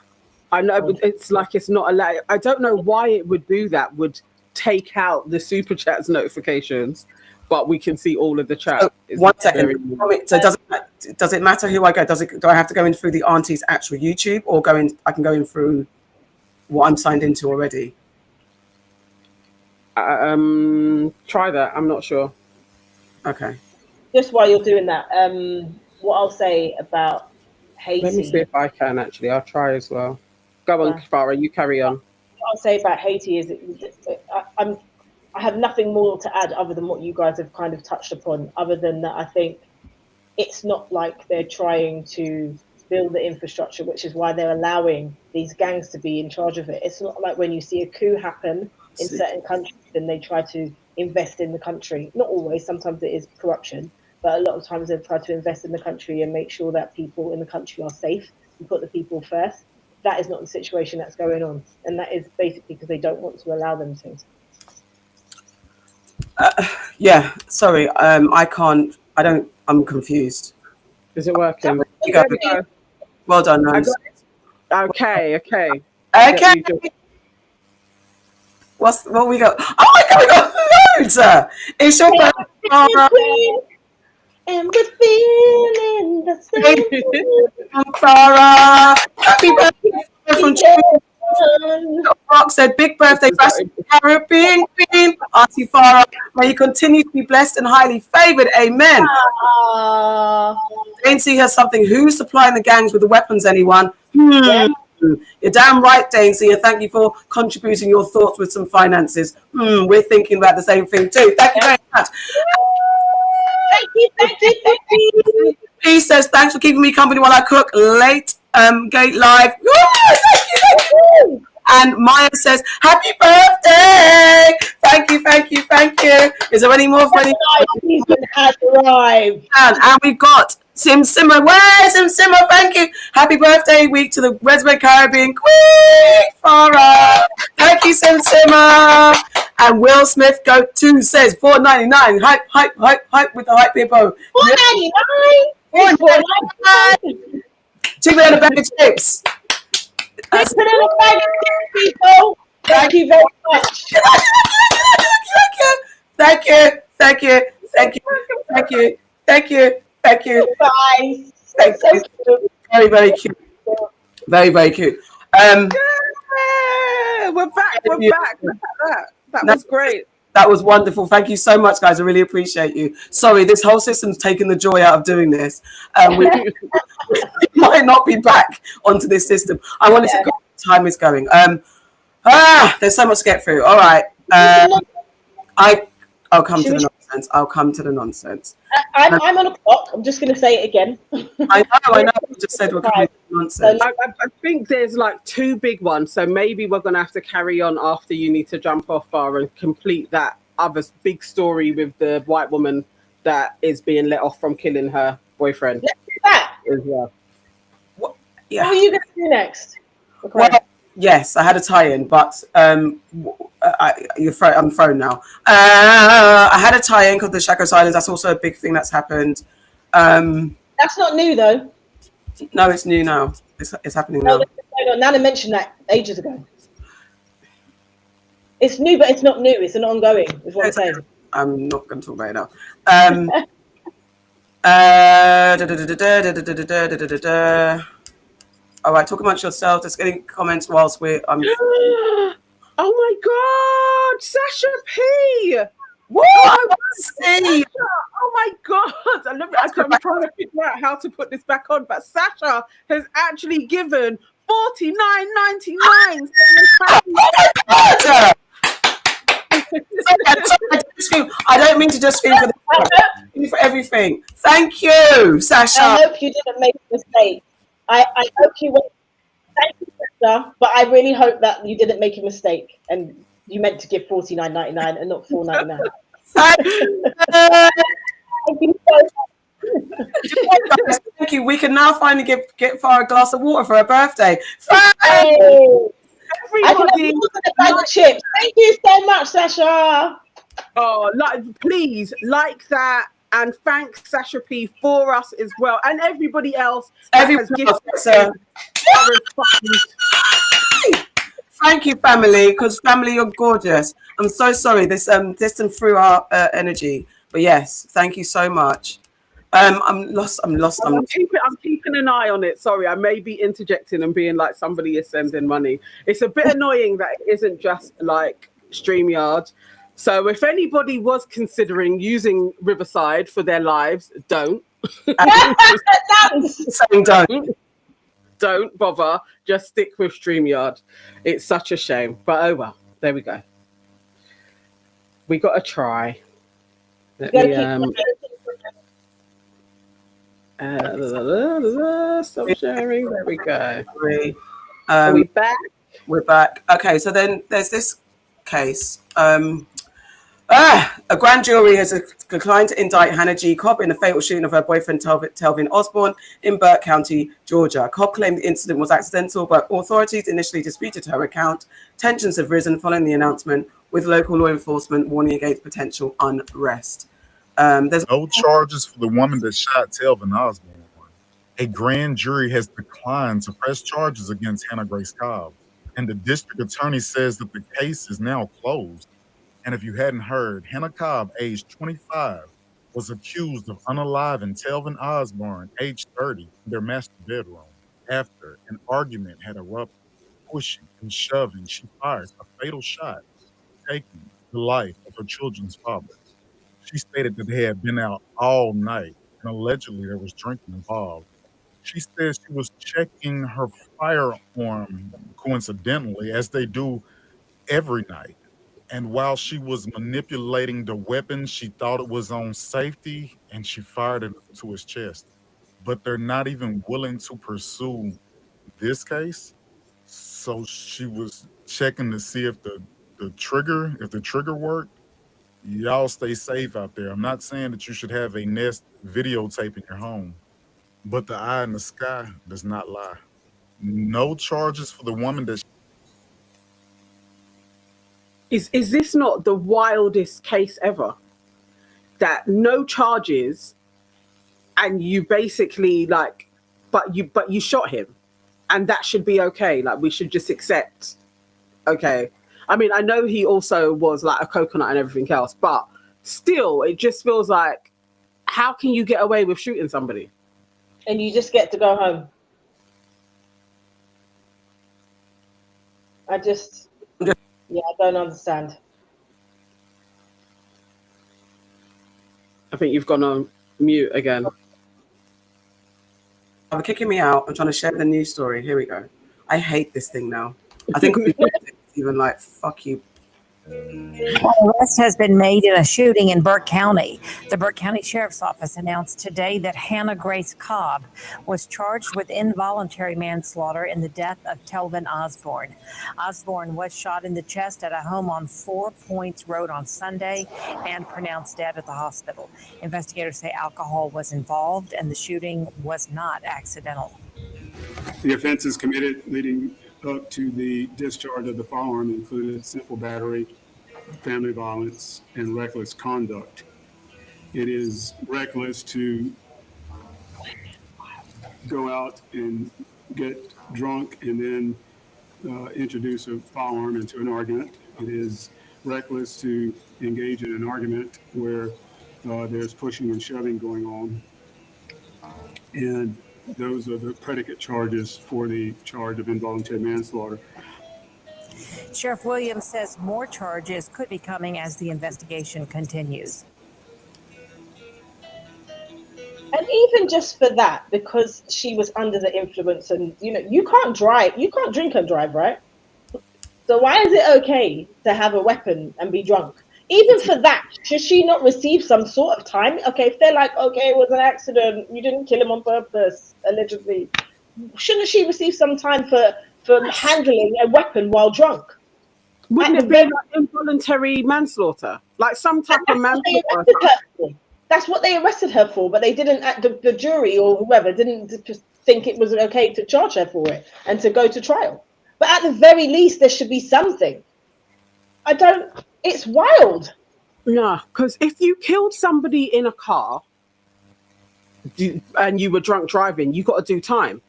I know, but it's like it's not allowed. I don't know why it would do that. Would take out the super chats notifications, but we can see all of the chat. So, 1 second. So does it matter who I go? Do I have to go in through the Auntie's actual YouTube, or I can go in through what I'm signed into already? Try that. I'm not sure. Okay. Just while you're doing that, what I'll say about Haiti. Let me see if I can actually. I'll try as well. Go on, Farrah. You carry on. What I'll say about Haiti is I have nothing more to add other than what you guys have kind of touched upon. Other than that, I think it's not like they're trying to build the infrastructure, which is why they're allowing these gangs to be in charge of it. It's not like when you see a coup happen in certain countries, then they try to invest in the country. Not always, sometimes it is corruption, but a lot of times they try to invest in the country and make sure that people in the country are safe and put the people first. That is not the situation that's going on. And that is basically because they don't want to allow them to. Yeah, sorry, I can't I'm confused. Is it working? You go. Well done, I Nose. got it. Okay. Okay. What we got? Oh my God, we got loads! It's your birthday, Farrah. And we're feeling the same. Farrah. Happy birthday from Rock said, big birthday, Caribbean Queen, Auntie Farrah. May you continue to be blessed and highly favored. Amen. Dainty has something. Who's supplying the gangs with the weapons, anyone? You're damn right, Dainty, and thank you for contributing your thoughts with some finances. We're thinking about the same thing too. Thank you very much. Thank you. He says, thanks for keeping me company while I cook. Late Gate Live. Thank you. And Maya says, happy birthday. Thank you. Is there any more for any? Season has arrived. And we've got Sim Simmer. Where's Sim Simmer? Thank you. Happy birthday week to the Resident Caribbean Queen, Farrah. Thank you, Sim Simmer. And Will Smith Go 2 says $4.99. Hype with the hype people. $4.99. Chicken and a bag of chips. Chicken and a bag of chips, people. Thank you very much. Thank you. Thank you. Very, very cute. Very, very cute. We're back. That was great. That was wonderful. Thank you so much, guys. I really appreciate you. Sorry, this whole system's taken the joy out of doing this. We might not be back onto this system. I wanted to go. Time is going. There's so much to get through. All right. I'll come to the nonsense. I'm on a clock. I'm just going to say it again. I know. We just said we're coming to the nonsense. I think there's like two big ones, so maybe we're going to have to carry on after you need to jump off bar and complete that other big story with the white woman that is being let off from killing her boyfriend. Let's do that. As well. What are you going to do next? Okay. Well, yes, I had a tie-in, but I'm thrown now. I had a tie-in called the Shadow Silence. That's also a big thing that's happened. That's not new, though. No, it's new now. It's happening now. No, Nana mentioned that ages ago. It's new, but it's not new. It's an ongoing, is what I'm saying. I'm not going to talk about it now. All right, talk amongst yourselves. Just getting comments whilst we're. Oh my God, Sasha P! What? Oh my God! I'm trying to figure out how to put this back on, but Sasha has actually given $49.99. I don't mean to just scream for everything. Thank you, Sasha. I hope you didn't make a mistake. I hope you went. Thank you, Sasha, but I really hope that you didn't make a mistake and you meant to give $49.99 and not $4.99. Thank you. We can now finally get Farrah a glass of water for her birthday. Everybody, chips. Thank you so much, Sasha. Oh, please like that. And thank Sasha P for us as well, and everybody else. Thank you, family, because family, you're gorgeous. I'm so sorry. This distant through our energy, but yes, thank you so much. I'm lost. I'm keeping an eye on it. Sorry, I may be interjecting and being like somebody is sending money. It's a bit annoying that it isn't just like StreamYard. So if anybody was considering using Riverside for their lives, don't. Saying don't. Don't bother. Just stick with StreamYard. It's such a shame. But oh well. There we go. We got to try. Let me, stop sharing. There we go. Are we back? We're back. Okay, so then there's this case. A grand jury has declined to indict Hannah G. Cobb in the fatal shooting of her boyfriend Telvin Osborne in Burke County, Georgia. Cobb claimed the incident was accidental, but authorities initially disputed her account. Tensions have risen following the announcement, with local law enforcement warning against potential unrest. There's no charges for the woman that shot Telvin Osborne. A grand jury has declined to press charges against Hannah Grace Cobb, and the district attorney says that the case is now closed. And if you hadn't heard, Hannah Cobb, age 25, was accused of unaliving Telvin Osborne, age 30, in their master bedroom. After an argument had erupted, pushing and shoving, she fired a fatal shot, taking the life of her children's father. She stated that they had been out all night, and allegedly there was drinking involved. She says she was checking her firearm coincidentally, as they do every night. And while she was manipulating the weapon, she thought it was on safety and she fired it to his chest. But they're not even willing to pursue this case. So she was checking to see if the trigger worked. Y'all stay safe out there. I'm not saying that you should have a Nest videotape in your home, but the eye in the sky does not lie. No charges for the woman that. Is this not the wildest case ever? That no charges, and you basically but you shot him, and that should be okay. Like, we should just accept. Okay, I mean, I know he also was like a coconut and everything else, but still, it just feels like, how can you get away with shooting somebody? And you just get to go home. I don't understand. I think you've gone on mute again. I'm kicking me out. I'm trying to share the news story. Here we go. I hate this thing now. I think it's even like, fuck you. An arrest has been made in a shooting in Burke County. The Burke County Sheriff's Office announced today that Hannah Grace Cobb was charged with involuntary manslaughter in the death of Telvin Osborne. Osborne was shot in the chest at a home on 4 Points Road on Sunday and pronounced dead at the hospital. Investigators say alcohol was involved and the shooting was not accidental. The offenses committed leading up to the discharge of the firearm included simple battery, family violence, and reckless conduct. It is reckless to go out and get drunk and then introduce a firearm into an argument. It is reckless to engage in an argument where there's pushing and shoving going on. And those are the predicate charges for the charge of involuntary manslaughter. Sheriff Williams says more charges could be coming as the investigation continues. And even just for that, because she was under the influence, and you can't drink and drive, right? So why is it okay to have a weapon and be drunk? Even for that, should she not receive some sort of time? Okay, if they're like, okay, it was an accident, you didn't kill him on purpose, allegedly, shouldn't she receive some time for handling a weapon while drunk? Wouldn't it be like involuntary manslaughter? Like some type of manslaughter? That's what they arrested her for, but they didn't, the jury or whoever didn't think it was okay to charge her for it and to go to trial. But at the very least, there should be something. It's wild. No, because if you killed somebody in a car and you were drunk driving, you got to do time.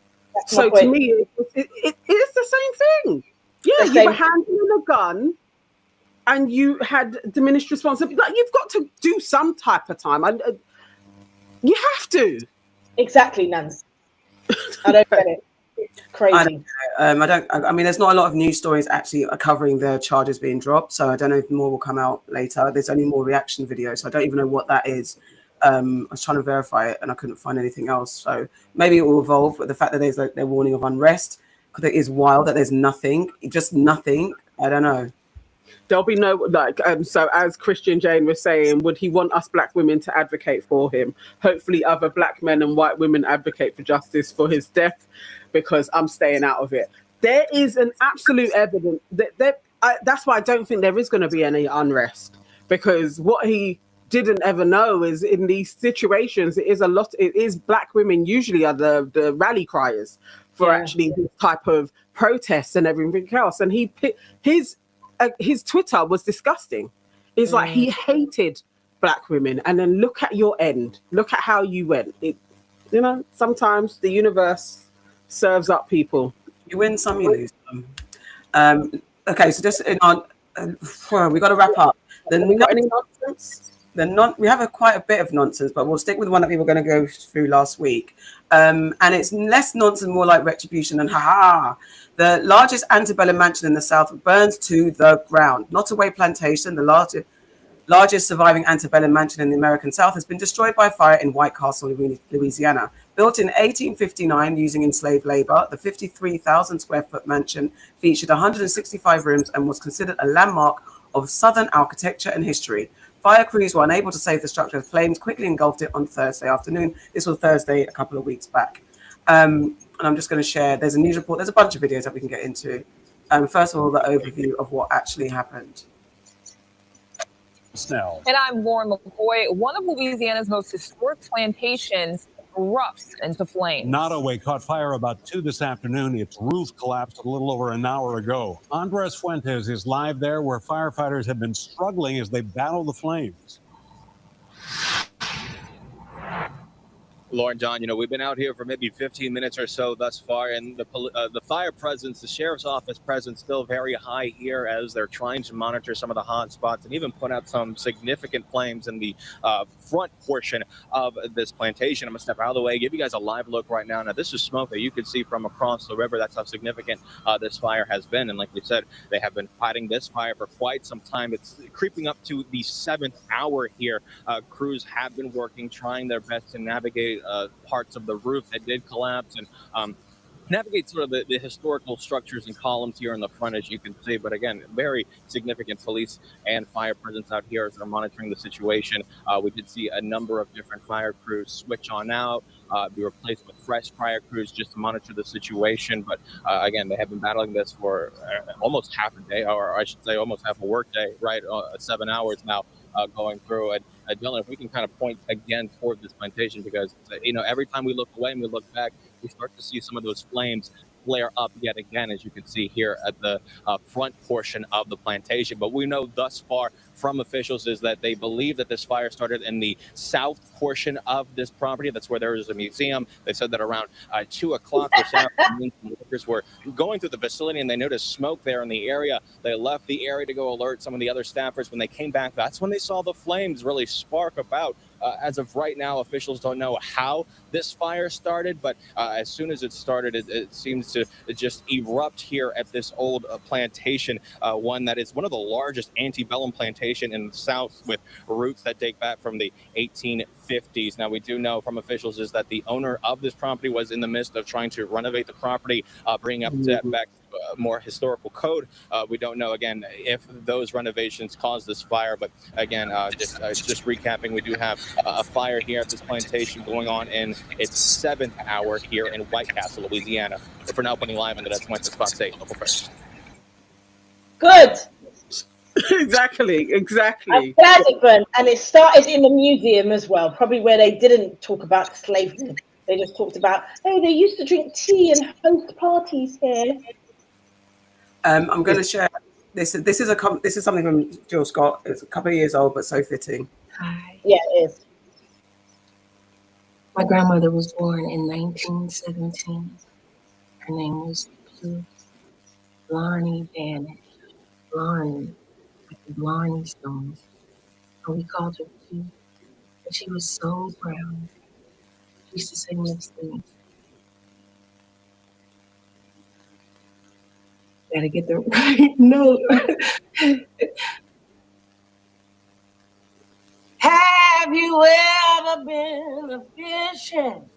So to me, it is the same thing. Yeah, you were handling a gun and you had diminished responsibility. Like, you've got to do some type of time. You have to. Exactly, Nance. I don't get it. Crazy. I mean, there's not a lot of news stories actually covering the charges being dropped, so I don't know if more will come out later. There's only more reaction videos, so I don't even know what that is. I was trying to verify it and I couldn't find anything else, so maybe it will evolve with the fact that there's their warning of unrest, because it is wild that there's nothing, just nothing. I don't know. There'll be no, so as Christian Jane was saying, would he want us black women to advocate for him? Hopefully other black men and white women advocate for justice for his death, because I'm staying out of it. There is an absolute evidence that's why I don't think there is going to be any unrest, because what he didn't ever know is in these situations, it is black women usually are the rally criers for actually this type of protests and everything else. And his Twitter was disgusting. It's like he hated black women, and then look at your end. Look at how you went. Sometimes the universe serves up people. You win some, you lose some. Okay, so just we got to wrap up. Have we got any nonsense? We have quite a bit of nonsense, but we'll stick with the one that we were going to go through last week. And it's less nonsense, more like retribution. And the largest antebellum mansion in the South burns to the ground. Nottoway Plantation, the largest surviving antebellum mansion in the American South, has been destroyed by fire in White Castle, Louisiana. Built in 1859 using enslaved labor, the 53,000 square foot mansion featured 165 rooms and was considered a landmark of Southern architecture and history. Fire crews were unable to save the structure as flames quickly engulfed it on Thursday afternoon. This was Thursday a couple of weeks back. And I'm just going to share, there's a news report, there's a bunch of videos that we can get into. First of all, the overview of what actually happened. Snell. And I'm Lauren McCoy. One of Louisiana's most historic plantations erupts into flames. Nottoway caught fire about 2 this afternoon. Its roof collapsed a little over an hour ago. Andres Fuentes is live there where firefighters have been struggling as they battle the flames. Lauren, John, we've been out here for maybe 15 minutes or so thus far, and the fire presence, the sheriff's office presence, still very high here as they're trying to monitor some of the hot spots and even put out some significant flames in the front portion of this plantation. I'm going to step out of the way, give you guys a live look right now. Now, this is smoke that you can see from across the river. That's how significant this fire has been. And like we said, they have been fighting this fire for quite some time. It's creeping up to the 7th hour here. Crews have been working, trying their best to navigate parts of the roof that did collapse and navigate sort of the historical structures and columns here in the front, as you can see. But again, very significant police and fire presence out here as they're monitoring the situation. We did see a number of different fire crews switch on out, be replaced with fresh fire crews just to monitor the situation. But again, they have been battling this for almost half a day, or I should say almost half a work day, right? 7 hours now going through. And Dylan, if we can kind of point again toward this plantation, because every time we look away and we look back, we start to see some of those flames flare up yet again, as you can see here at the front portion of the plantation. But we know thus far from officials is that they believe that this fire started in the south portion of this property. That's where there is a museum. They said that around 2 o'clock this afternoon, workers were going through the facility and they noticed smoke there in the area. They left the area to go alert some of the other staffers. When they came back, that's when they saw the flames really spark about. As of right now, officials don't know how this fire started, but as soon as it started, it seems to just erupt here at this old plantation, one that is one of the largest antebellum plantation in the South, with roots that date back from the 1850s. Now, we do know from officials is that the owner of this property was in the midst of trying to renovate the property, bring up to back more historical code. We don't know, again, if those renovations caused this fire, but again, just recapping, we do have a fire here at this plantation going on in its 7th hour here in White Castle, Louisiana. But for now, putting live on the That's Point Spot State, local first. Good. Exactly. I'm glad it burned, and it started in the museum as well, probably where they didn't talk about slavery. They just talked about, oh, they used to drink tea and host parties here. I'm going to share this. This is something from Jill Scott. It's a couple of years old, but so fitting. Hi. Yeah, it is. My grandmother was born in 1917. Her name was Blarney Banish. Blarney, like the Blarney Stones. And we called her Q. And she was so proud. She used to sing these things. Gotta get the right note. Have you ever been fishing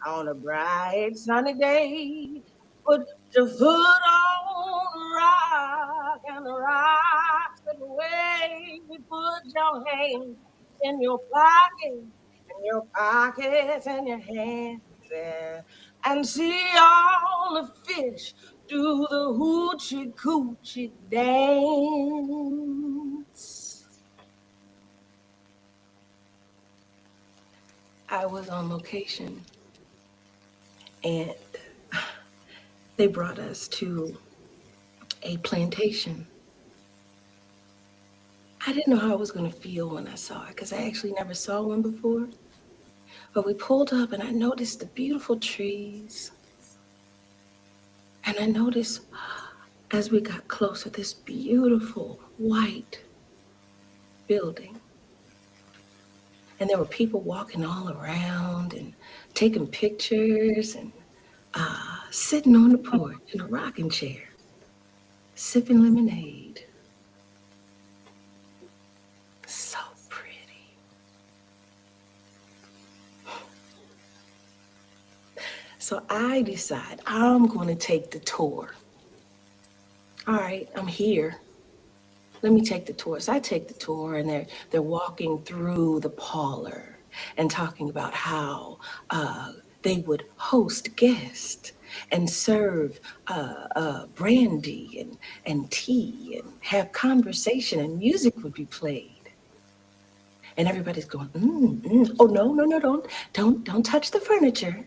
on a bright sunny day? Put your foot on the rock and the rock slip away. Put your hands in your pocket and your pockets in your hands, and see all the fish do the hoochie coochie dance. I was on location and they brought us to a plantation. I didn't know how I was going to feel when I saw it because I actually never saw one before. But we pulled up and I noticed the beautiful trees. And I noticed as we got closer, this beautiful white building. And there were people walking all around and taking pictures and sitting on the porch in a rocking chair, sipping lemonade. So pretty. So I decide I'm going to take the tour. All right, I'm here. Let me take the tour. So I take the tour, and they're walking through the parlor and talking about how they would host guests and serve brandy and tea and have conversation, and music would be played. And everybody's going, oh no, don't touch the furniture.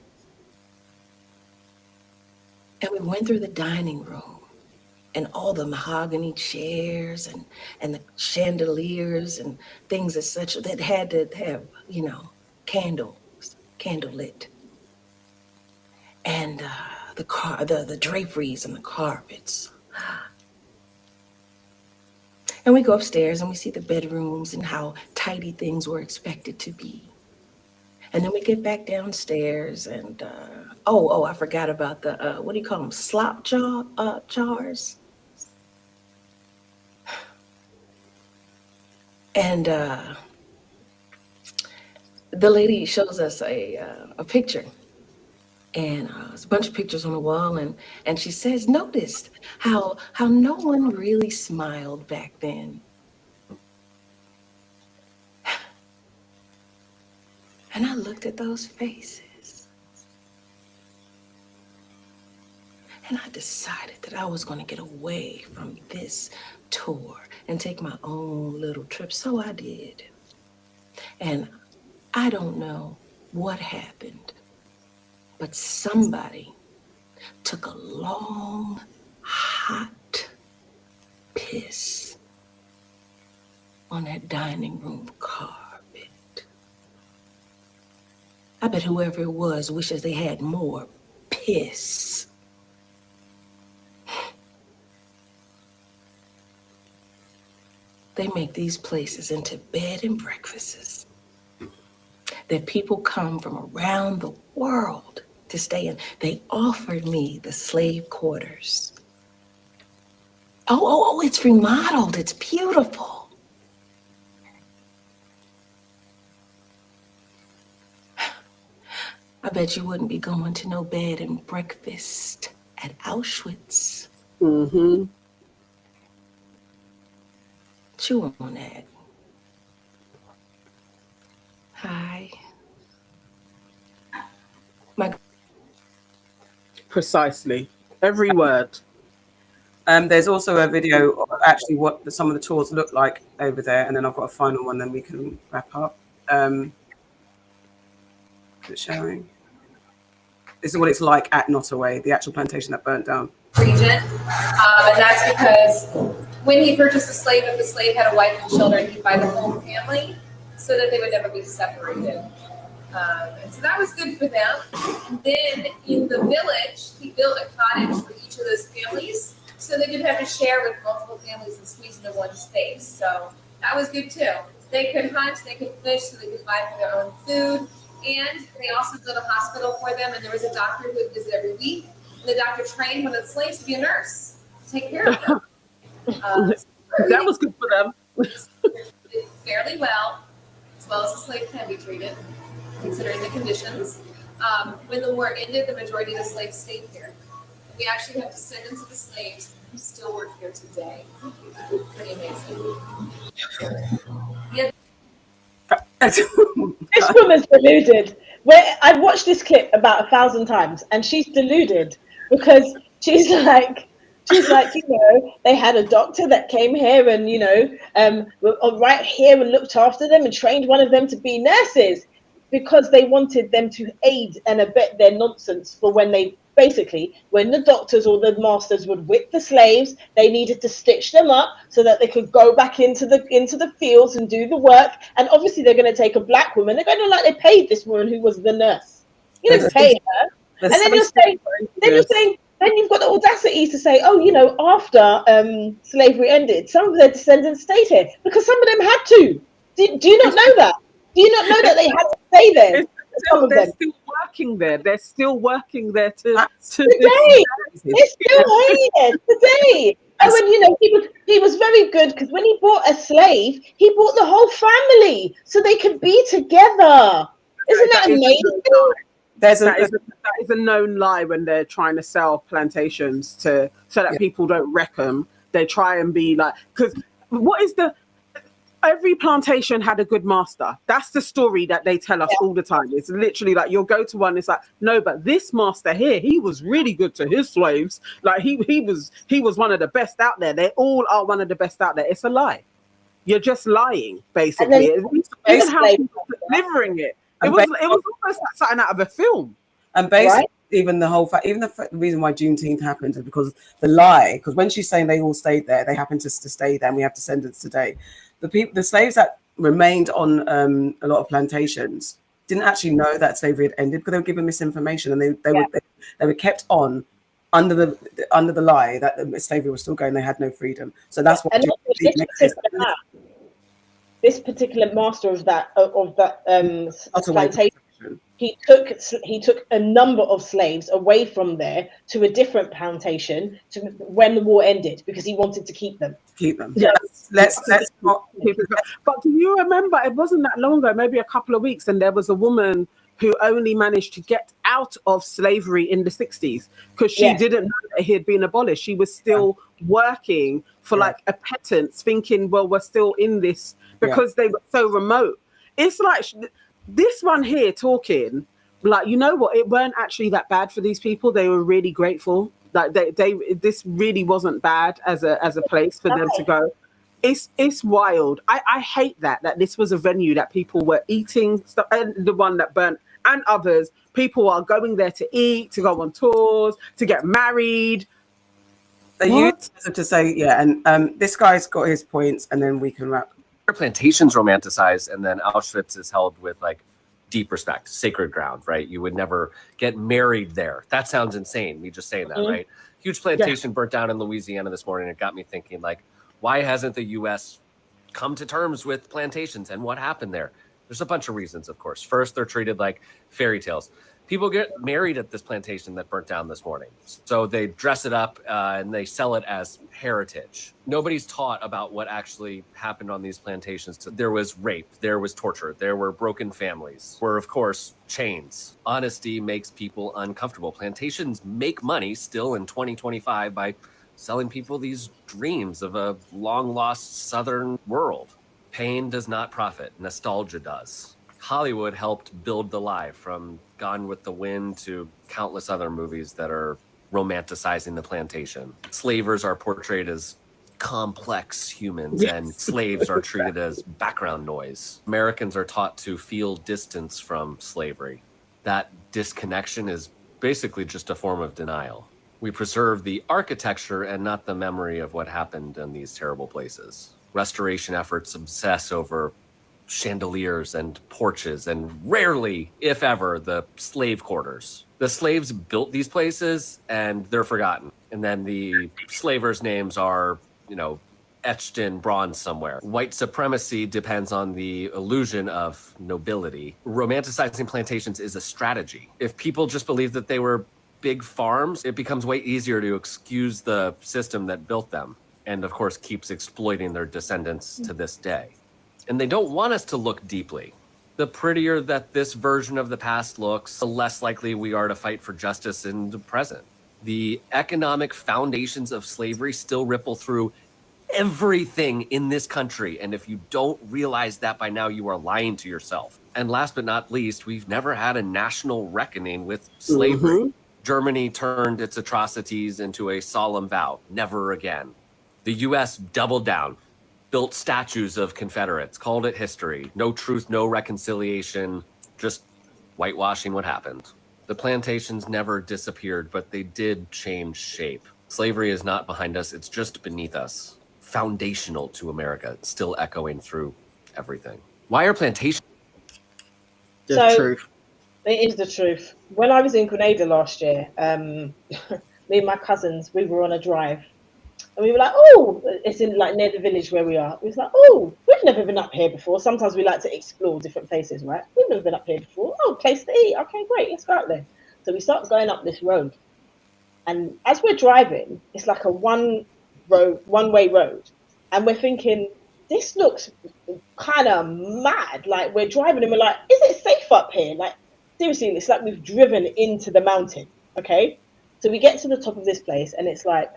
And we went through the dining room. And all the mahogany chairs and the chandeliers and things as such that had to have, candle lit. And the draperies and the carpets. And we go upstairs and we see the bedrooms and how tidy things were expected to be. And then we get back downstairs and, I forgot about the, what do you call them? Slop jars. And the lady shows us a picture, and there's a bunch of pictures on the wall, and she says, "Notice how no one really smiled back then." And I looked at those faces, and I decided that I was going to get away from this tour and take my own little trip. So I did. And I don't know what happened, but somebody took a long, hot piss on that dining room carpet. I bet whoever it was wishes they had more piss. They make these places into bed and breakfasts that people come from around the world to stay in. They offered me the slave quarters. Oh, it's remodeled. It's beautiful. I bet you wouldn't be going to no bed and breakfast at Auschwitz. Mm-hmm. Chew on that. Hi. Precisely. Every word. There's also a video of actually what some of the tours look like over there, and then I've got a final one, then we can wrap up. Showing. This is what it's like at Nottoway, the actual plantation that burnt down. Region, and that's because when he purchased the slave, if the slave had a wife and children, he'd buy the whole family so that they would never be separated. And so that was good for them. And then in the village, he built a cottage for each of those families so they didn't have to share with multiple families and squeeze into one space. So that was good too. They could hunt, they could fish, so they could buy for their own food. And they also built a hospital for them, and there was a doctor who would visit every week. And the doctor trained one of the slaves to be a nurse to take care of them. That was good for them. Fairly well, as well as the slave can be treated, considering the conditions. When the war ended, the majority of the slaves stayed here. We actually have descendants of the slaves who still work here today. Pretty amazing. Yeah. This woman's deluded. I've watched this clip about 1,000 times, and she's deluded because she's like, they had a doctor that came here and, right here and looked after them and trained one of them to be nurses because they wanted them to aid and abet their nonsense for when they basically, when the doctors or the masters would whip the slaves, they needed to stitch them up so that they could go back into the fields and do the work. And obviously, they're going to take a black woman. They're going to like they paid this woman who was the nurse. You didn't pay her, and then you're saying, then you've got the audacity to say, oh, you know, after slavery ended, some of their descendants stayed here because some of them had to. Do you not know that? Do you not know that they had to stay there? They're still working there. They're still working there to today. They're still here today. And when, you know, he was very good because when he bought a slave, he bought the whole family so they could be together. Isn't that amazing? That is a known lie when they're trying to sell plantations so that people don't wreck them. They try and be like, because every plantation had a good master. That's the story that they tell us all the time. It's literally like you'll go to one, it's like, no, but this master here, he was really good to his slaves. Like he was one of the best out there. They all are one of the best out there. It's a lie. You're just lying, basically. Even how people were delivering it. It was almost like something out of a film. And basically, even the reason why Juneteenth happened is because the lie. Because when she's saying they all stayed there, they happened to stay there, and we have descendants today. The slaves that remained on a lot of plantations didn't actually know that slavery had ended because they were given misinformation, and they were kept on under the lie that slavery was still going. They had no freedom. So that's what. This particular master of that plantation, he took a number of slaves away from there to a different plantation when the war ended because he wanted to keep them. Yes. Let's not keep it. But do you remember? It wasn't that long ago, maybe a couple of weeks, and there was a woman who only managed to get out of slavery in the 60s because she didn't know that it had been abolished. She was still working for like a pittance, thinking, well, we're still in this because they were so remote. It's like this one here talking, like, you know what? It weren't actually that bad for these people. They were really grateful. Like this really wasn't bad as a place for them to go. It's wild. I hate that this was a venue that people were eating stuff, and the one that burnt, and others. People are going there to eat, to go on tours, to get married. They use to say, and this guy's got his points, and then we can wrap. Plantations romanticized, and then Auschwitz is held with like deep respect, sacred ground, right? You would never get married there. That sounds insane. Me just saying that, right? Huge plantation burnt down in Louisiana this morning. It got me thinking, like, why hasn't the U.S. come to terms with plantations and what happened there? There's a bunch of reasons, of course. First, they're treated like fairy tales. People get married at this plantation that burnt down this morning. So they dress it up and they sell it as heritage. Nobody's taught about what actually happened on these plantations. There was rape, there was torture, there were broken families, were, of course, chains. Honesty makes people uncomfortable. Plantations make money still in 2025 by selling people these dreams of a long-lost southern world. Pain does not profit, nostalgia does. Hollywood helped build the lie, from Gone with the Wind to countless other movies that are romanticizing the plantation. Slavers are portrayed as complex humans, and slaves are treated as background noise. Americans are taught to feel distance from slavery. That disconnection is basically just a form of denial. We preserve the architecture and not the memory of what happened in these terrible places. Restoration efforts obsess over chandeliers and porches, and rarely, if ever, the slave quarters. The slaves built these places and they're forgotten. And then the slavers' names are, etched in bronze somewhere. White supremacy depends on the illusion of nobility. Romanticizing plantations is a strategy. If people just believe that they were big farms, it becomes way easier to excuse the system that built them, and of course keeps exploiting their descendants to this day. And they don't want us to look deeply. The prettier that this version of the past looks, the less likely we are to fight for justice in the present. The economic foundations of slavery still ripple through everything in this country. And if you don't realize that by now, you are lying to yourself. And last but not least, we've never had a national reckoning with slavery. Germany turned its atrocities into a solemn vow, never again. The US doubled down, built statues of Confederates, called it history. No truth, no reconciliation, just whitewashing what happened. The plantations never disappeared, but they did change shape. Slavery is not behind us, it's just beneath us. Foundational to America, still echoing through everything. Why are plantations? It is the truth. When I was in Grenada last year, me and my cousins, we were on a drive. And we were like, oh, it's in like near the village where we are. We was like, oh, we've never been up here before. Sometimes we like to explore different places, right? We've never been up here before. Oh, place to eat. Okay, great. Let's go out there. So we start going up this road. And as we're driving, it's like a one-way road. And we're thinking, this looks kind of mad. Like we're driving and we're like, is it safe up here? Like seriously, it's like we've driven into the mountain. Okay. So we get to the top of this place and it's like,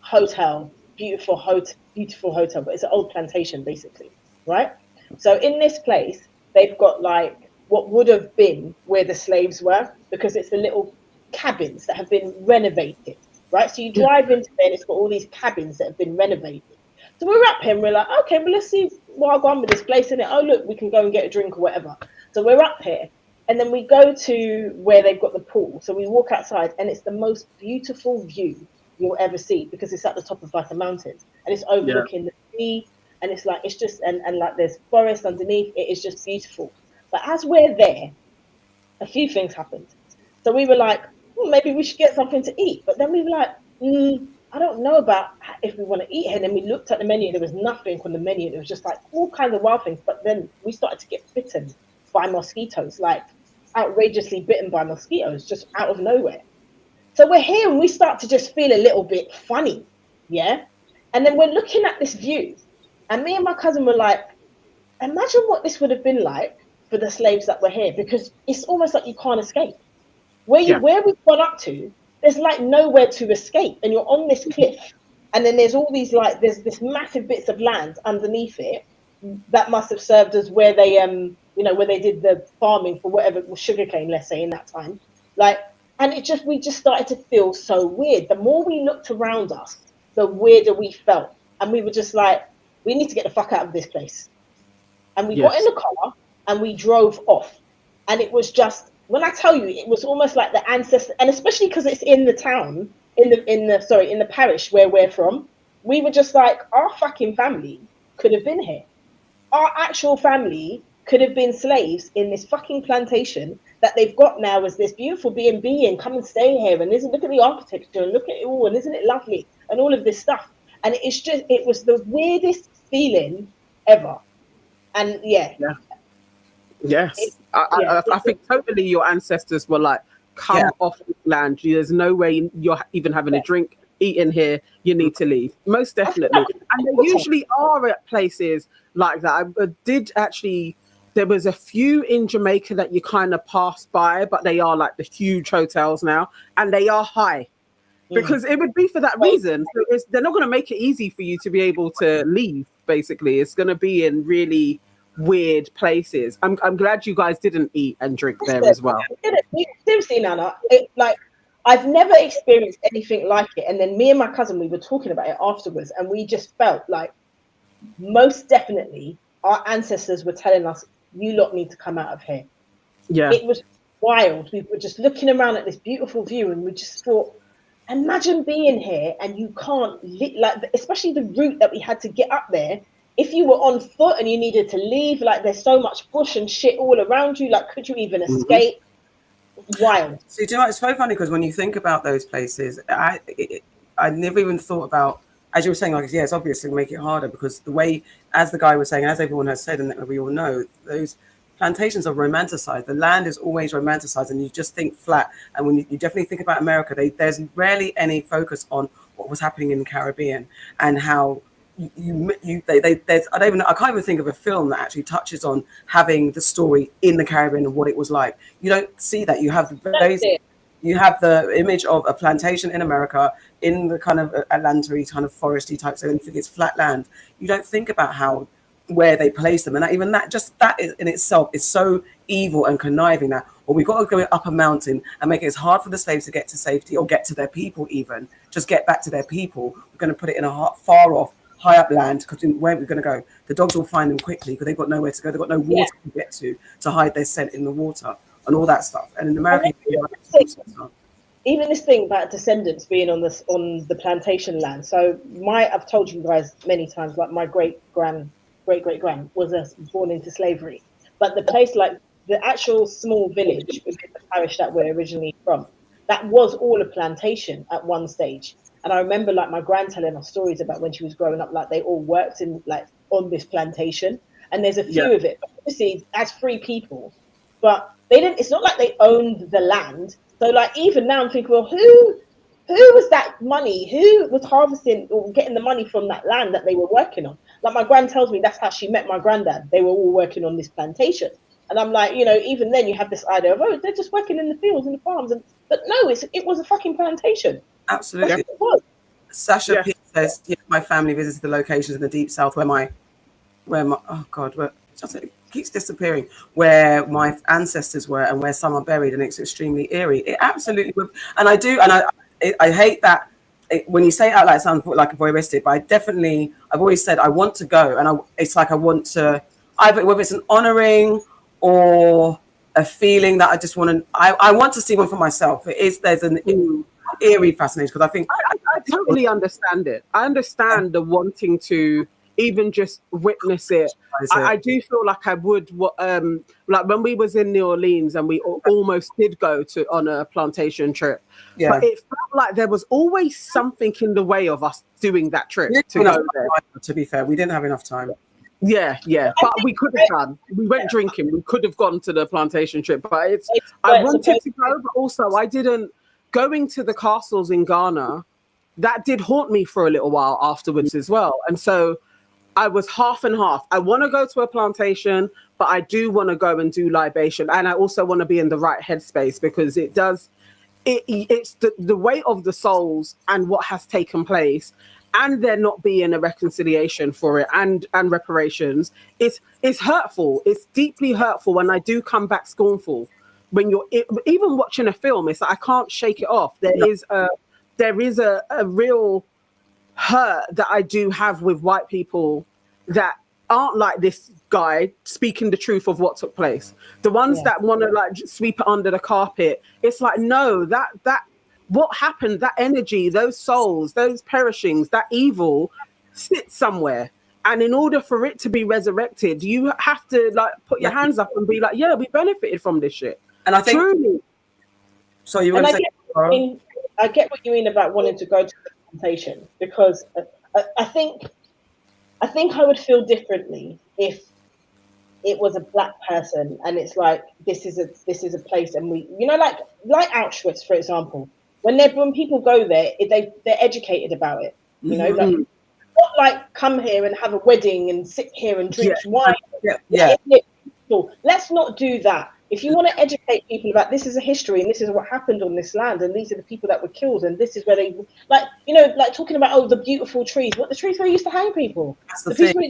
hotel, beautiful hotel, but it's an old plantation basically, right? So in this place, they've got like what would have been where the slaves were, because it's the little cabins that have been renovated, right? So you drive into there and it's got all these cabins that have been renovated. So we're up here and we're like, okay, well, let's see what I've gone with this place, innit? Oh, look, we can go and get a drink or whatever. So we're up here and then we go to where they've got the pool. So we walk outside and it's the most beautiful view you'll ever see, because it's at the top of like a mountain and it's overlooking the sea, and it's like, it's just, and like there's forest underneath. It is just beautiful. But as we're there, a few things happened. So we were like, maybe we should get something to eat. But then we were like, I don't know about if we want to eat here. And then we looked at the menu. There was nothing on the menu. It was just like all kinds of wild things. But then we started to get bitten by mosquitoes, like outrageously bitten by mosquitoes, just out of nowhere. So we're here and we start to just feel a little bit funny, yeah? And then we're looking at this view, and me and my cousin were like, imagine what this would have been like for the slaves that were here, because it's almost like you can't escape. Where we've gone up to, there's like nowhere to escape, and you're on this cliff, and then there's all these like, there's this massive bits of land underneath it that must have served as where they, where they did the farming for whatever was sugarcane, let's say in that time, like. And we just started to feel so weird. The more we looked around us, the weirder we felt. And we were just like, we need to get the fuck out of this place. And we got in the car and we drove off. And it was just, when I tell you, it was almost like the ancestor, and especially because it's in the town, in the parish where we're from, we were just like, our fucking family could have been here. Our actual family could have been slaves in this fucking plantation that they've got now as this beautiful B&B, and come and stay here, and look at the architecture, and look at it all, and isn't it lovely, and all of this stuff. And it was the weirdest feeling ever. And yes, I think totally your ancestors were like, come off this land. There's no way you're even having a drink, eating here. You need to leave. Most definitely. And there usually are at places like that. I did actually. There was a few in Jamaica that you kind of pass by, but they are like the huge hotels now, and they are high because it would be for that reason. So they're not going to make it easy for you to be able to leave. Basically, it's going to be in really weird places. I'm glad you guys didn't eat and drink there as well. Seriously, Nana, like I've never experienced anything like it. And then me and my cousin, we were talking about it afterwards, and we just felt like most definitely our ancestors were telling us, you lot need to come out of here. Yeah, it was wild. We were just looking around at this beautiful view, and we just thought, imagine being here and you can't especially the route that we had to get up there. If you were on foot and you needed to leave, like there's so much bush and shit all around you, like could you even escape? Wild. So do you know what, it's so funny because when you think about those places, I never even thought about, as you were saying, like, it's obviously make it harder because the way, as the guy was saying, as everyone has said, and that we all know, those plantations are romanticized. The land is always romanticized, and you just think flat. And when you definitely think about America, there's rarely any focus on what was happening in the Caribbean and how there's, I can't even think of a film that actually touches on having the story in the Caribbean and what it was like. You don't see that. You have the image of a plantation in America in the kind of Atlantic kind of foresty type, so you think it's flat land. You don't think about where they place them, and that in itself is so evil and conniving. That, well, we've got to go up a mountain and make it as hard for the slaves to get to safety or get to their people, even just get back to their people. We're going to put it in a far off, high up land, because where we're going to go, the dogs will find them quickly because they've got nowhere to go. They've got no water to get to hide their scent in the water. and all that stuff. And in America, even this thing about descendants being on the plantation land. So I've told you guys many times, like my great great grand was born into slavery, but the place, like the actual small village within the parish that we're originally from, that was all a plantation at one stage. And I remember like my grand telling us stories about when she was growing up, like they all worked in like on this plantation, and there's a few of it. But obviously, as free people, but they didn't. It's not like they owned the land. So like even now, I'm thinking, well, who was that money? Who was harvesting or getting the money from that land that they were working on? Like my grand tells me that's how she met my granddad. They were all working on this plantation, and I'm like, you know, even then you have this idea of, oh, they're just working in the fields and the farms, but no, it was a fucking plantation. Absolutely. Sasha P says, yeah, my family visited the locations in the deep south where my it keeps disappearing, where my ancestors were and where some are buried, and it's extremely eerie. It absolutely would. And I hate that when you say it out loud, it sounds like a voyeuristic, but I've always said I want to go, and it's like I want to, either whether it's an honoring or a feeling that I just want to, I want to see one for myself. There's an eerie fascination, because I think I totally understand it. I understand the wanting to even just witness it. I do feel like I would, like when we was in New Orleans and we almost did go on a plantation trip, but it felt like there was always something in the way of us doing that trip to go there. To be fair, we didn't have enough time. Yeah, but we could have done. We went drinking. We could have gone to the plantation trip, but I wanted to go, but also I didn't. Going to the castles in Ghana, that did haunt me for a little while afterwards as well. And so I was half and half. I want to go to a plantation, but I do want to go and do libation. And I also want to be in the right headspace, because it's the weight of the souls and what has taken place, and there not being a reconciliation for it and reparations. It's hurtful. It's deeply hurtful. And I do come back scornful. When you're even watching a film, it's like I can't shake it off. There is a real hurt that I do have with white people that aren't like this guy speaking the truth of what took place. The ones that want to like sweep it under the carpet, it's like, no, that what happened, that energy, those souls, those perishings, that evil sits somewhere. And in order for it to be resurrected, you have to like put your hands up and be like, yeah, we benefited from this shit. And I think truly. So you want to say, I get what you mean about wanting to go to the plantation, because I think I would feel differently if it was a black person and it's like this is a place, and we, you know, like Auschwitz, for example, when people go there, they're educated about it, you know, like, not like come here and have a wedding and sit here and drink wine. Let's not do that. If you want to educate people about this is a history and this is what happened on this land and these are the people that were killed and this is where they, like, you know, like talking about, oh, the beautiful trees. What, the trees where they used to hang people? The people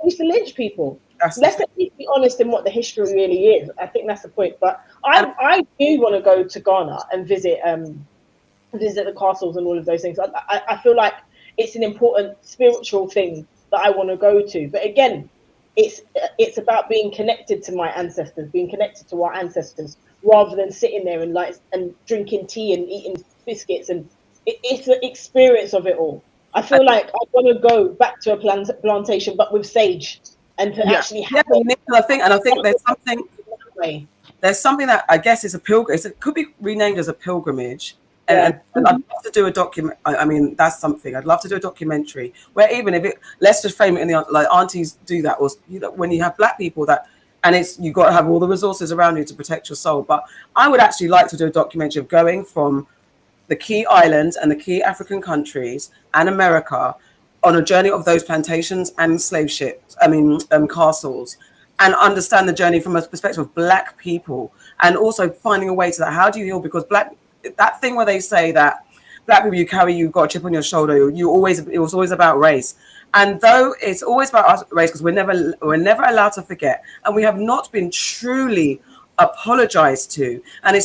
used to lynch people. Let's be honest in what the history really is. I think that's the point. But I do want to go to Ghana and visit the castles and all of those things. I feel like it's an important spiritual thing that I want to go to. But again, it's about being connected to my ancestors, being connected to our ancestors, rather than sitting there and drinking tea and eating biscuits. And it's the experience of it all. I feel like I want to go back to a plantation, but with sage, and to actually have. I think there's something that I guess is a pilgrimage. It could be renamed as a pilgrimage. And I'd love to do a document. I mean, that's something. I'd love to do a documentary where even if let's just frame it in the, like aunties do that, or you know, when you have black people that, and it's, you've got to have all the resources around you to protect your soul. But I would actually like to do a documentary of going from the key islands and the key African countries and America on a journey of those plantations and slave ships, castles, and understand the journey from a perspective of black people, and also finding a way to that. How do you heal? Because that thing where they say that black people, you've got a chip on your shoulder, it was always about race. And though it's always about race, because we're never allowed to forget, and we have not been truly apologized to. And it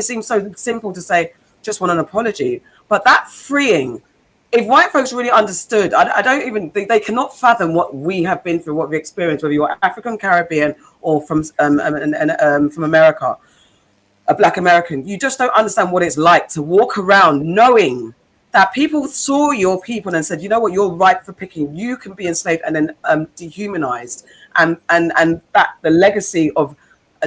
seems so simple to say, just want an apology. But that freeing, if white folks really understood, I don't even think they cannot fathom what we have been through, what we experienced, whether you're African, Caribbean, or from America. a Black American, you just don't understand what it's like to walk around knowing that people saw your people and said, you know what, you're ripe for picking. You can be enslaved and then dehumanized, and that the legacy of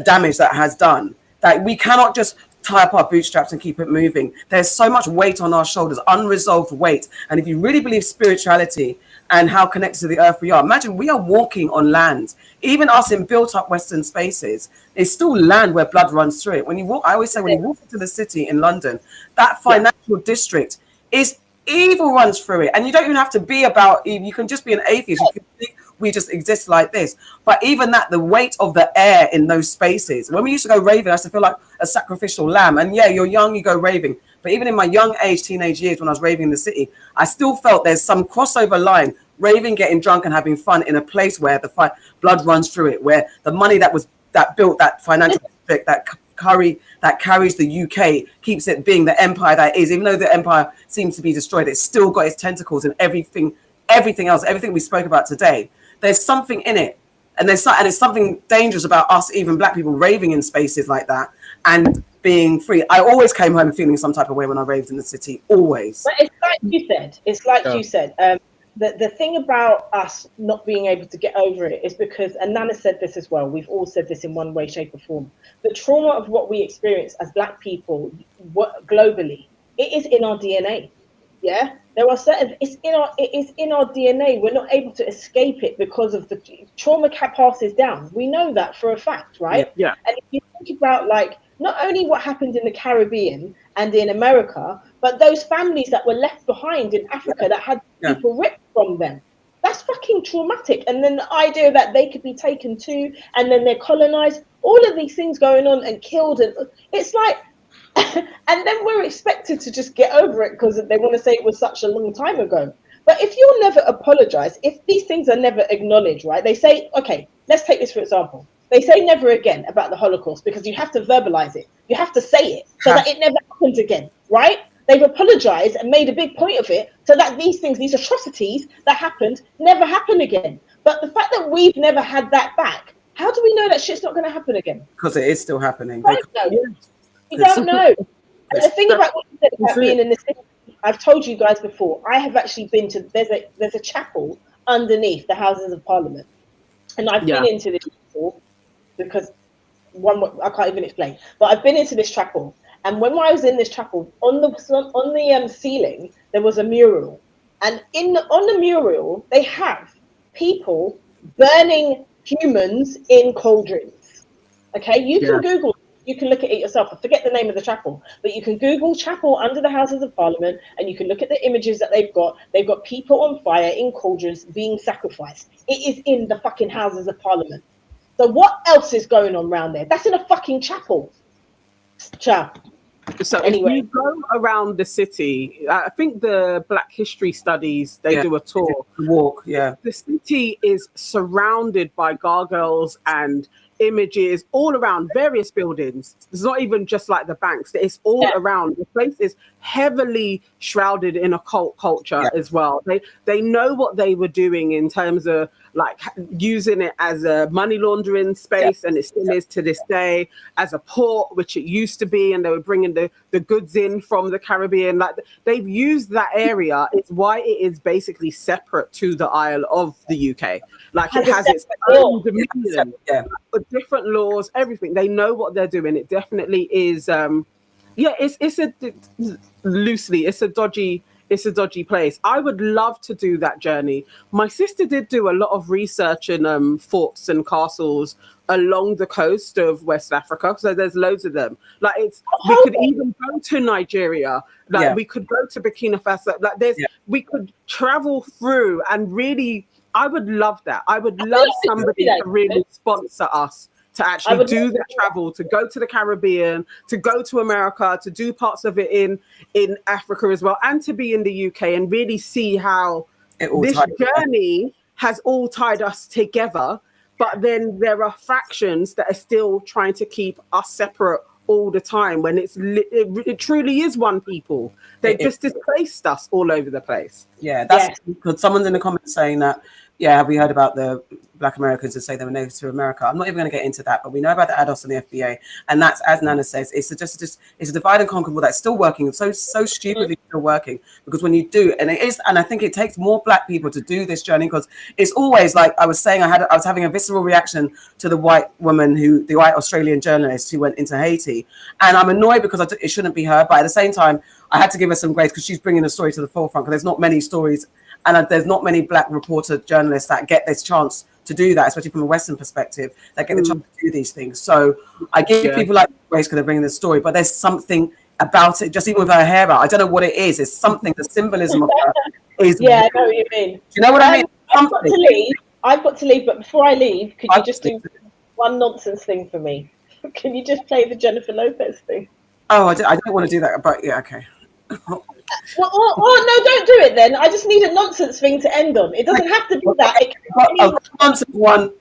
damage that has done. That we cannot just tie up our bootstraps and keep it moving. There's so much weight on our shoulders, unresolved weight. And if you really believe spirituality and how connected to the earth we are, imagine we are walking on land. Even us in built-up Western spaces, it's still land where blood runs through it. When you walk, I always say, when you walk into the city in London, that financial district is evil runs through it. And you don't even have to be about evil. You can just be an atheist. You can think we just exist like this. But even that, the weight of the air in those spaces. When we used to go raving, I used to feel like a sacrificial lamb. And yeah, you're young, you go raving. But even in my young age, teenage years, when I was raving in the city, I still felt there's some crossover line. Raving, getting drunk and having fun in a place where the blood runs through it, where the money that built that financial district, that carries the UK, keeps it being the empire that it is. Even though the empire seems to be destroyed, it's still got its tentacles in everything else, everything we spoke about today. There's something in it, and it's something dangerous about us, even Black people, raving in spaces like that and being free. I always came home feeling some type of way when I raved in the city, always. But it's like you said. The thing about us not being able to get over it is because, and Nana said this as well, we've all said this in one way, shape or form, the trauma of what we experience as Black people globally, it is in our DNA. Yeah, there are certain, it is in our DNA. We're not able to escape it because of the trauma passes down. We know that for a fact, right? Yeah. And if you think about, like, not only what happened in the Caribbean and in America, but those families that were left behind in Africa that had people ripped from them. That's fucking traumatic. And then the idea that they could be taken too, and then they're colonized, all of these things going on and killed. And it's like, and then we're expected to just get over it because they want to say it was such a long time ago. But if you'll never apologize, if these things are never acknowledged, right? They say, okay, let's take this for example. They say never again about the Holocaust because you have to verbalize it. You have to say it so that it never happens again, right? They've apologized and made a big point of it so that these things, these atrocities that happened, never happen again. But the fact that we've never had that back, how do we know that shit's not going to happen again? Because it is still happening. You don't know. And the thing about what you said about being in the city, I've told you guys before, I have actually been to, there's a chapel underneath the Houses of Parliament. And I've been into this before because I can't even explain, but I've been into this chapel. And when I was in this chapel, on the ceiling, there was a mural. And on the mural, they have people burning humans in cauldrons. Okay, you can Google, you can look at it yourself. I forget the name of the chapel, but you can Google chapel under the Houses of Parliament and you can look at the images that they've got. They've got people on fire in cauldrons being sacrificed. It is in the fucking Houses of Parliament. So what else is going on around there? That's in a fucking chapel. Ciao. So anyway, if you go around the city, I think the Black History Studies, they do a tour. Walk, yeah. The city is surrounded by gargoyles and images all around various buildings. It's not even just like the banks. It's all around. The place is heavily shrouded in occult culture as well. They know what they were doing in terms of like using it as a money laundering space, and it still is to this day, as a port, which it used to be, and they were bringing the goods in from the Caribbean. Like they've used that area. It's why it is basically separate to the Isle of the UK. Like it has its own dominion, different laws, everything. They know what they're doing. It definitely is. It's a dodgy place. I would love to do that journey. My sister did do a lot of research in forts and castles along the coast of West Africa. So there's loads of them. Like we could even go to Nigeria. Like we could go to Burkina Faso. Like we could travel through and really, I would love that. I would love somebody to really sponsor us to actually do the travel, to go to the Caribbean, to go to America, to do parts of it in Africa as well, and to be in the UK and really see how this journey has all tied us together. But then there are factions that are still trying to keep us separate all the time when it truly is one people. They just displaced us all over the place. Yeah, that's because someone's in the comments saying that, have we heard about the Black Americans and say they were Native to America. I'm not even going to get into that, but we know about the ADOS and the FBA, and that's, as Nana says, it's a divide and conquer that's still working, so stupidly still working. Because when you do, and I think it takes more Black people to do this journey, because it's always like I was saying, I was having a visceral reaction to the white woman the white Australian journalist who went into Haiti, and I'm annoyed because it shouldn't be her, but at the same time, I had to give her some grace because she's bringing the story to the forefront. Because there's not many stories, and there's not many Black reporter journalists that get this chance to do that, especially from a Western perspective, that get the chance to do these things. So I give people like grace because they're bringing the story, but there's something about it, just even with her hair out. I don't know what it is. It's something, the symbolism of her is. Yeah, I know what you mean. Do you know what I mean? I've got to leave, but before I leave, could you just do one nonsense thing for me? Can you just play the Jennifer Lopez thing? Oh, I don't want to do that, but yeah, okay. Well, no, don't do it then. I just need a nonsense thing to end on. It doesn't have to be that. It can be nonsense one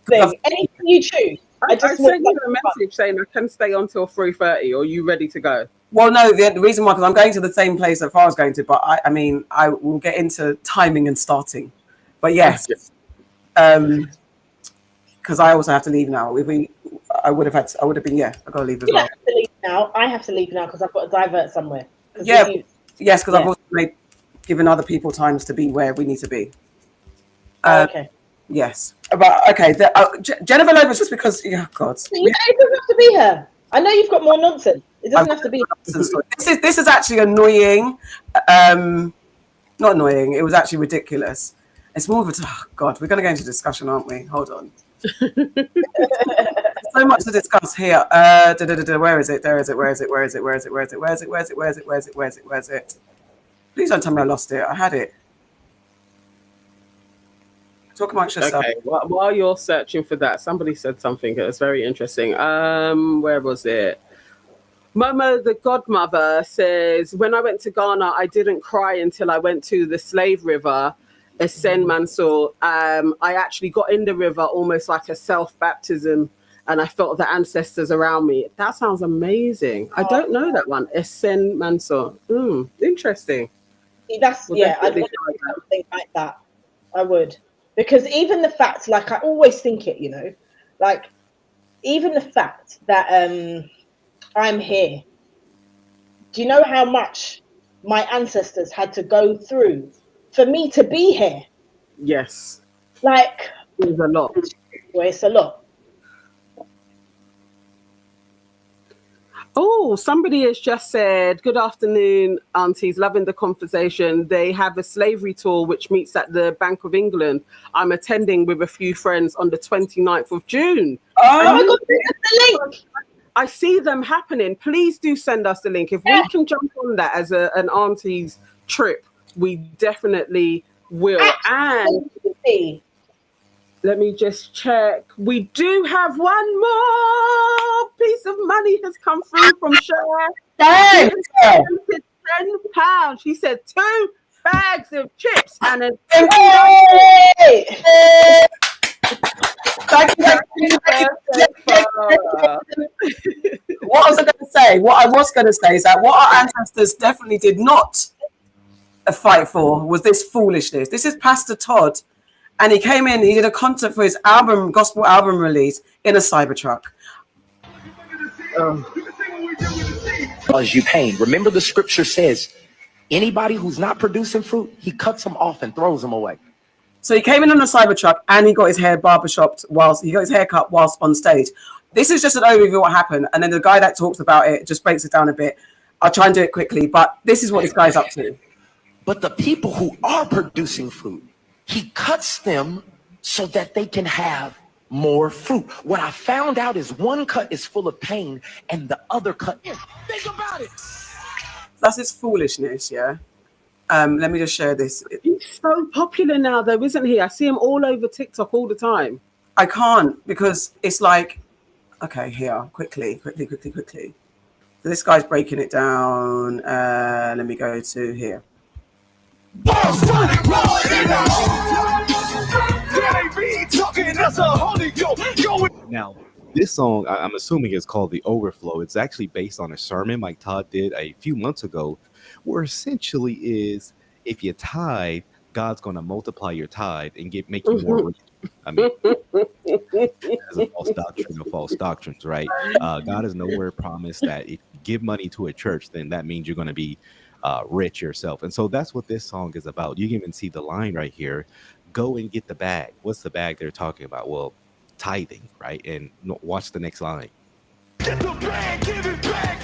thing. Anything you choose. I sent you a message saying I can stay on till 3:30. Or are you ready to go? Well, no, the reason why, because I'm going to the same place that Farrah's going to, but I mean, I will get into timing and starting. But yes, because I also have to leave now. I would have been, I've got to leave as well. You have to leave now. I have to leave now because I've got to divert somewhere. Yeah, yes, because I've also given other people times to be where we need to be. Okay. Yes, but okay. Jennifer Lopez, just because, God. It doesn't have to be her. I know you've got more nonsense. It doesn't have to be. This is actually annoying. Not annoying. It was actually ridiculous. It's more of a God. We're going to go into discussion, aren't we? Hold on. So much to discuss here. Where is it? There is it. Where is it? Where is it? Where is it? Where is it? Where is it? Where is it? Where is it? Where is it? Where is it? Where is it? Please don't tell me I lost it. I had it. Talk amongst yourself. Okay. While you're searching for that, somebody said something that was very interesting. Where was it? Momo, the godmother, says, when I went to Ghana, I didn't cry until I went to the slave river, Esen Mansour. I actually got in the river almost like a self-baptism, and I felt the ancestors around me. That sounds amazing. I don't know that one. Esen Mansour. Interesting. I'd want to do something like that. I would. Because even the fact, like I always think it, like even the fact that I'm here. Do you know how much my ancestors had to go through for me to be here? Yes. Like, it's a lot. Well, it's a lot. Oh, somebody has just said, good afternoon, aunties, loving the conversation. They have a slavery tour which meets at the Bank of England. I'm attending with a few friends on the 29th of June. Oh my God, the link. I see them happening. Please do send us the link. If we can jump on that as an auntie's trip, we definitely will. Absolutely. And let me just check. We do have one more piece of money has come through from Cher. £10. She said 2 bags of chips and a What I was going to say is that what our ancestors definitely did not fight for was this foolishness. This is Pastor Todd, and he came in, he did a concert for his gospel album release in a Cybertruck. Cause you pain. Remember, the scripture says, anybody who's not producing fruit, he cuts them off and throws them away. So he came in on a Cybertruck and he got his hair barbershopped whilst he got his hair cut whilst on stage. This is just an overview of what happened, and then the guy that talks about it just breaks it down a bit. I'll try and do it quickly, but this is what this guy's up to. But the people who are producing fruit, he cuts them so that they can have more fruit. What I found out is one cut is full of pain and the other cut is. Think about it. That's his foolishness, yeah. Let me just share this. He's so popular now, though, isn't he? I see him all over TikTok all the time. I can't, because it's like, okay, here, quickly. So this guy's breaking it down. Let me go to here. Now, this song, I'm assuming, is called The Overflow. It's actually based on a sermon Mike Todd did a few months ago, where essentially is, if you tithe, God's going to multiply your tithe and make you more rich. I mean, that's a false doctrine of false doctrines, right? God has nowhere promised that if you give money to a church, then that means you're going to be rich yourself. And so that's what this song is about. You can even see the line right here. Go and get the bag. What's the bag they're talking about? Well, tithing, right? And watch the next line. Get the bag, give it back.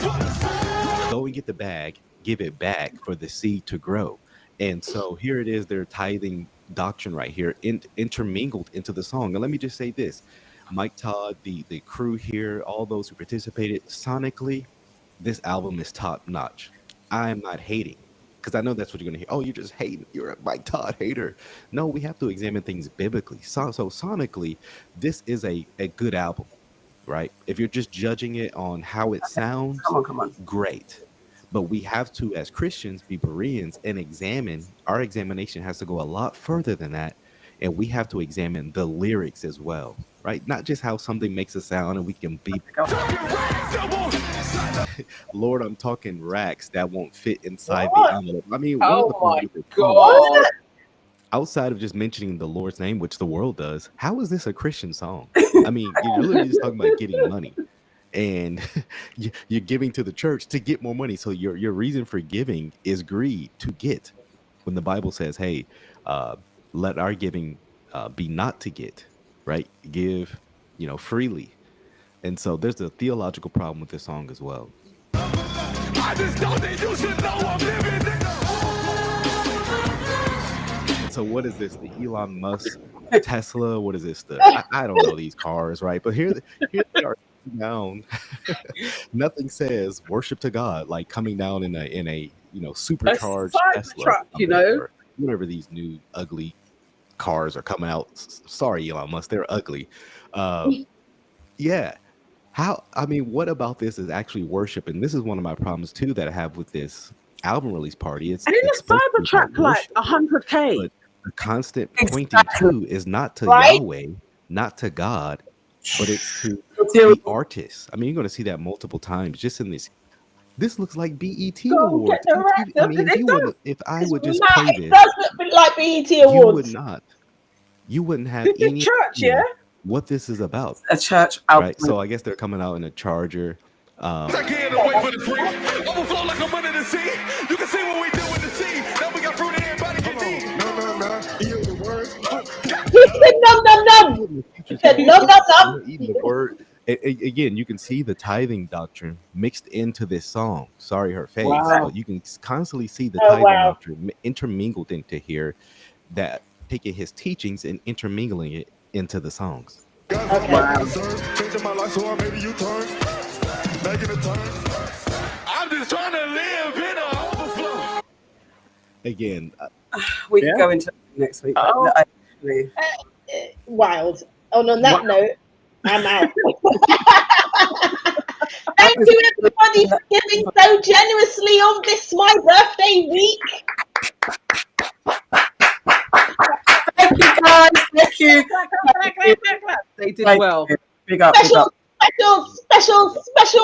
Go and get the bag, give it back for the seed to grow. And so here it is, their tithing doctrine right here, intermingled into the song. And let me just say this, Mike Todd, the crew here, all those who participated, sonically, this album is top notch. I am not hating, because I know that's what you're going to hear. Oh, you're just hating. You're a Mike Todd hater. No, we have to examine things biblically. So sonically, this is a good album, right? If you're just judging it on how it sounds, come on. Great. But we have to, as Christians, be Bereans and examine. Our examination has to go a lot further than that. And we have to examine the lyrics as well, right? Not just how something makes a sound and we can be. Lord, I'm talking racks that won't fit inside the envelope. I mean, oh my God. Outside of just mentioning the Lord's name, which the world does, how is this a Christian song? I mean, you're literally just talking about getting money. And you're giving to the church to get more money. So your reason for giving is greed, to get. When the Bible says, hey, let our giving be not to get, right? Give, freely. And so there's a theological problem with this song as well. I just thought that you should know I'm living. So what is this? The Elon Musk Tesla? What is this? I don't know these cars, right? But here they are. Down. Nothing says worship to God like coming down in a supercharged Tesla, truck, or whatever these new ugly cars are coming out. Sorry, Elon Musk, they're ugly. Yeah. What about this is actually worship? And this is one of my problems too that I have with this album release party. It's Cybertruck like 100K. But the constant pointing to is not to Yahweh, not to God, but it's to the artist. I mean, you're going to see that multiple times just in this. This looks like BET Awards. If I would just play this, it does look like BET Awards. You wouldn't have any church, what this is about. A church out. Right. So I guess they're coming out in a Charger. I can't wait for the free. Overflow like I'm under the sea. You can see what we do in the sea. Now we got fruit and everybody can eat. No. Hear the word. He said num. He said num. Eating the word. Again, you can see the tithing doctrine mixed into this song. Sorry, her face. Wow. But you can constantly see the tithing doctrine intermingled into here, that taking his teachings and intermingling it into the songs. Okay. Wow. Changing my life, so maybe you turn. Making a turn. I'm just trying to live in a overflow. Again, we can go into next week. Wild. And on that note, I'm out. Thank you, everybody, for giving so generously on this my birthday week. Thank you, guys. Thank you. They did well. Big up. Special,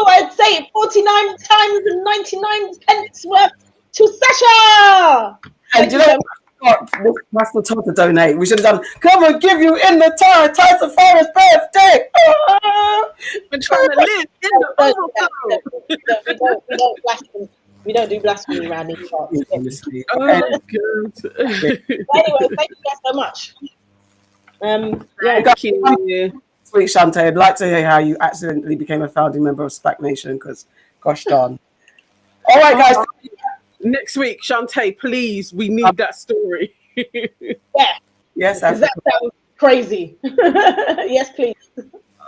I'd say 49 times and 99 pence worth to Sasha. And you know what? That's the time to donate. We should have done, come and give you in the time of Farrah's birthday. Been trying to live in the overflow. We don't do blasphemy around these parts. Good. Anyway, thank you guys so much. Thank you. Sweet Shantae, I'd like to hear how you accidentally became a founding member of SPAC Nation, because gosh darn. All right, guys. Next week, Shantae, please, we need that story. Yes, that sounds crazy. Yes, please.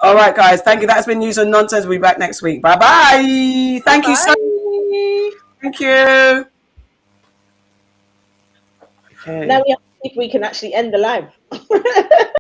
All right, guys. Thank you. That's been News and Nonsense. We'll be back next week. Bye-bye. Thank you so much. Thank you. Okay. Now we have to see if we can actually end the live.